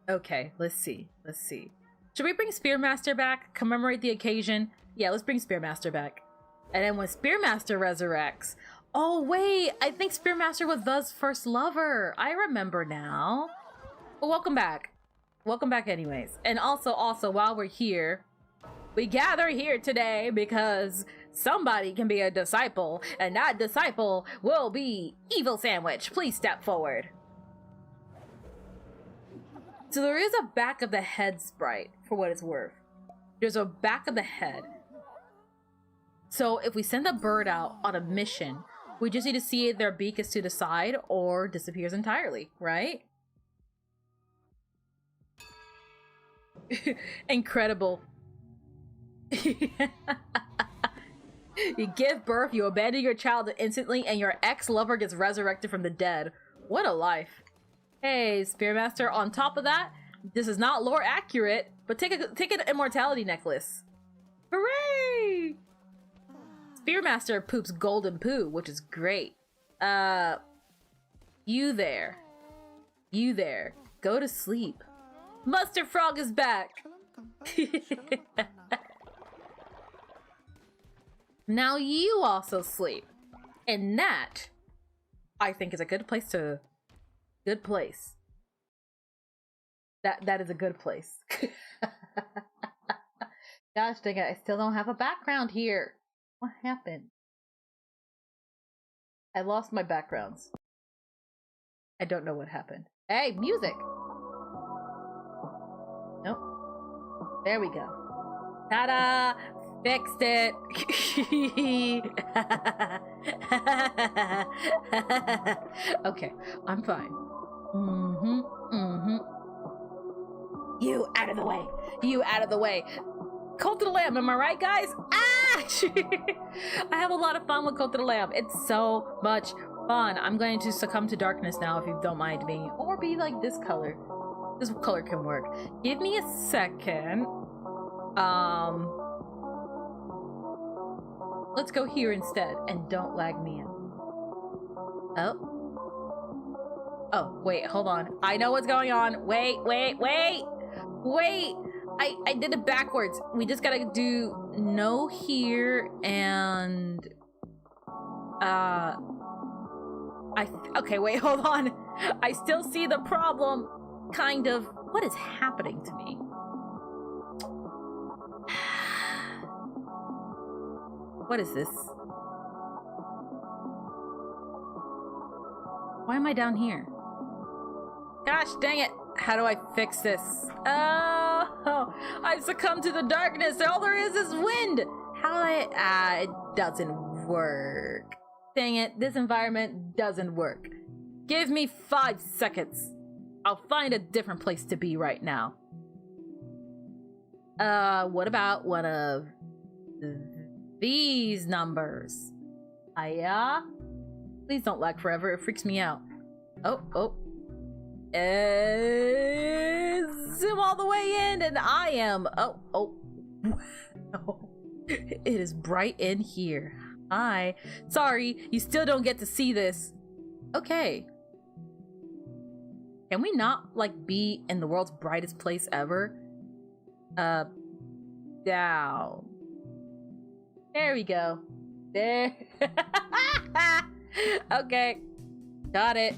Okay, let's see. Should we bring Spearmaster back? Commemorate the occasion? Yeah, let's bring Spearmaster back. And then when Spearmaster resurrects... Oh, wait! I think Spearmaster was The's first lover! I remember now. Well, welcome back. Welcome back anyways. And also, while we're here, we gather here today because somebody can be a disciple, and that disciple will be Evil Sandwich. Please step forward. So there is a back of the head sprite, for what it's worth. There's a back of the head. So if we send a bird out on a mission, we just need to see if their beak is to the side or disappears entirely, right? Incredible. You give birth, you abandon your child instantly, and your ex-lover gets resurrected from the dead. What a life. Hey, Spearmaster, on top of that, this is not lore accurate, but take an immortality necklace. Hooray! Spearmaster poops golden poo, which is great. You there. Go to sleep. Mustard Frog is back! Now you also sleep. And that, I think, is a good place to... Good place. That is a good place. Gosh dang it, I still don't have a background here. What happened? I lost my backgrounds. I don't know what happened. Hey, music! Nope. There we go. Ta-da! Fixed it! Okay, I'm fine. You out of the way! You out of the way! Cult of the Lamb, am I right, guys? Ah! I have a lot of fun with Cult of the Lamb. It's so much fun. I'm going to succumb to darkness now, if you don't mind me. Or be like this color. This color can work. Give me a second. Let's go here instead, and don't lag me in. Oh. Oh, wait, hold on. I know what's going on. Wait. I did it backwards. We just gotta do no here and okay, wait, hold on. I still see the problem. Kind of. What is happening to me? What is this? Why am I down here? Gosh dang it! How do I fix this? Oh, I've succumbed to the darkness. All there is wind. How do I? It doesn't work. Dang it! This environment doesn't work. Give me 5 seconds. I'll find a different place to be right now. What about one of these numbers? Hiya? Please don't lag forever. It freaks me out. Oh. Zoom all the way in, and I am. Oh. It is bright in here. Hi. Sorry, you still don't get to see this. Okay. Can we not, like, be in the world's brightest place ever? Down. There we go. There. Okay. Got it.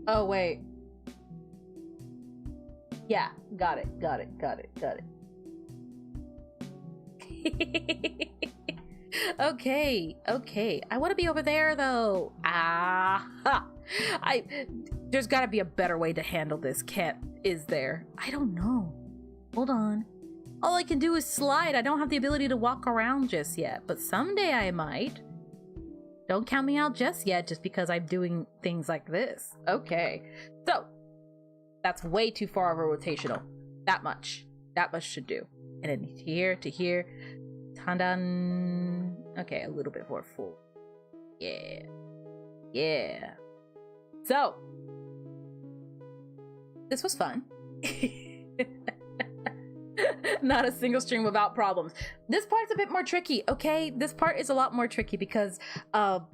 Oh, wait. Yeah, got it. Okay. I want to be over there, though. There's got to be a better way to handle this. Is there? I don't know. Hold on. All I can do is slide. I don't have the ability to walk around just yet, but someday I might. Don't count me out just yet, just because I'm doing things like this. Okay. So, that's way too far of a rotational. That much should do. And then here to here. Tandan. Okay, a little bit more full. Yeah. So, this was fun. Not a single stream without problems. This part's a bit more tricky, okay? This part is a lot more tricky because I'm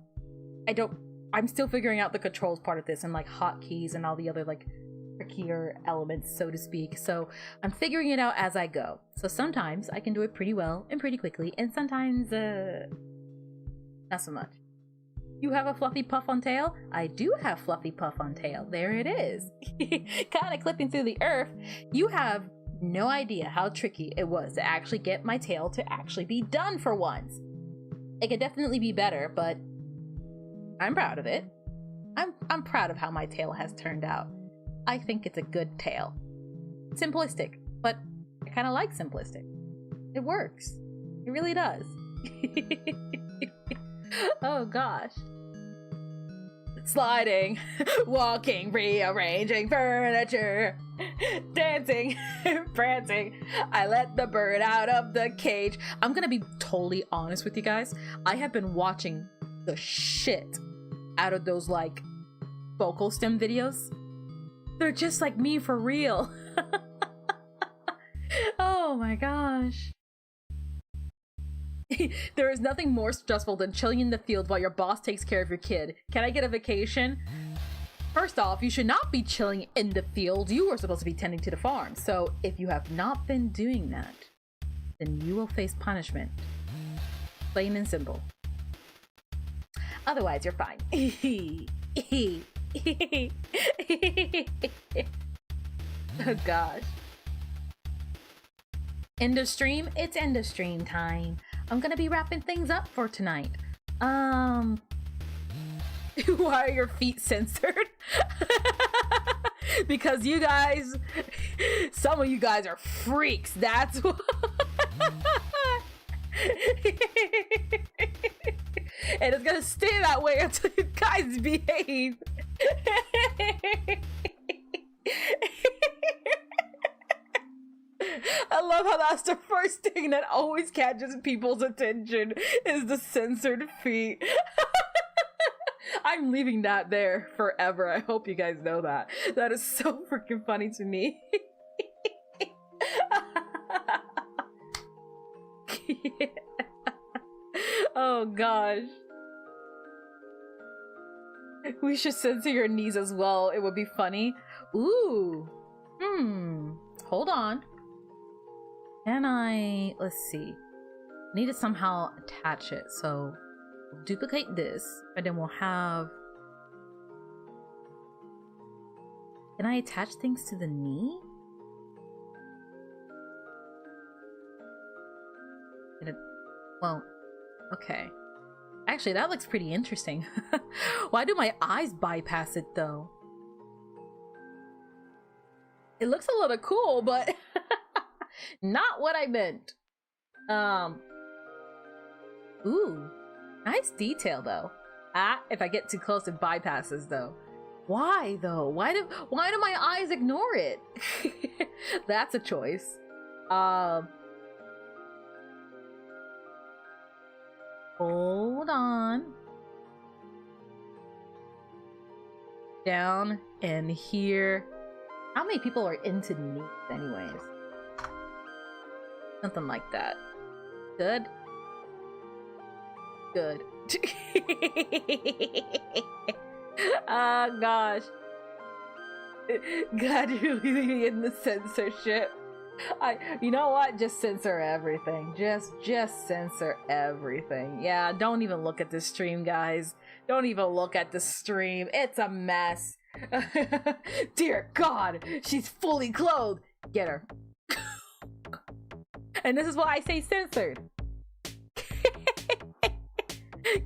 still figuring out the controls part of this and like hotkeys and all the other like trickier elements, so to speak. So I'm figuring it out as I go. So sometimes I can do it pretty well and pretty quickly, and sometimes not so much. You have a fluffy puff on tail? I do have fluffy puff on tail. There it is. Kind of clipping through the earth. You have no idea how tricky it was to actually get my tail to actually be done for once. It could definitely be better, but I'm proud of it. I'm proud of how my tail has turned out. I think it's a good tail. Simplistic, but I kind of like simplistic. It works. It really does. Oh gosh. Sliding, walking, rearranging furniture, dancing, prancing. I let the bird out of the cage. I'm gonna be totally honest with you guys. I have been watching the shit out of those like vocal stem videos. They're just like me for real. Oh my gosh. There is nothing more stressful than chilling in the field while your boss takes care of your kid. Can I get a vacation? First off, you should not be chilling in the field. You are supposed to be tending to the farm. So if you have not been doing that, then you will face punishment. Plain and simple. Otherwise, you're fine. Oh gosh. End of stream? It's end of stream time. I'm gonna be wrapping things up for tonight. Why are your feet censored? Because you guys, some of you guys are freaks. That's why. And it's gonna stay that way until you guys behave. I love how that's the first thing that always catches people's attention is the censored feet. I'm leaving that there forever. I hope you guys know that. That is so freaking funny to me. Yeah. Oh gosh. We should censor your knees as well. It would be funny. Ooh. Hold on. Can I... Let's see. I need to somehow attach it. So, we'll duplicate this. And then we'll have... Can I attach things to the knee? Well, okay. Actually, that looks pretty interesting. Why do my eyes bypass it, though? It looks a little cool, but not what I meant. Ooh, nice detail, though. If I get too close, it bypasses, though. Why, though? Why do my eyes ignore it? That's a choice. Hold on. Down and here. How many people are into knees anyways? Something like that. Good? Good. Oh gosh. God, you're really in the censorship. You know what? Just censor everything. Just censor everything. Yeah, don't even look at the stream, guys. Don't even look at the stream. It's a mess. Dear God, she's fully clothed. Get her. And this is why I say censored.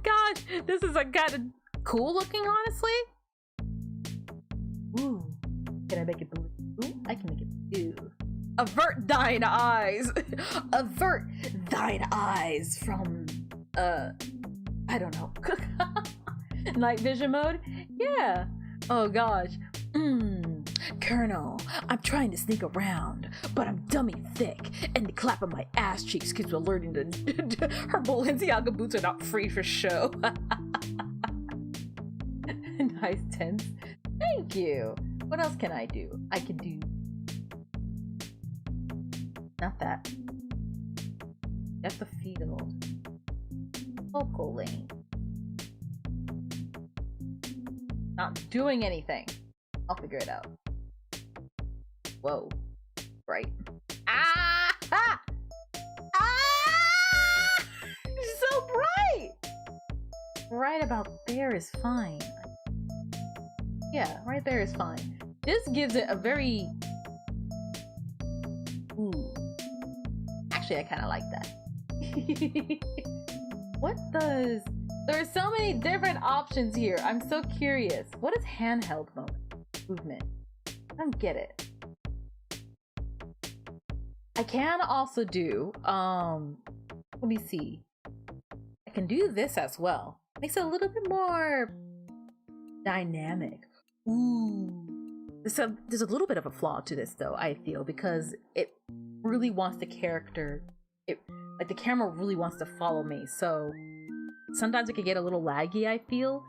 Gosh, this is a kind of cool looking, honestly. Ooh, can I make it blue? Ooh, I can make it blue. Avert thine eyes. Avert thine eyes from I don't know. Night vision mode? Yeah. Oh gosh. Colonel, I'm trying to sneak around, but I'm dummy thick, and the clap of my ass cheeks keeps alerting that her Balenciaga boots are not free for show. Nice tense. Thank you. What else can I do? I can do... Not that. Depth of field. Focal length. Not doing anything. I'll figure it out. Whoa. Right. Ah! Ah! Ah! So bright! Right about there is fine. Yeah, right there is fine. This gives it a very... Ooh. Actually, I kind of like that. What does... There are so many different options here. I'm so curious. What is handheld movement? I don't get it. I can also do, let me see. I can do this as well. Makes it a little bit more dynamic. Ooh. There's a little bit of a flaw to this though, I feel, because it really wants the character, like the camera really wants to follow me, so sometimes it can get a little laggy, I feel.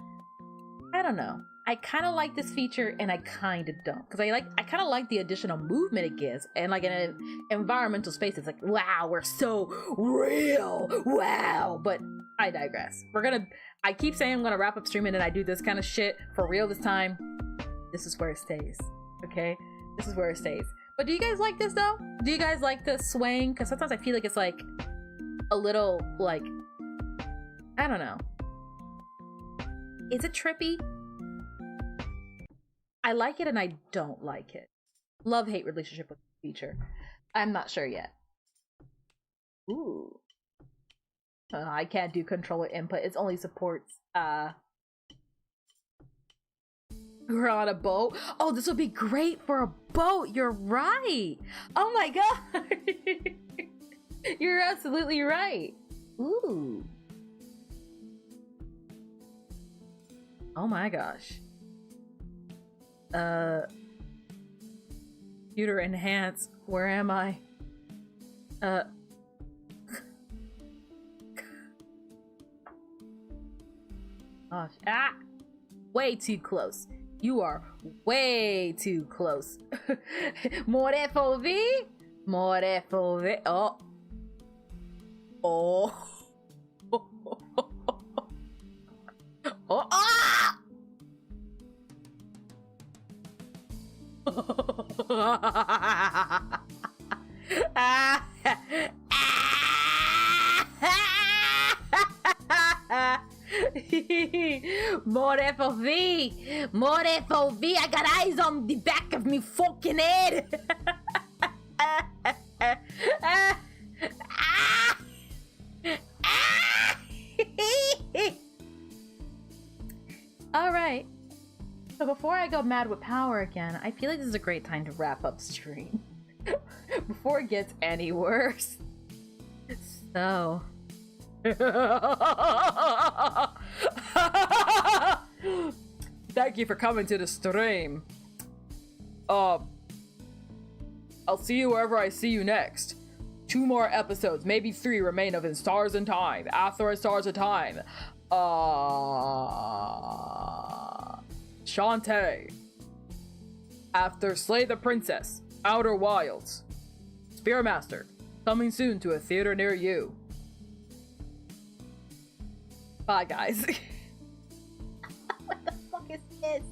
I don't know. I kind of like this feature and I kind of don't, because I kind of like the additional movement it gives, and like in an environmental space it's like, wow, we're so real, wow. But I digress. I keep saying I'm gonna wrap up streaming and I do this kind of shit for real this time. This is where it stays, okay? This is where it stays. But do you guys like this though? Do you guys like the swaying? Because sometimes I feel like it's like a little like, I don't know. Is it trippy? I like it and I don't like it. Love-hate relationship with the feature. I'm not sure yet. Ooh. I can't do controller input. It only supports, we're on a boat. Oh, this would be great for a boat. You're right. Oh my god. You're absolutely right. Ooh. Oh my gosh. Computer enhance. Where am I? Gosh. Ah! Way too close. You are way too close. More FOV? More FOV. Oh. Oh. Oh, ah! More FOV! More FOV! I got eyes on the back of me fucking head! Alright. So before I go mad with power again, I feel like this is a great time to wrap up stream. Before it gets any worse. So... Thank you for coming to the stream. I'll see you wherever I see you next. 2 more episodes, maybe 3 remain of In Stars in Time. After In Stars in Time. Shantae. After Slay the Princess. Outer Wilds. Spearmaster. Coming soon to a theater near you. Bye, guys. What the fuck is this?